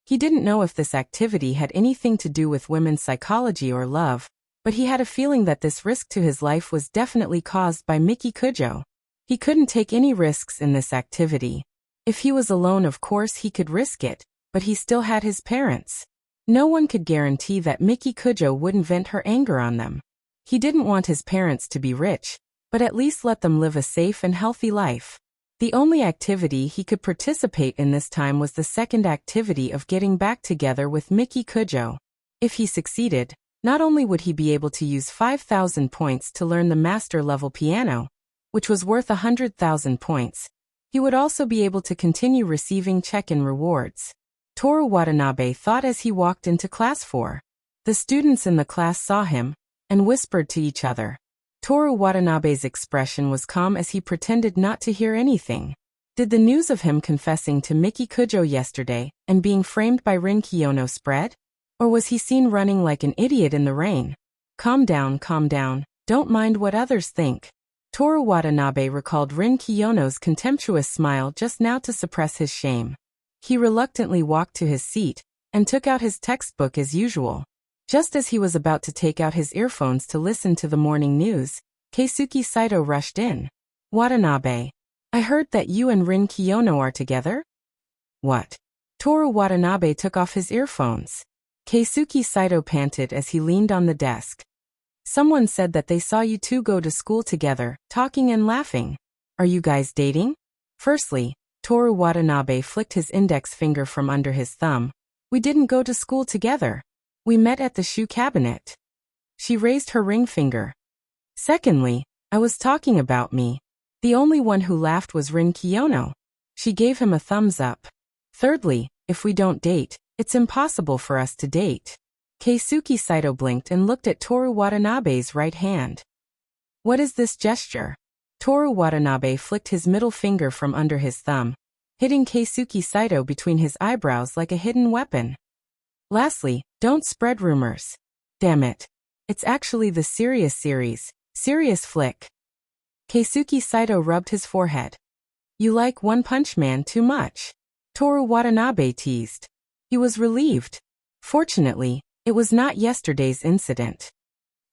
He didn't know if this activity had anything to do with women's psychology or love, but he had a feeling that this risk to his life was definitely caused by Miki Kujo. He couldn't take any risks in this activity. If he was alone, of course he could risk it, but he still had his parents. No one could guarantee that Miki Kujo wouldn't vent her anger on them. He didn't want his parents to be rich, but at least let them live a safe and healthy life. The only activity he could participate in this time was the second activity of getting back together with Miki Kujo. If he succeeded, not only would he be able to use 5,000 points to learn the master level piano, which was worth 100,000 points, he would also be able to continue receiving check-in rewards. Toru Watanabe thought as he walked into class 4. The students in the class saw him and whispered to each other. Toru Watanabe's expression was calm as he pretended not to hear anything. Did the news of him confessing to Miki Kujo yesterday and being framed by Rin Kiyono spread? Or was he seen running like an idiot in the rain? Calm down, don't mind what others think. Toru Watanabe recalled Rin Kiyono's contemptuous smile just now to suppress his shame. He reluctantly walked to his seat and took out his textbook as usual. Just as he was about to take out his earphones to listen to the morning news, Keisuke Saito rushed in. Watanabe, I heard that you and Rin Kiyono are together? What? Toru Watanabe took off his earphones. Keisuke Saito panted as he leaned on the desk. Someone said that they saw you two go to school together, talking and laughing. Are you guys dating? Firstly, Toru Watanabe flicked his index finger from under his thumb. We didn't go to school together. We met at the shoe cabinet. She raised her ring finger. Secondly, I was talking about me. The only one who laughed was Rin Kiyono. She gave him a thumbs up. Thirdly, if we don't date, it's impossible for us to date. Keisuke Saito blinked and looked at Toru Watanabe's right hand. What is this gesture? Toru Watanabe flicked his middle finger from under his thumb, hitting Keisuke Saito between his eyebrows like a hidden weapon. Lastly, don't spread rumors. Damn it. It's actually the Serious series, Serious Flick. Keisuke Saito rubbed his forehead. You like One Punch Man too much. Toru Watanabe teased. He was relieved. Fortunately, it was not yesterday's incident.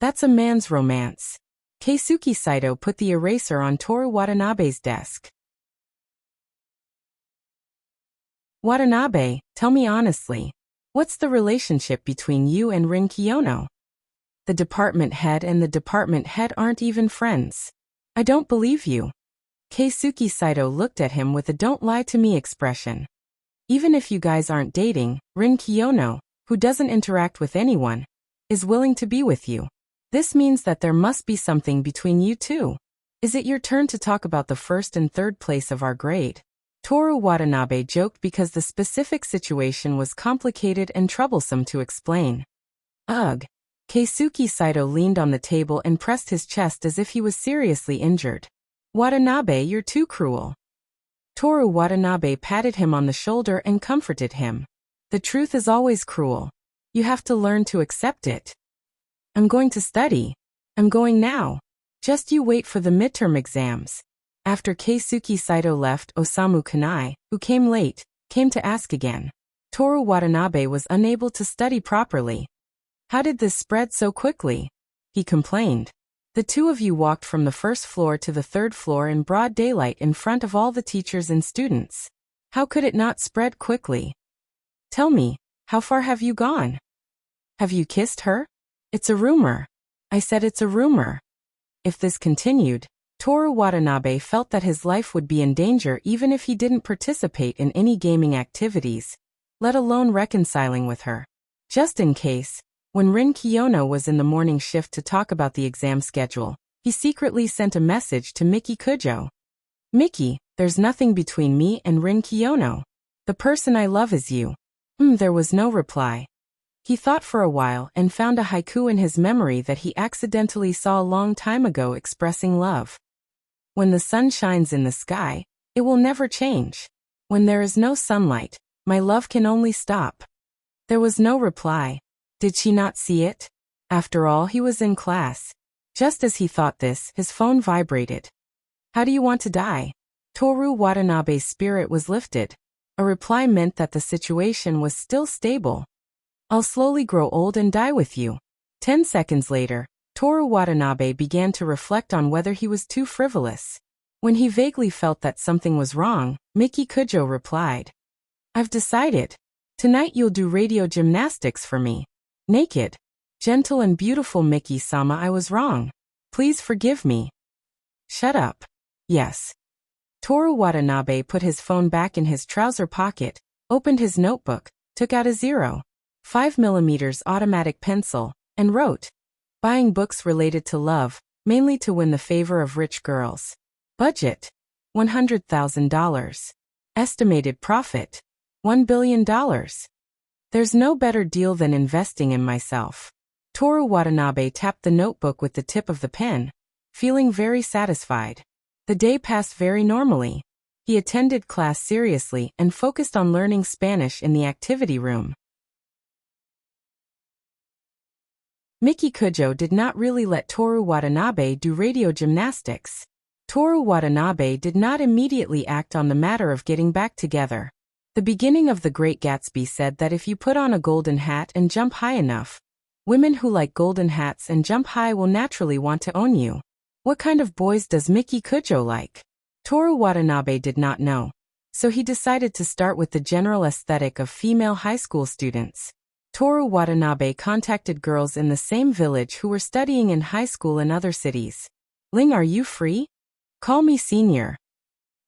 That's a man's romance. Keisuke Saito put the eraser on Toru Watanabe's desk. Watanabe, tell me honestly, what's the relationship between you and Rin Kiyono? The department head and the department head aren't even friends. I don't believe you. Keisuke Saito looked at him with a don't lie to me expression. Even if you guys aren't dating, Rin Kiyono, who doesn't interact with anyone, is willing to be with you. This means that there must be something between you two. Is it your turn to talk about the first and third place of our grade? Toru Watanabe joked because the specific situation was complicated and troublesome to explain. Ugh. Keisuke Saito leaned on the table and pressed his chest as if he was seriously injured. Watanabe, you're too cruel. Toru Watanabe patted him on the shoulder and comforted him. The truth is always cruel. You have to learn to accept it. I'm going to study. I'm going now. Just you wait for the midterm exams. After Keisuke Saito left, Osamu Kanai, who came late, came to ask again. Toru Watanabe was unable to study properly. How did this spread so quickly? He complained. The two of you walked from the first floor to the third floor in broad daylight in front of all the teachers and students. How could it not spread quickly? Tell me, how far have you gone? Have you kissed her? It's a rumor. I said it's a rumor. If this continued, Toru Watanabe felt that his life would be in danger even if he didn't participate in any gaming activities, let alone reconciling with her. Just in case, when Rin Kiyono was in the morning shift to talk about the exam schedule, he secretly sent a message to Miki Kujo. Miki, there's nothing between me and Rin Kiyono. The person I love is you. There was no reply. He thought for a while and found a haiku in his memory that he accidentally saw a long time ago expressing love. When the sun shines in the sky, it will never change. When there is no sunlight, my love can only stop. There was no reply. Did she not see it? After all, he was in class. Just as he thought this, his phone vibrated. How do you want to die? Toru Watanabe's spirit was lifted. A reply meant that the situation was still stable. I'll slowly grow old and die with you. 10 seconds later, Toru Watanabe began to reflect on whether he was too frivolous. When he vaguely felt that something was wrong, Miki Kujo replied. I've decided. Tonight you'll do radio gymnastics for me. Naked. Gentle and beautiful Miki-sama, I was wrong. Please forgive me. Shut up. Yes. Toru Watanabe put his phone back in his trouser pocket, opened his notebook, took out a 0.5mm automatic pencil, and wrote. Buying books related to love, mainly to win the favor of rich girls. Budget. $100,000. Estimated profit. $1 billion. There's no better deal than investing in myself. Toru Watanabe tapped the notebook with the tip of the pen, feeling very satisfied. The day passed very normally. He attended class seriously and focused on learning Spanish in the activity room. Miki Kujo did not really let Toru Watanabe do radio gymnastics. Toru Watanabe did not immediately act on the matter of getting back together. The beginning of The Great Gatsby said that if you put on a golden hat and jump high enough, women who like golden hats and jump high will naturally want to own you. What kind of boys does Miki Kujo like? Toru Watanabe did not know, so he decided to start with the general aesthetic of female high school students. Toru Watanabe contacted girls in the same village who were studying in high school in other cities. Ling, are you free? Call me senior.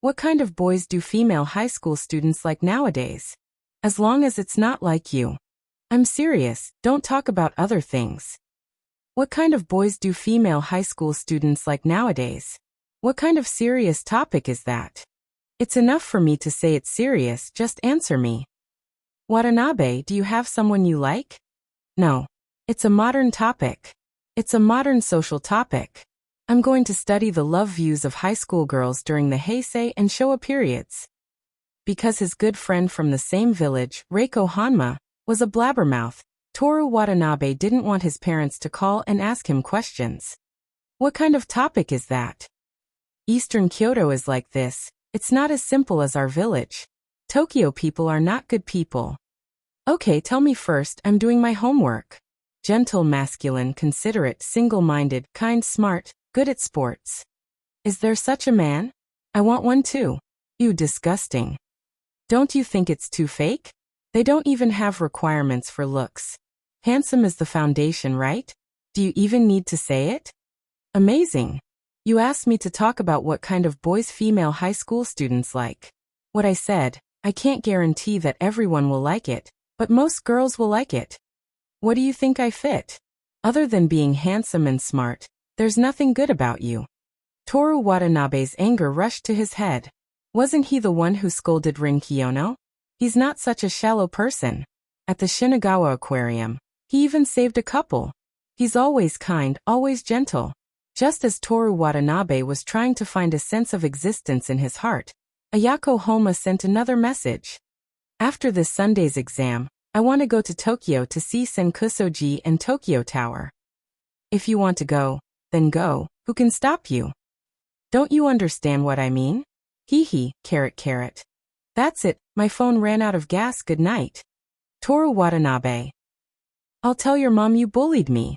What kind of boys do female high school students like nowadays? As long as it's not like you. I'm serious, don't talk about other things. What kind of boys do female high school students like nowadays? What kind of serious topic is that? It's enough for me to say it's serious, just answer me. Watanabe, do you have someone you like? No. It's a modern topic. It's a modern social topic. I'm going to study the love views of high school girls during the Heisei and Showa periods. Because his good friend from the same village, Reiko Hanma, was a blabbermouth, Toru Watanabe didn't want his parents to call and ask him questions. What kind of topic is that? Eastern Kyoto is like this. It's not as simple as our village. Tokyo people are not good people. Okay, tell me first, I'm doing my homework. Gentle, masculine, considerate, single-minded, kind, smart, good at sports. Is there such a man? I want one too. Ew, disgusting. Don't you think it's too fake? They don't even have requirements for looks. Handsome is the foundation, right? Do you even need to say it? Amazing. You asked me to talk about what kind of boys female high school students like. What I said, I can't guarantee that everyone will like it, but most girls will like it. What do you think I fit? Other than being handsome and smart, there's nothing good about you. Toru Watanabe's anger rushed to his head. Wasn't he the one who scolded Rin Kiyono? He's not such a shallow person. At the Shinagawa Aquarium, he even saved a couple. He's always kind, always gentle. Just as Toru Watanabe was trying to find a sense of existence in his heart, Ayako Homa sent another message. After this Sunday's exam, I want to go to Tokyo to see Senkusoji and Tokyo Tower. If you want to go, then go. Who can stop you? Don't you understand what I mean? Hee hee, carrot carrot. That's it, my phone ran out of gas, good night. Toru Watanabe. I'll tell your mom you bullied me.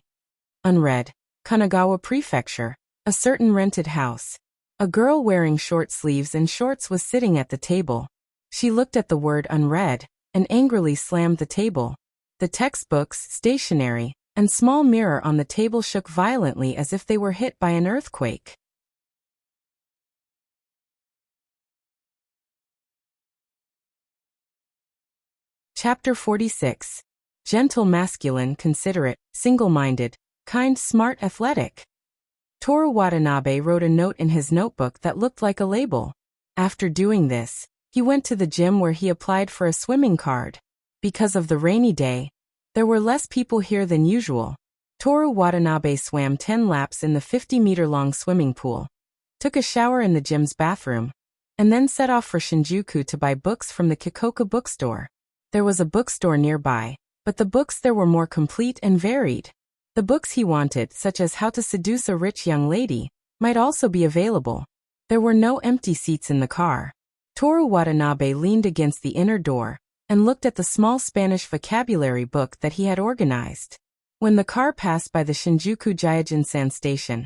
Unread. Kanagawa Prefecture. A certain rented house. A girl wearing short sleeves and shorts was sitting at the table. She looked at the word unread, and angrily slammed the table. The textbooks, stationery, and small mirror on the table shook violently as if they were hit by an earthquake. Chapter 46. Gentle, masculine, considerate, single-minded, kind, smart, athletic. Toru Watanabe wrote a note in his notebook that looked like a label. After doing this, he went to the gym where he applied for a swimming card. Because of the rainy day, there were less people here than usual. Toru Watanabe swam 10 laps in the 50-meter-long swimming pool, took a shower in the gym's bathroom, and then set off for Shinjuku to buy books from the Kikoka bookstore. There was a bookstore nearby, but the books there were more complete and varied. The books he wanted, such as How to Seduce a Rich Young Lady, might also be available. There were no empty seats in the car. Toru Watanabe leaned against the inner door and looked at the small Spanish vocabulary book that he had organized. When the car passed by the Shinjuku Jiajinsan station,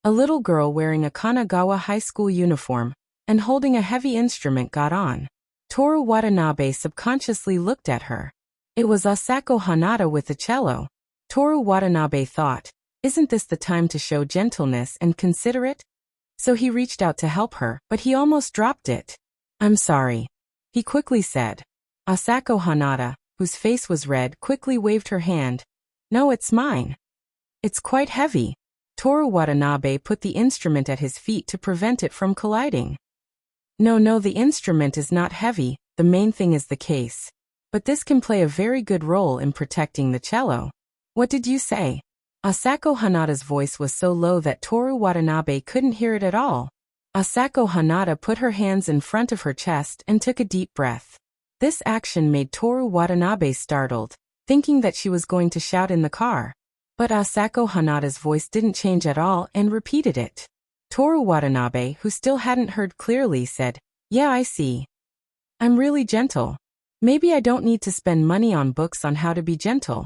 a little girl wearing a Kanagawa high school uniform and holding a heavy instrument got on. Toru Watanabe subconsciously looked at her. It was Asako Hanada with the cello. Toru Watanabe thought, isn't this the time to show gentleness and considerate? So he reached out to help her, but he almost dropped it. I'm sorry, he quickly said. Asako Hanada, whose face was red, quickly waved her hand. No, it's mine. It's quite heavy. Toru Watanabe put the instrument at his feet to prevent it from colliding. No, the instrument is not heavy, the main thing is the case. But this can play a very good role in protecting the cello. What did you say? Asako Hanada's voice was so low that Toru Watanabe couldn't hear it at all. Asako Hanada put her hands in front of her chest and took a deep breath. This action made Toru Watanabe startled, thinking that she was going to shout in the car. But Asako Hanada's voice didn't change at all and repeated it. Toru Watanabe, who still hadn't heard clearly, said, Yeah, I see. I'm really gentle. Maybe I don't need to spend money on books on how to be gentle.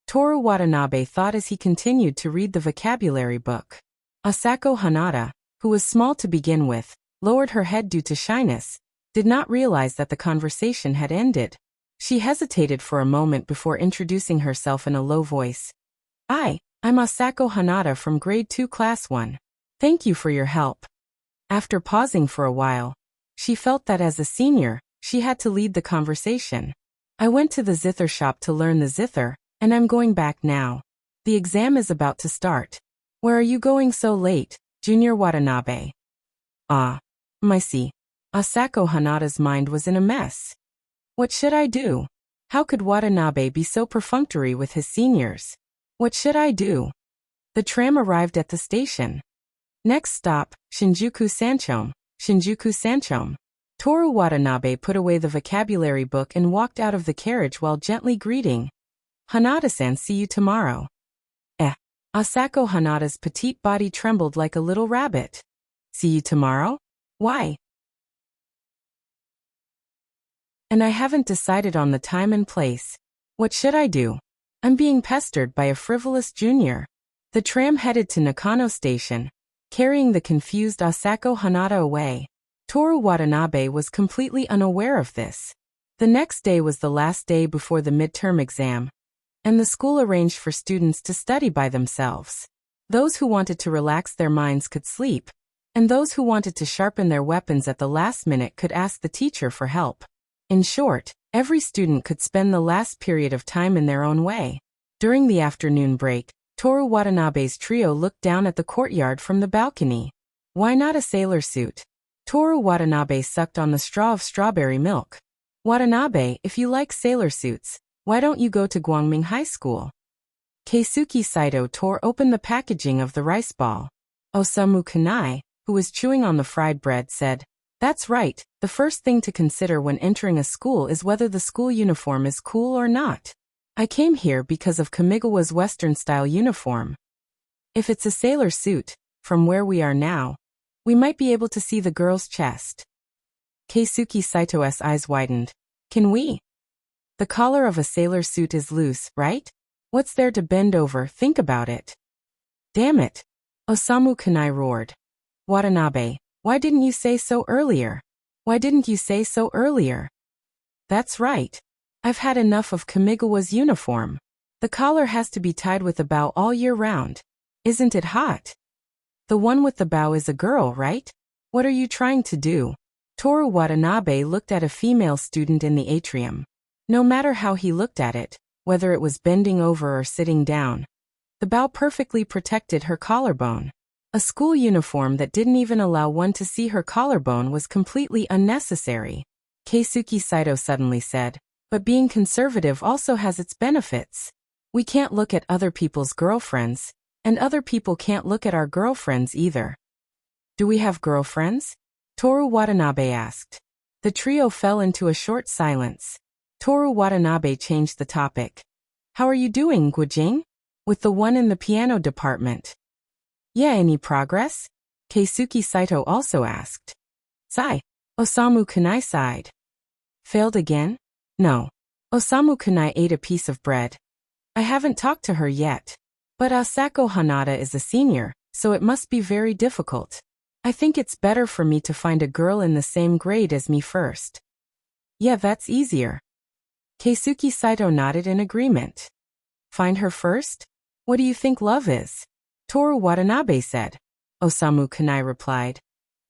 Toru Watanabe thought as he continued to read the vocabulary book. Asako Hanada, who was small to begin with, lowered her head due to shyness, did not realize that the conversation had ended. She hesitated for a moment before introducing herself in a low voice. I'm Asako Hanada from Grade 2 Class 1. Thank you for your help. After pausing for a while, she felt that as a senior, she had to lead the conversation. I went to the zither shop to learn the zither, and I'm going back now. The exam is about to start. Where are you going so late, Junior Watanabe? I see. Asako Hanada's mind was in a mess. What should I do? How could Watanabe be so perfunctory with his seniors? What should I do? The tram arrived at the station. Next stop, Shinjuku Sanchome. Shinjuku Sanchome. Toru Watanabe put away the vocabulary book and walked out of the carriage while gently greeting. Hanada-san, see you tomorrow. Asako Hanada's petite body trembled like a little rabbit. See you tomorrow? Why? And I haven't decided on the time and place. What should I do? I'm being pestered by a frivolous junior. The tram headed to Nakano Station, carrying the confused Asako Hanada away. Toru Watanabe was completely unaware of this. The next day was the last day before the midterm exam, and the school arranged for students to study by themselves. Those who wanted to relax their minds could sleep, and those who wanted to sharpen their weapons at the last minute could ask the teacher for help. In short, every student could spend the last period of time in their own way. During the afternoon break, Toru Watanabe's trio looked down at the courtyard from the balcony. Why not a sailor suit? Toru Watanabe sucked on the straw of strawberry milk. Watanabe, if you like sailor suits, why don't you go to Guangming High School? Keisuke Saito tore open the packaging of the rice ball. Osamu Kanai, who was chewing on the fried bread, said, "That's right, the first thing to consider when entering a school is whether the school uniform is cool or not. I came here because of Kamigawa's Western-style uniform. If it's a sailor suit, from where we are now, we might be able to see the girl's chest." Keisuke Saito's eyes widened. "Can we? The collar of a sailor suit is loose, right? What's there to bend over? Think about it." "Damn it!" Osamu Kanai roared. "Watanabe, why didn't you say so earlier? Why didn't you say so earlier?" "That's right. I've had enough of Kamigawa's uniform. The collar has to be tied with a bow all year round. Isn't it hot? The one with the bow is a girl, right? What are you trying to do?" Toru Watanabe looked at a female student in the atrium. No matter how he looked at it, whether it was bending over or sitting down, the bow perfectly protected her collarbone. A school uniform that didn't even allow one to see her collarbone was completely unnecessary. Keisuke Saito suddenly said, "But being conservative also has its benefits. We can't look at other people's girlfriends, and other people can't look at our girlfriends either." "Do we have girlfriends?" Toru Watanabe asked. The trio fell into a short silence. Toru Watanabe changed the topic. "How are you doing, Guijing? With the one in the piano department?" "Yeah, any progress?" Keisuke Saito also asked. "Sigh." Osamu Kanai sighed. "Failed again?" "No." Osamu Kanai ate a piece of bread. "I haven't talked to her yet. But Asako Hanada is a senior, so it must be very difficult. I think it's better for me to find a girl in the same grade as me first." "Yeah, that's easier." Keisuke Saito nodded in agreement. "Find her first? What do you think love is?" Toru Watanabe said. Osamu Kanai replied,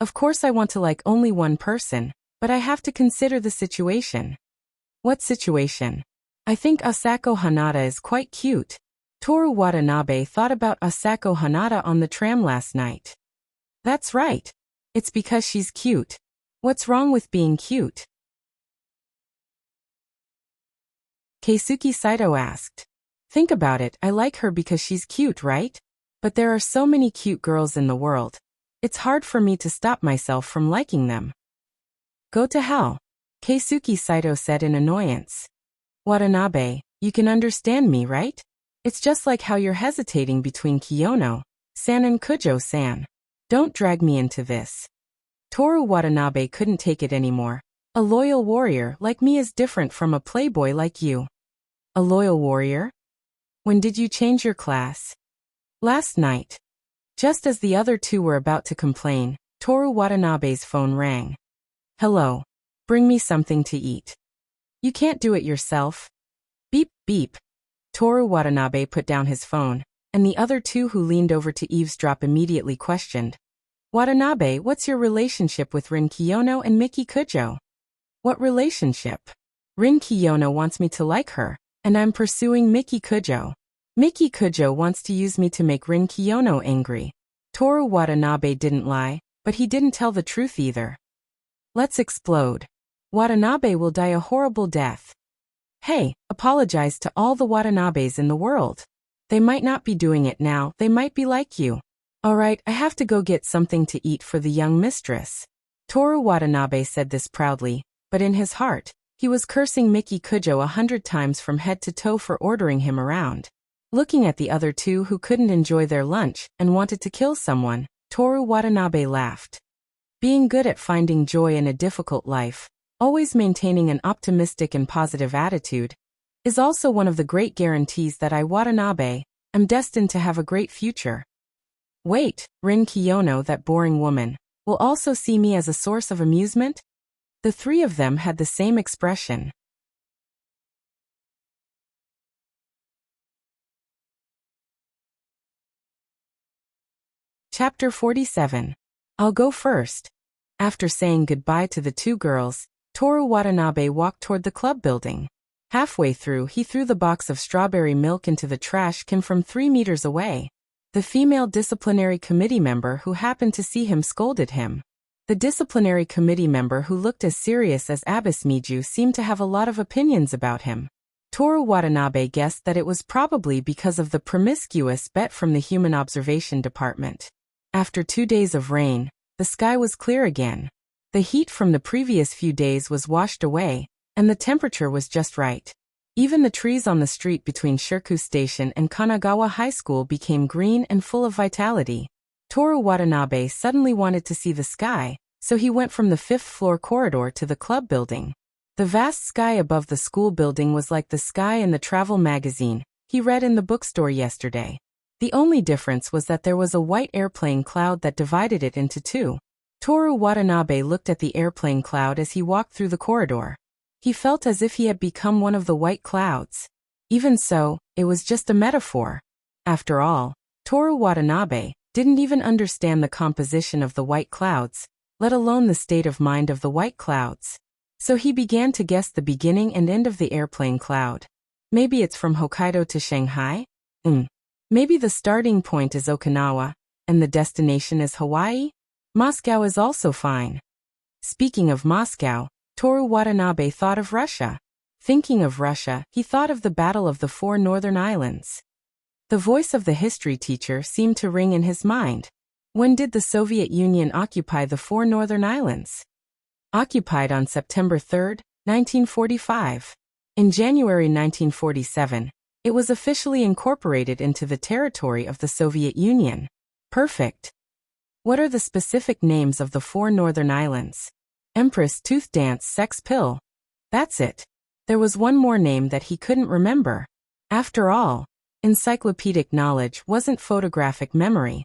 "Of course I want to like only one person, but I have to consider the situation." "What situation?" "I think Asako Hanada is quite cute." Toru Watanabe thought about Asako Hanada on the tram last night. "That's right. It's because she's cute. What's wrong with being cute?" Keisuke Saito asked. "Think about it, I like her because she's cute, right? But there are so many cute girls in the world. It's hard for me to stop myself from liking them." "Go to hell," Keisuke Saito said in annoyance. "Watanabe, you can understand me, right? It's just like how you're hesitating between Kiyono-san and Kujo-san. Don't drag me into this." Toru Watanabe couldn't take it anymore. "A loyal warrior like me is different from a playboy like you." "A loyal warrior? When did you change your class?" "Last night." Just as the other two were about to complain, Toru Watanabe's phone rang. "Hello. Bring me something to eat." "You can't do it yourself." Beep, beep. Toru Watanabe put down his phone, and the other two who leaned over to eavesdrop immediately questioned. "Watanabe, what's your relationship with Rin Kiyono and Miki Kujo?" "What relationship?" "Rin Kiyono wants me to like her, and I'm pursuing Miki Kujo. Miki Kujo wants to use me to make Rin Kiyono angry." Toru Watanabe didn't lie, but he didn't tell the truth either. "Let's explode. Watanabe will die a horrible death." "Hey, apologize to all the Watanabes in the world. They might not be doing it now, they might be like you. Alright, I have to go get something to eat for the young mistress." Toru Watanabe said this proudly, but in his heart, he was cursing Miki Kujo 100 times from head to toe for ordering him around. Looking at the other two who couldn't enjoy their lunch and wanted to kill someone, Toru Watanabe laughed. Being good at finding joy in a difficult life, always maintaining an optimistic and positive attitude, is also one of the great guarantees that I, Watanabe, am destined to have a great future. Wait, Rin Kiyono, that boring woman, will also see me as a source of amusement? The three of them had the same expression. Chapter 47. I'll go first. After saying goodbye to the two girls, Toru Watanabe walked toward the club building. Halfway through, he threw the box of strawberry milk into the trash can from 3 meters away. The female disciplinary committee member who happened to see him scolded him. The disciplinary committee member who looked as serious as Abbess Miju seemed to have a lot of opinions about him. Toru Watanabe guessed that it was probably because of the promiscuous bet from the Human Observation Department. After 2 days of rain, the sky was clear again. The heat from the previous few days was washed away, and the temperature was just right. Even the trees on the street between Shirku Station and Kanagawa High School became green and full of vitality. Toru Watanabe suddenly wanted to see the sky, so he went from the 5th-floor corridor to the club building. The vast sky above the school building was like the sky in the travel magazine he read in the bookstore yesterday. The only difference was that there was a white airplane cloud that divided it into two. Toru Watanabe looked at the airplane cloud as he walked through the corridor. He felt as if he had become one of the white clouds. Even so, it was just a metaphor. After all, Toru Watanabe didn't even understand the composition of the white clouds, let alone the state of mind of the white clouds. So he began to guess the beginning and end of the airplane cloud. Maybe it's from Hokkaido to Shanghai? Maybe the starting point is Okinawa, and the destination is Hawaii? Moscow is also fine. Speaking of Moscow, Toru Watanabe thought of Russia. Thinking of Russia, he thought of the Battle of the Four Northern Islands. The voice of the history teacher seemed to ring in his mind. When did the Soviet Union occupy the Four Northern Islands? Occupied on September 3, 1945. In January 1947, it was officially incorporated into the territory of the Soviet Union. Perfect. What are the specific names of the Four Northern Islands? Empress, Tooth Dance, Sex Pill. That's it. There was one more name that he couldn't remember. After all, encyclopedic knowledge wasn't photographic memory.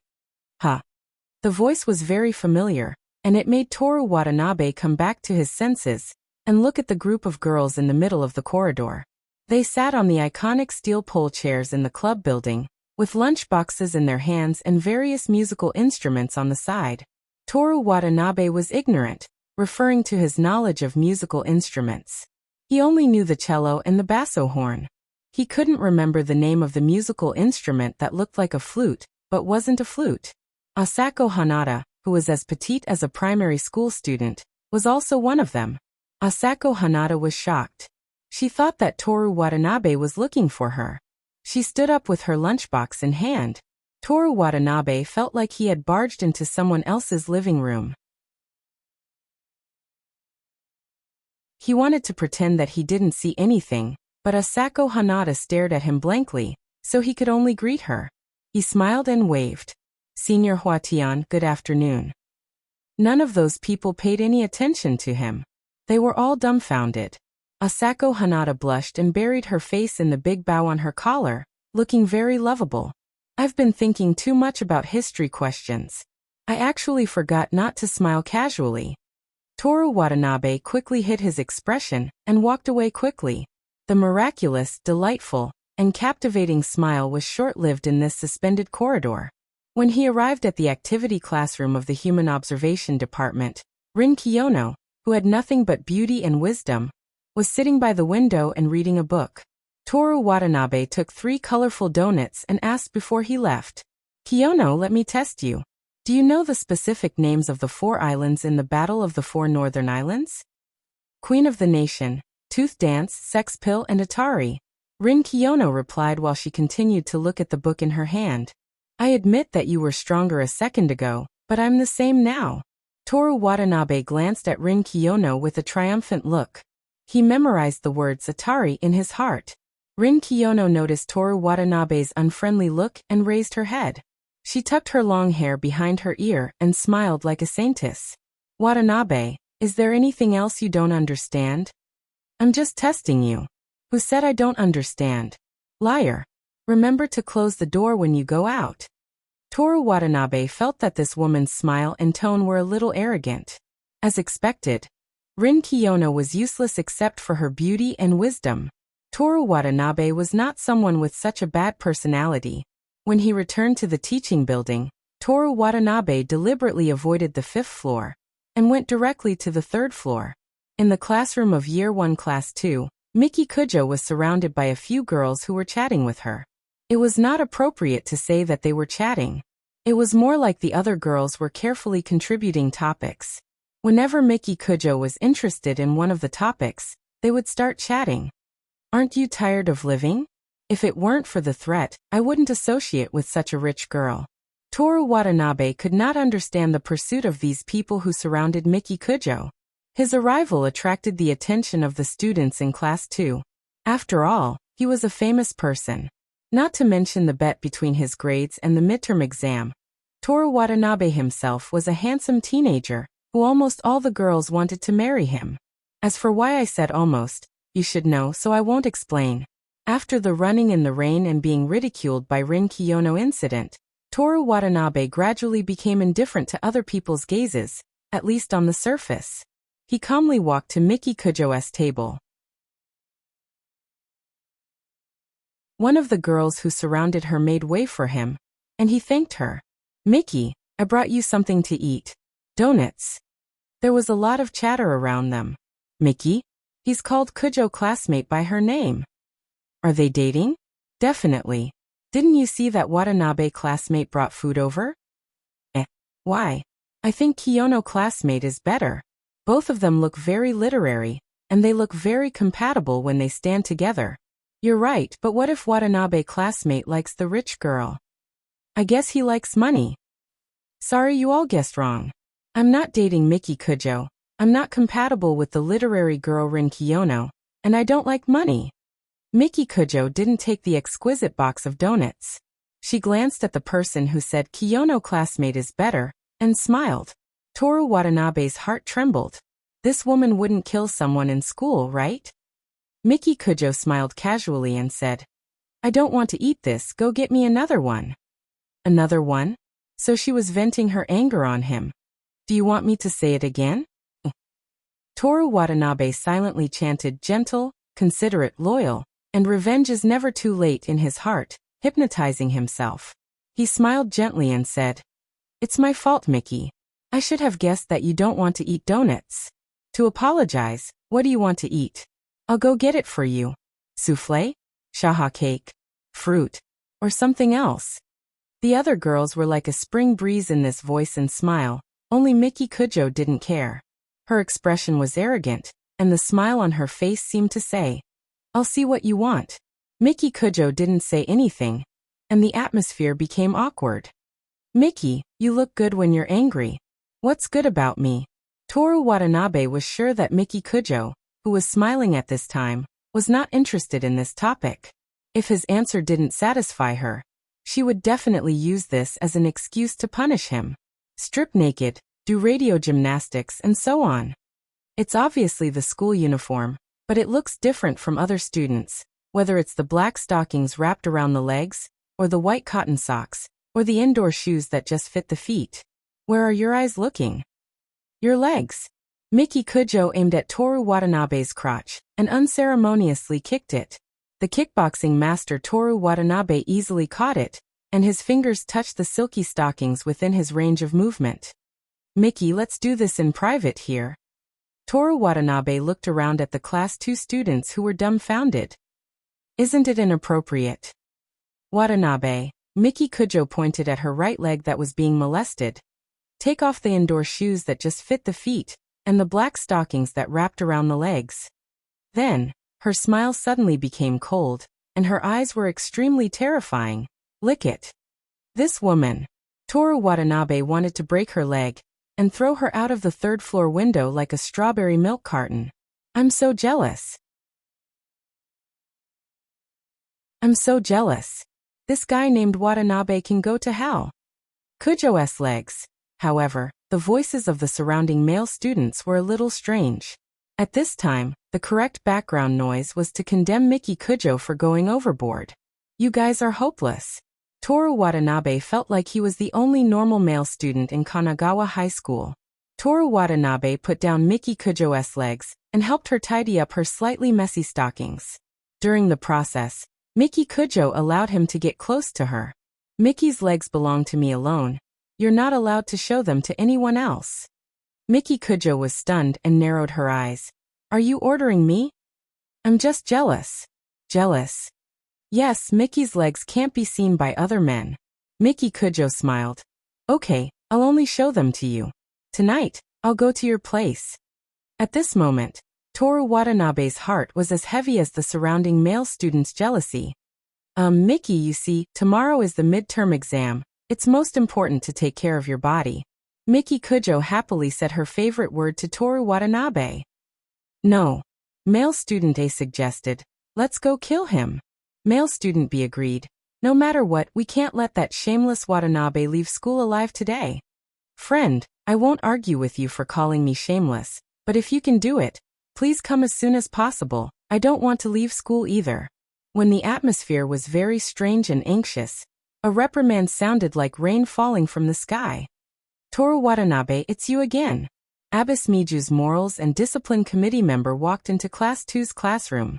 The voice was very familiar, and it made Toru Watanabe come back to his senses and look at the group of girls in the middle of the corridor. They sat on the iconic steel pole chairs in the club building, with lunchboxes in their hands and various musical instruments on the side. Toru Watanabe was ignorant, referring to his knowledge of musical instruments. He only knew the cello and the basso horn. He couldn't remember the name of the musical instrument that looked like a flute, but wasn't a flute. Asako Hanada, who was as petite as a primary school student, was also one of them. Asako Hanada was shocked. She thought that Toru Watanabe was looking for her. She stood up with her lunchbox in hand. Toru Watanabe felt like he had barged into someone else's living room. He wanted to pretend that he didn't see anything, but Asako Hanada stared at him blankly, so he could only greet her. He smiled and waved. Senior Huatian, good afternoon. None of those people paid any attention to him. They were all dumbfounded. Asako Hanada blushed and buried her face in the big bow on her collar, looking very lovable. I've been thinking too much about history questions. I actually forgot not to smile casually. Toru Watanabe quickly hid his expression and walked away quickly. The miraculous, delightful, and captivating smile was short-lived in this suspended corridor. When he arrived at the activity classroom of the Human Observation Department, Rin Kiyono, who had nothing but beauty and wisdom, was sitting by the window and reading a book. Toru Watanabe took 3 colorful donuts and asked before he left, Kiyono, let me test you. Do you know the specific names of the 4 islands in the Battle of the Four Northern Islands? Queen of the Nation, Tooth Dance, Sex Pill, and Atari. Rin Kiyono replied while she continued to look at the book in her hand. I admit that you were stronger a second ago, but I'm the same now. Toru Watanabe glanced at Rin Kiyono with a triumphant look. He memorized the words Atari in his heart. Rin Kiyono noticed Toru Watanabe's unfriendly look and raised her head. She tucked her long hair behind her ear and smiled like a saintess. Watanabe, is there anything else you don't understand? I'm just testing you. Who said I don't understand? Liar. Remember to close the door when you go out. Toru Watanabe felt that this woman's smile and tone were a little arrogant. As expected, Rin Kiyono was useless except for her beauty and wisdom. Toru Watanabe was not someone with such a bad personality. When he returned to the teaching building, Toru Watanabe deliberately avoided the 5th floor and went directly to the 3rd floor. In the classroom of Year 1 Class 2, Miki Kujo was surrounded by a few girls who were chatting with her. It was not appropriate to say that they were chatting. It was more like the other girls were carefully contributing topics. Whenever Miki Kujo was interested in one of the topics, they would start chatting. "Aren't you tired of living? If it weren't for the threat, I wouldn't associate with such a rich girl." Toru Watanabe could not understand the pursuit of these people who surrounded Miki Kujo. His arrival attracted the attention of the students in Class 2. After all, he was a famous person. Not to mention the bet between his grades and the midterm exam. Toru Watanabe himself was a handsome teenager, who almost all the girls wanted to marry him. As for why I said almost, you should know, so I won't explain. After the running in the rain and being ridiculed by Rin Kiyono incident, Toru Watanabe gradually became indifferent to other people's gazes, at least on the surface. He calmly walked to Miki Kujo's table. One of the girls who surrounded her made way for him, and he thanked her. "Miki, I brought you something to eat. Donuts." There was a lot of chatter around them. "Miki? He's called Kujo classmate by her name. Are they dating?" "Definitely. Didn't you see that Watanabe classmate brought food over?" Why? I think Kiyono classmate is better. Both of them look very literary, and they look very compatible when they stand together." "You're right, but what if Watanabe classmate likes the rich girl?" "I guess he likes money." "Sorry, you all guessed wrong. I'm not dating Miki Kujo. I'm not compatible with the literary girl Rin Kiyono, and I don't like money." Miki Kujo didn't take the exquisite box of donuts. She glanced at the person who said Kiyono classmate is better, and smiled. Toru Watanabe's heart trembled. This woman wouldn't kill someone in school, right? Miki Kujo smiled casually and said, "I don't want to eat this, go get me another one." "Another one?" So she was venting her anger on him. "Do you want me to say it again?" Toru Watanabe silently chanted gentle, considerate, loyal, and revenge is never too late in his heart, hypnotizing himself. He smiled gently and said, "It's my fault, Miki. I should have guessed that you don't want to eat donuts. To apologize, what do you want to eat? I'll go get it for you. Souffle? Shaha cake? Fruit? Or something else?" The other girls were like a spring breeze in this voice and smile, only Miki Kujo didn't care. Her expression was arrogant, and the smile on her face seemed to say, "I'll see what you want." Miki Kujo didn't say anything, and the atmosphere became awkward. "Miki, you look good when you're angry. What's good about me?" Toru Watanabe was sure that Miki Kujo, who was smiling at this time, was not interested in this topic. If his answer didn't satisfy her, she would definitely use this as an excuse to punish him. Strip naked, do radio gymnastics, and so on. It's obviously the school uniform, but it looks different from other students, whether it's the black stockings wrapped around the legs, or the white cotton socks, or the indoor shoes that just fit the feet. Where are your eyes looking? Your legs. Miki Kujo aimed at Toru Watanabe's crotch and unceremoniously kicked it. The kickboxing master Toru Watanabe easily caught it, and his fingers touched the silky stockings within his range of movement. "Miki, let's do this in private here." Toru Watanabe looked around at the Class 2 students who were dumbfounded. "Isn't it inappropriate?" "Watanabe," Miki Kujo pointed at her right leg that was being molested. "Take off the indoor shoes that just fit the feet, and the black stockings that wrapped around the legs." Then, her smile suddenly became cold, and her eyes were extremely terrifying. "Lick it." This woman. Toru Watanabe wanted to break her leg and throw her out of the 3rd floor window like a strawberry milk carton. I'm so jealous. I'm so jealous. This guy named Watanabe can go to hell. Kujo's legs. However, the voices of the surrounding male students were a little strange. At this time, the correct background noise was to condemn Miki Kujo for going overboard. "You guys are hopeless." Toru Watanabe felt like he was the only normal male student in Kanagawa High School. Toru Watanabe put down Miki Kujo's legs and helped her tidy up her slightly messy stockings. During the process, Miki Kujo allowed him to get close to her. "Miki's legs belong to me alone. You're not allowed to show them to anyone else. Miki Kujo was stunned and narrowed her eyes. Are you ordering me? I'm just jealous. Jealous? Yes, Mickey's legs can't be seen by other men. Miki Kujo smiled. Okay, I'll only show them to you. Tonight, I'll go to your place. At this moment, Toru Watanabe's heart was as heavy as the surrounding male students' jealousy. Miki, you see, tomorrow is the midterm exam. It's most important to take care of your body. Miki Kujo happily said her favorite word to Toru Watanabe. No. Male student A suggested. Let's go kill him. Male student B agreed. No matter what, we can't let that shameless Watanabe leave school alive today. Friend, I won't argue with you for calling me shameless, but if you can do it, please come as soon as possible. I don't want to leave school either. When the atmosphere was very strange and anxious, a reprimand sounded like rain falling from the sky. Toru Watanabe, it's you again. Abbess Miju's Morals and Discipline Committee member walked into Class 2's classroom.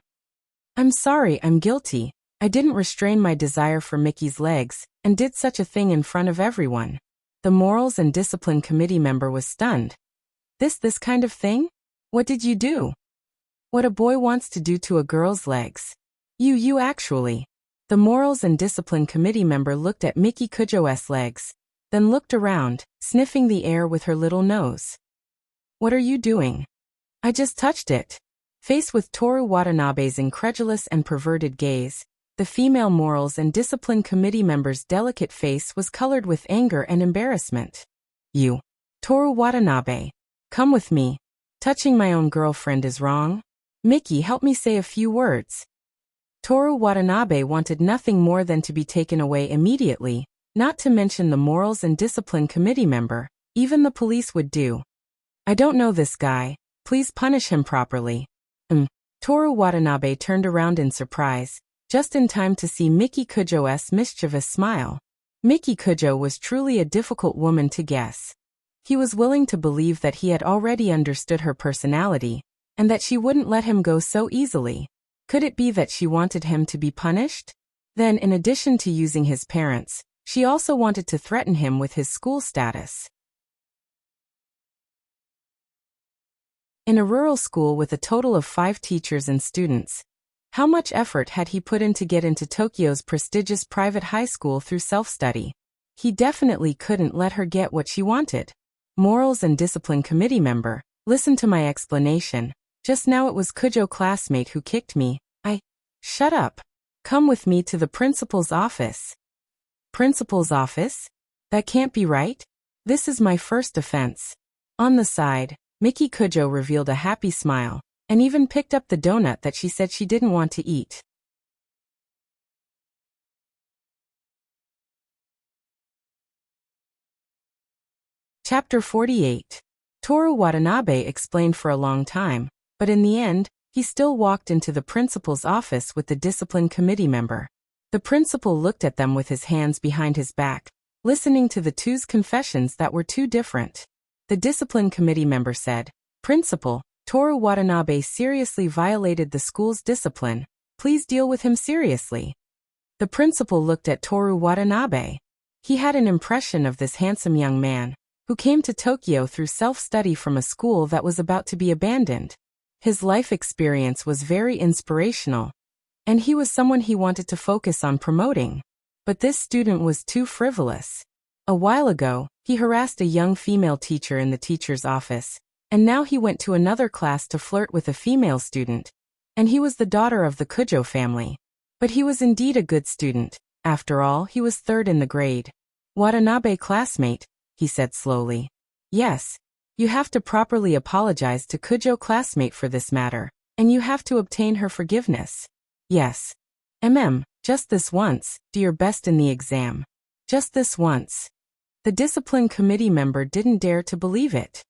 I'm sorry, I'm guilty. I didn't restrain my desire for Mickey's legs, and did such a thing in front of everyone. The Morals and Discipline Committee member was stunned. This kind of thing? What did you do? What a boy wants to do to a girl's legs. You actually. The Morals and Discipline Committee member looked at Miki Kujo's legs, then looked around, sniffing the air with her little nose. What are you doing? I just touched it. Faced with Toru Watanabe's incredulous and perverted gaze, the female Morals and Discipline Committee member's delicate face was colored with anger and embarrassment. You. Toru Watanabe. Come with me. Touching my own girlfriend is wrong. Miki, help me say a few words. Toru Watanabe wanted nothing more than to be taken away immediately, not to mention the Morals and Discipline Committee member. Even the police would do. I don't know this guy. Please punish him properly. Toru Watanabe turned around in surprise, just in time to see Miki Kujo's mischievous smile. Miki Kujo was truly a difficult woman to guess. He was willing to believe that he had already understood her personality, and that she wouldn't let him go so easily. Could it be that she wanted him to be punished? Then, in addition to using his parents, she also wanted to threaten him with his school status. In a rural school with a total of 5 teachers and students, how much effort had he put in to get into Tokyo's prestigious private high school through self-study? He definitely couldn't let her get what she wanted. Morals and Discipline Committee member, listen to my explanation. Just now it was Kujo classmate who kicked me. Shut up. Come with me to the principal's office. Principal's office? That can't be right. This is my first offense. On the side, Miki Kujo revealed a happy smile, and even picked up the donut that she said she didn't want to eat. Chapter 48. Toru Watanabe explained for a long time, but in the end, he still walked into the principal's office with the discipline committee member. The principal looked at them with his hands behind his back, listening to the two's confessions that were too different. The discipline committee member said, Principal, Toru Watanabe seriously violated the school's discipline. Please deal with him seriously. The principal looked at Toru Watanabe. He had an impression of this handsome young man, who came to Tokyo through self-study from a school that was about to be abandoned. His life experience was very inspirational, and he was someone he wanted to focus on promoting. But this student was too frivolous. A while ago, he harassed a young female teacher in the teacher's office, and now he went to another class to flirt with a female student, and he was the daughter of the Kujo family. But he was indeed a good student. After all, he was 3rd in the grade. Watanabe classmate, he said slowly. Yes. You have to properly apologize to Kujo classmate for this matter, and you have to obtain her forgiveness. Yes. Just this once, do your best in the exam. Just this once. The discipline committee member didn't dare to believe it.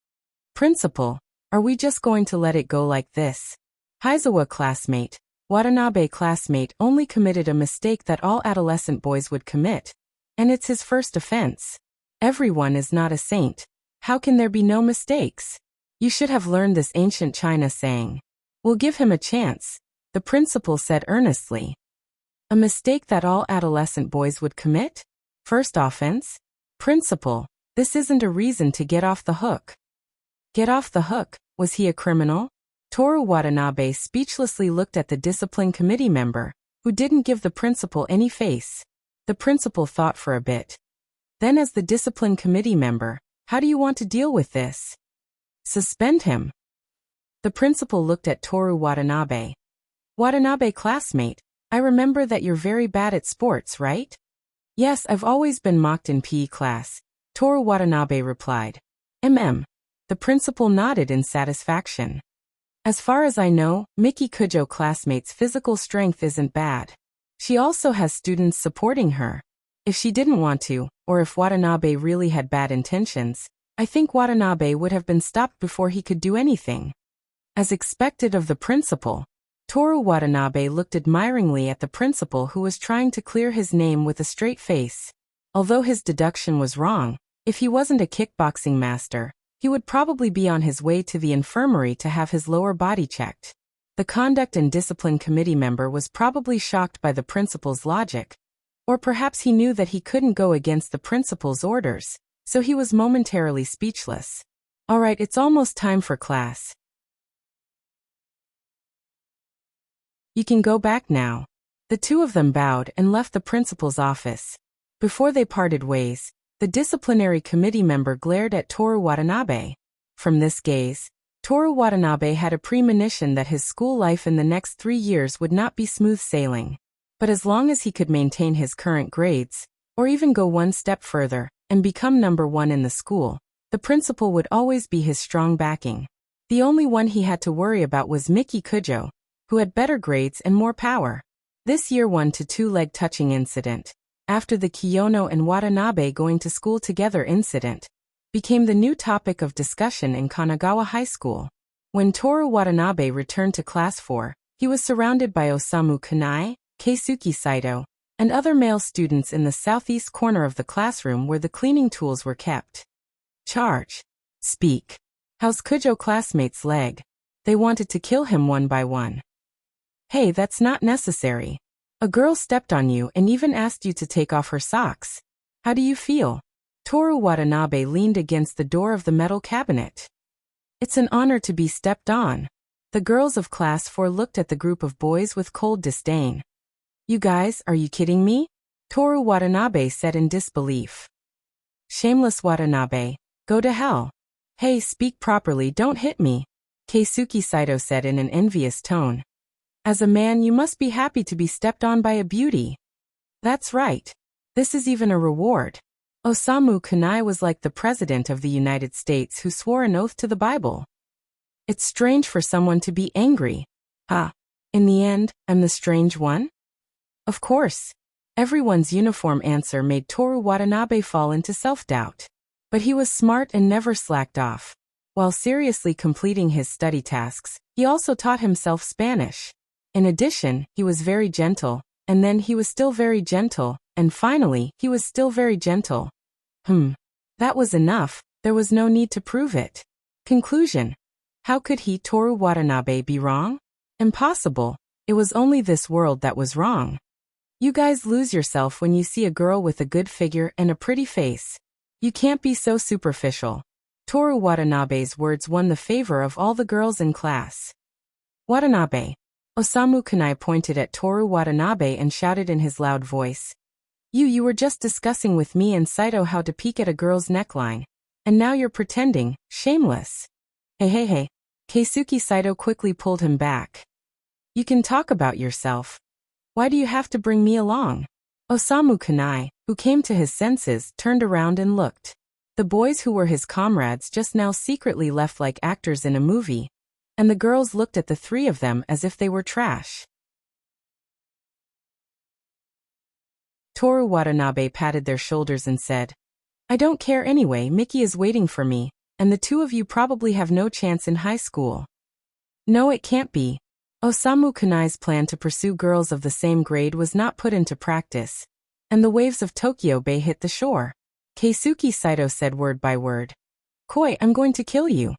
Principal, are we just going to let it go like this? Heizawa classmate, Watanabe classmate only committed a mistake that all adolescent boys would commit, and it's his first offense. Everyone is not a saint. How can there be no mistakes? You should have learned this ancient China saying. We'll give him a chance, the principal said earnestly. A mistake that all adolescent boys would commit? First offense? Principal, This isn't a reason to get off the hook. Get off the hook? Was he a criminal? Toru Watanabe speechlessly looked at the discipline committee member, who didn't give the principal any face. The principal thought for a bit. Then, as the discipline committee member, how do you want to deal with this? Suspend him. The principal looked at Toru Watanabe. Watanabe classmate, I remember that you're very bad at sports, right? Yes, I've always been mocked in PE class, Toru Watanabe replied. The principal nodded in satisfaction. As far as I know, Miki Kujo classmate's physical strength isn't bad. She also has students supporting her. If she didn't want to, or if Watanabe really had bad intentions, I think Watanabe would have been stopped before he could do anything. As expected of the principal, Toru Watanabe looked admiringly at the principal, who was trying to clear his name with a straight face. Although his deduction was wrong, if he wasn't a kickboxing master, he would probably be on his way to the infirmary to have his lower body checked. The conduct and discipline committee member was probably shocked by the principal's logic. Or perhaps he knew that he couldn't go against the principal's orders, so he was momentarily speechless. All right, it's almost time for class. You can go back now. The two of them bowed and left the principal's office. Before they parted ways, the disciplinary committee member glared at Toru Watanabe. From this gaze, Toru Watanabe had a premonition that his school life in the next 3 years would not be smooth sailing. But as long as he could maintain his current grades, or even go one step further, and become number 1 in the school, the principal would always be his strong backing. The only one he had to worry about was Miki Kujo, who had better grades and more power. This year 1 to 2 leg touching incident, after the Kiyono and Watanabe going to school together incident, became the new topic of discussion in Kanagawa High School. When Toru Watanabe returned to class 4, he was surrounded by Osamu Kanai, Keisuke Saito, and other male students in the southeast corner of the classroom where the cleaning tools were kept. Charge. Speak. How's Kujo classmate's leg? They wanted to kill him one by one. Hey, that's not necessary. A girl stepped on you and even asked you to take off her socks. How do you feel? Toru Watanabe leaned against the door of the metal cabinet. It's an honor to be stepped on. The girls of class 4 looked at the group of boys with cold disdain. You guys, are you kidding me? Toru Watanabe said in disbelief. Shameless Watanabe, go to hell. Hey, speak properly, don't hit me, Keisuke Saito said in an envious tone. As a man, you must be happy to be stepped on by a beauty. That's right. This is even a reward. Osamu Kanai was like the President of the United States who swore an oath to the Bible. It's strange for someone to be angry. In the end, I'm the strange one? Of course. Everyone's uniform answer made Toru Watanabe fall into self-doubt. But he was smart and never slacked off. While seriously completing his study tasks, he also taught himself Spanish. In addition, he was very gentle, and then he was still very gentle, and finally, he was still very gentle. That was enough, there was no need to prove it. Conclusion. How could he, Toru Watanabe, be wrong? Impossible. It was only this world that was wrong. You guys lose yourself when you see a girl with a good figure and a pretty face. You can't be so superficial. Toru Watanabe's words won the favor of all the girls in class. Watanabe. Osamu Kanai pointed at Toru Watanabe and shouted in his loud voice. You were just discussing with me and Saito how to peek at a girl's neckline. And now you're pretending, shameless. Hey. Keisuke Saito quickly pulled him back. You can talk about yourself. Why do you have to bring me along? Osamu Kanai, who came to his senses, turned around and looked. The boys who were his comrades just now secretly left like actors in a movie, and the girls looked at the 3 of them as if they were trash. Toru Watanabe patted their shoulders and said, I don't care anyway, Miki is waiting for me, and the 2 of you probably have no chance in high school. No, it can't be. Osamu Kanai's plan to pursue girls of the same grade was not put into practice, and the waves of Tokyo Bay hit the shore. Keisuke Saito said word by word. Koi, I'm going to kill you.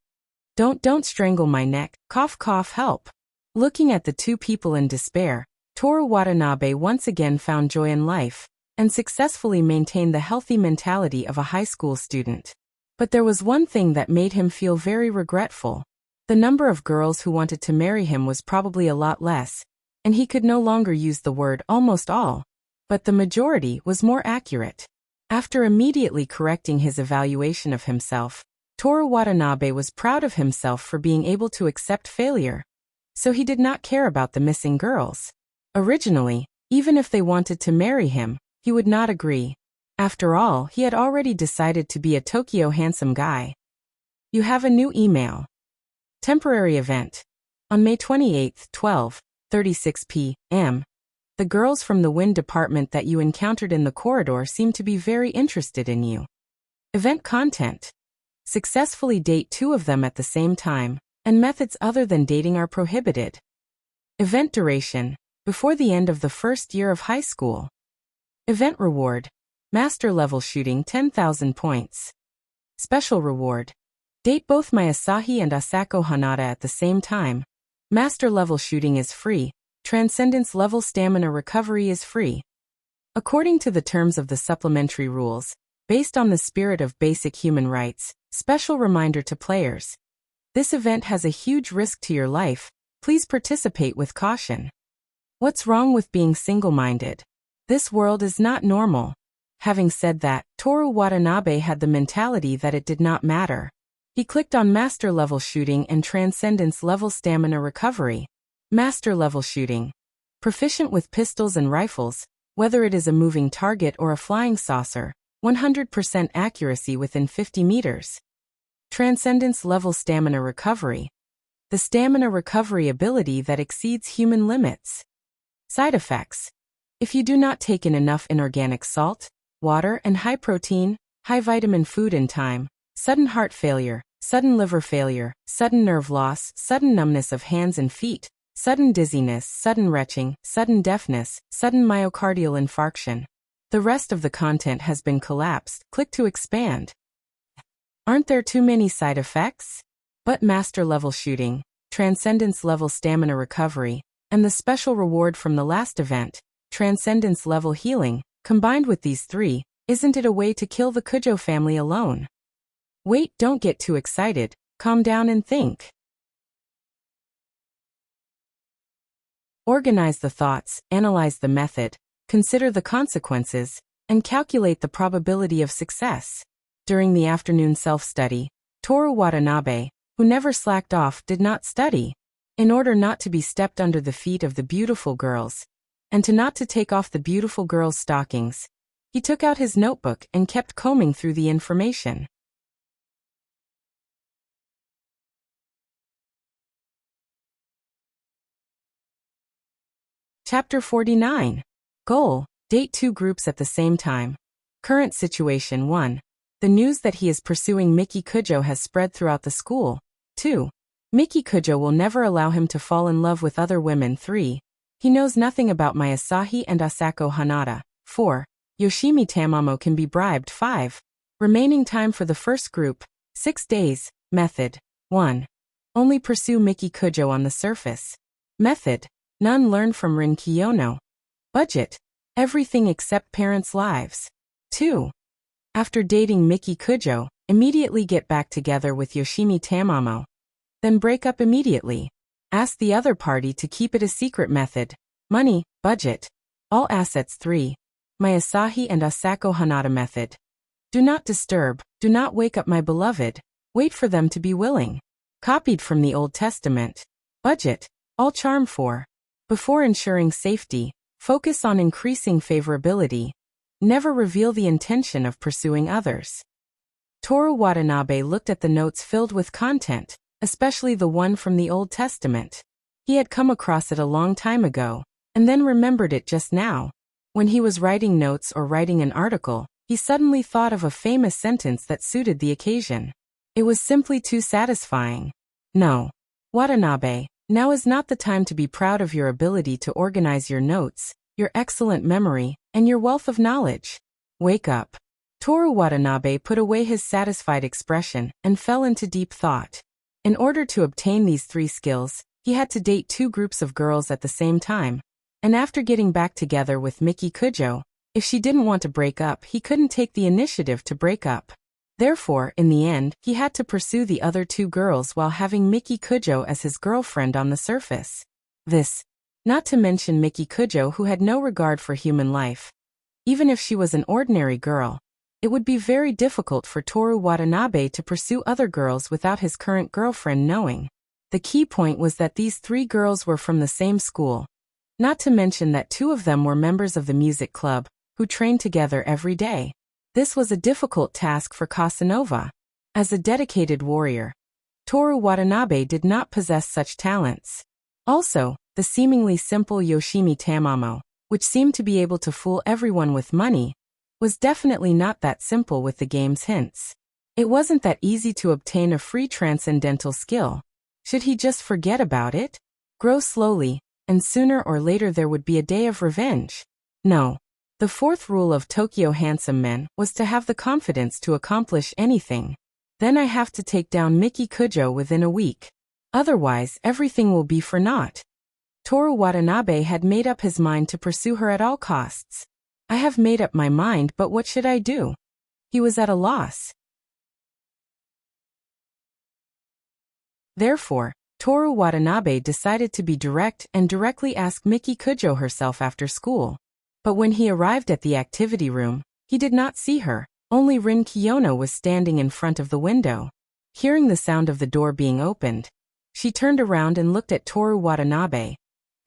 Don't strangle my neck, cough cough, help. Looking at the 2 people in despair, Toru Watanabe once again found joy in life, and successfully maintained the healthy mentality of a high school student. But there was one thing that made him feel very regretful. The number of girls who wanted to marry him was probably a lot less, and he could no longer use the word almost all, but the majority was more accurate. After immediately correcting his evaluation of himself, Toru Watanabe was proud of himself for being able to accept failure. So he did not care about the missing girls. Originally, even if they wanted to marry him, he would not agree. After all, he had already decided to be a Tokyo handsome guy. You have a new email. Temporary event. On May 28, 12:36 p.m., the girls from the wind department that you encountered in the corridor seem to be very interested in you. Event content. Successfully date 2 of them at the same time, and methods other than dating are prohibited. Event duration. Before the end of the first year of high school. Event reward. Master level shooting 10,000 points. Special reward. Date both Masahi and Asako Hanada at the same time. Master level shooting is free. Transcendence level stamina recovery is free. According to the terms of the supplementary rules, based on the spirit of basic human rights, special reminder to players. This event has a huge risk to your life. Please participate with caution. What's wrong with being single-minded? This world is not normal. Having said that, Toru Watanabe had the mentality that it did not matter. He clicked on Master Level Shooting and Transcendence Level Stamina Recovery. Master Level Shooting. Proficient with pistols and rifles, whether it is a moving target or a flying saucer, 100% accuracy within 50 meters. Transcendence Level Stamina Recovery. The stamina recovery ability that exceeds human limits. Side effects. If you do not take in enough inorganic salt, water and high protein, high vitamin food in time, sudden heart failure, sudden liver failure, sudden nerve loss, sudden numbness of hands and feet, sudden dizziness, sudden retching, sudden deafness, sudden myocardial infarction. The rest of the content has been collapsed. Click to expand. Aren't there too many side effects? But Master Level Shooting, Transcendence Level Stamina Recovery, and the special reward from the last event, Transcendence Level Healing, combined with these 3, isn't it a way to kill the Kujo family alone? Wait, don't get too excited, calm down and think. Organize the thoughts, analyze the method, consider the consequences, and calculate the probability of success. During the afternoon self-study, Toru Watanabe, who never slacked off, did not study. In order not to be stepped under the feet of the beautiful girls, and to not to take off the beautiful girls' stockings, he took out his notebook and kept combing through the information. Chapter 49. Goal. Date 2 groups at the same time. Current situation 1. The news that he is pursuing Miki Kujo has spread throughout the school. 2. Miki Kujo will never allow him to fall in love with other women. 3. He knows nothing about Masahi and Asako Hanada. 4. Yoshimi Tamamo can be bribed. 5. Remaining time for the first group, 6 days. Method. 1. Only pursue Miki Kujo on the surface. Method. None learn from Rin Kiyono. Budget. Everything except parents' lives. 2. After dating Miki Kujo, immediately get back together with Yoshimi Tamamo. Then break up immediately. Ask the other party to keep it a secret. Method. Money, budget. All assets. 3. Masahi and Asako Hanada method. Do not disturb, do not wake up my beloved. Wait for them to be willing. Copied from the Old Testament. Budget. All charm. 4. Before ensuring safety, focus on increasing favorability. Never reveal the intention of pursuing others. Toru Watanabe looked at the notes filled with content, especially the one from the Old Testament. He had come across it a long time ago, and then remembered it just now. When he was writing notes or writing an article, he suddenly thought of a famous sentence that suited the occasion. It was simply too satisfying. No. Watanabe, now is not the time to be proud of your ability to organize your notes, your excellent memory, and your wealth of knowledge. Wake up. Toru Watanabe put away his satisfied expression and fell into deep thought. In order to obtain these 3 skills, he had to date 2 groups of girls at the same time, and after getting back together with Miki Kujo, If she didn't want to break up, he couldn't take the initiative to break up. Therefore, in the end, he had to pursue the other two girls while having Miki Kujo as his girlfriend on the surface. This, not to mention Miki Kujo, who had no regard for human life. Even if she was an ordinary girl, it would be very difficult for Toru Watanabe to pursue other girls without his current girlfriend knowing. The key point was that these three girls were from the same school. Not to mention that two of them were members of the music club, who trained together every day. This was a difficult task for Casanova. As a dedicated warrior, Toru Watanabe did not possess such talents. Also, the seemingly simple Yoshimi Tamamo, which seemed to be able to fool everyone with money, was definitely not that simple with the game's hints. It wasn't that easy to obtain a free transcendental skill. Should he just forget about it? Grow slowly, and sooner or later there would be a day of revenge. No. The fourth rule of Tokyo Handsome Men was to have the confidence to accomplish anything. Then I have to take down Miki Kujo within a week. Otherwise, everything will be for naught. Toru Watanabe had made up his mind to pursue her at all costs. I have made up my mind, but what should I do? He was at a loss. Therefore, Toru Watanabe decided to be direct and directly ask Miki Kujo herself after school. But when he arrived at the activity room, he did not see her. Only Rin Kiyono was standing in front of the window. Hearing the sound of the door being opened, she turned around and looked at Toru Watanabe,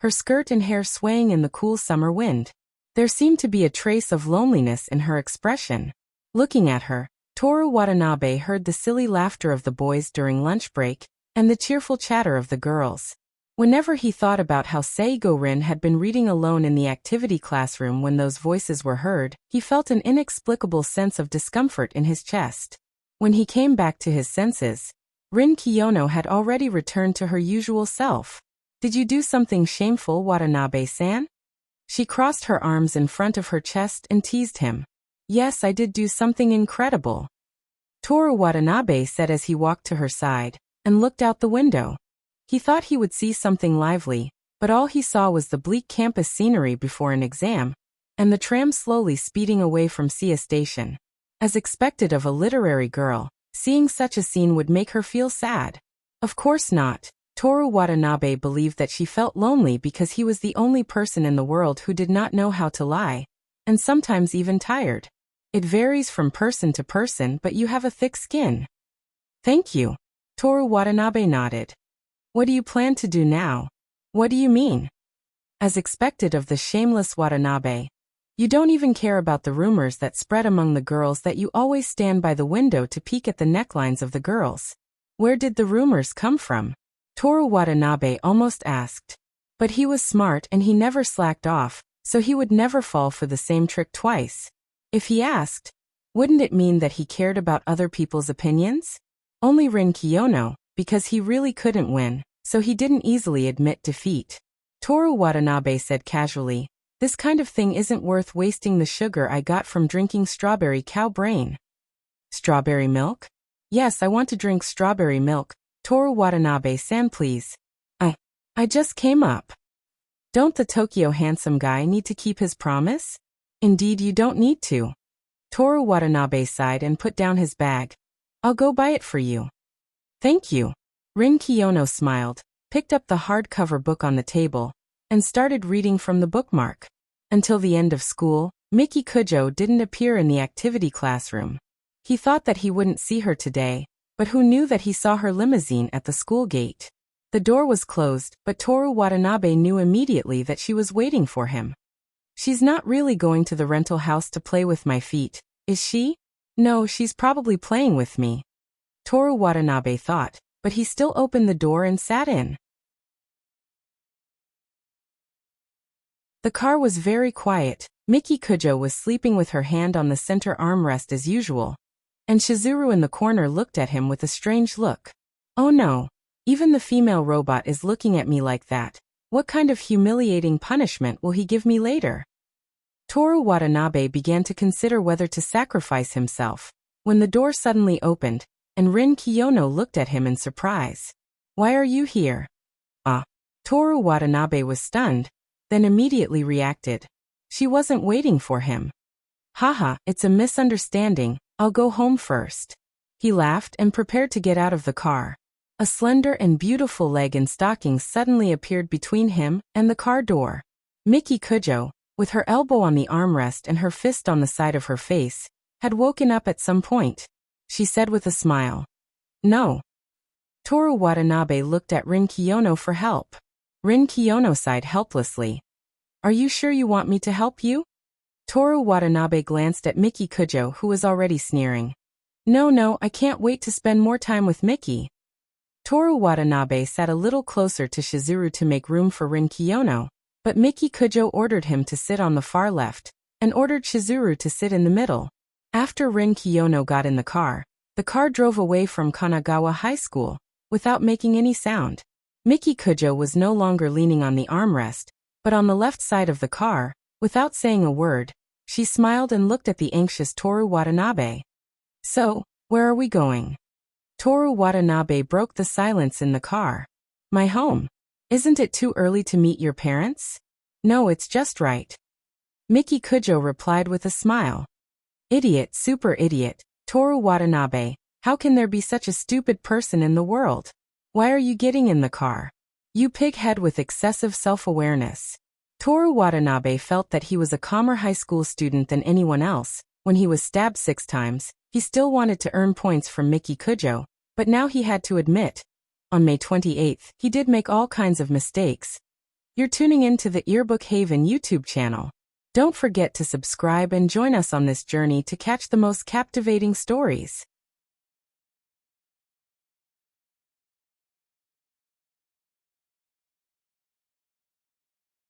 her skirt and hair swaying in the cool summer wind. There seemed to be a trace of loneliness in her expression. Looking at her, Toru Watanabe heard the silly laughter of the boys during lunch break and the cheerful chatter of the girls. Whenever he thought about how Seigo Rin had been reading alone in the activity classroom when those voices were heard, he felt an inexplicable sense of discomfort in his chest. When he came back to his senses, Rin Kiyono had already returned to her usual self. Did you do something shameful, Watanabe-san? She crossed her arms in front of her chest and teased him. Yes, I did do something incredible, Toru Watanabe said as he walked to her side and looked out the window. He thought he would see something lively, but all he saw was the bleak campus scenery before an exam, and the tram slowly speeding away from Sia Station. As expected of a literary girl, seeing such a scene would make her feel sad. Of course not. Toru Watanabe believed that she felt lonely because he was the only person in the world who did not know how to lie, and sometimes even tired. It varies from person to person, but you have a thick skin. Thank you. Toru Watanabe nodded. What do you plan to do now? What do you mean? As expected of the shameless Watanabe, you don't even care about the rumors that spread among the girls that you always stand by the window to peek at the necklines of the girls. Where did the rumors come from? Toru Watanabe almost asked. But he was smart and he never slacked off, so he would never fall for the same trick twice. If he asked, wouldn't it mean that he cared about other people's opinions? Only Rin Kiyono, because he really couldn't win, so he didn't easily admit defeat. Toru Watanabe said casually, this kind of thing isn't worth wasting the sugar I got from drinking strawberry cow brain. Strawberry milk? Yes, I want to drink strawberry milk. Toru Watanabe-san, please. I just came up. Don't the Tokyo handsome guy need to keep his promise? Indeed, you don't need to. Toru Watanabe sighed and put down his bag. I'll go buy it for you. Thank you. Rin Kiyono smiled, picked up the hardcover book on the table, and started reading from the bookmark. Until the end of school, Miki Kujo didn't appear in the activity classroom. He thought that he wouldn't see her today, but who knew that he saw her limousine at the school gate. The door was closed, but Toru Watanabe knew immediately that she was waiting for him. She's not really going to the rental house to play with my feet, is she? No, she's probably playing with me. Toru Watanabe thought, but he still opened the door and sat in. The car was very quiet. Miki Kujo was sleeping with her hand on the center armrest as usual, and Shizuru in the corner looked at him with a strange look. Oh no, even the female robot is looking at me like that. What kind of humiliating punishment will he give me later? Toru Watanabe began to consider whether to sacrifice himself, when the door suddenly opened, and Rin Kiyono looked at him in surprise. Why are you here? Toru Watanabe was stunned, then immediately reacted. She wasn't waiting for him. Haha, it's a misunderstanding, I'll go home first. He laughed and prepared to get out of the car. A slender and beautiful leg in stockings suddenly appeared between him and the car door. Miki Kujo, with her elbow on the armrest and her fist on the side of her face, had woken up at some point. She said with a smile. No. Toru Watanabe looked at Rin Kiyono for help. Rin Kiyono sighed helplessly. Are you sure you want me to help you? Toru Watanabe glanced at Miki Kujo, who was already sneering. No, I can't wait to spend more time with Miki. Toru Watanabe sat a little closer to Shizuru to make room for Rin Kiyono, but Miki Kujo ordered him to sit on the far left, and ordered Shizuru to sit in the middle. After Rin Kiyono got in the car drove away from Kanagawa High School, without making any sound. Miki Kujo was no longer leaning on the armrest, but on the left side of the car, without saying a word. She smiled and looked at the anxious Toru Watanabe. So, where are we going? Toru Watanabe broke the silence in the car. My home. Isn't it too early to meet your parents? No, it's just right. Miki Kujo replied with a smile. Idiot, super idiot, Toru Watanabe, how can there be such a stupid person in the world? Why are you getting in the car? You pighead with excessive self-awareness. Toru Watanabe felt that he was a calmer high school student than anyone else. When he was stabbed 6 times, he still wanted to earn points from Miki Kujo, but now he had to admit. On May 28th, he did make all kinds of mistakes. You're tuning into the Earbook Haven YouTube channel. Don't forget to subscribe and join us on this journey to catch the most captivating stories.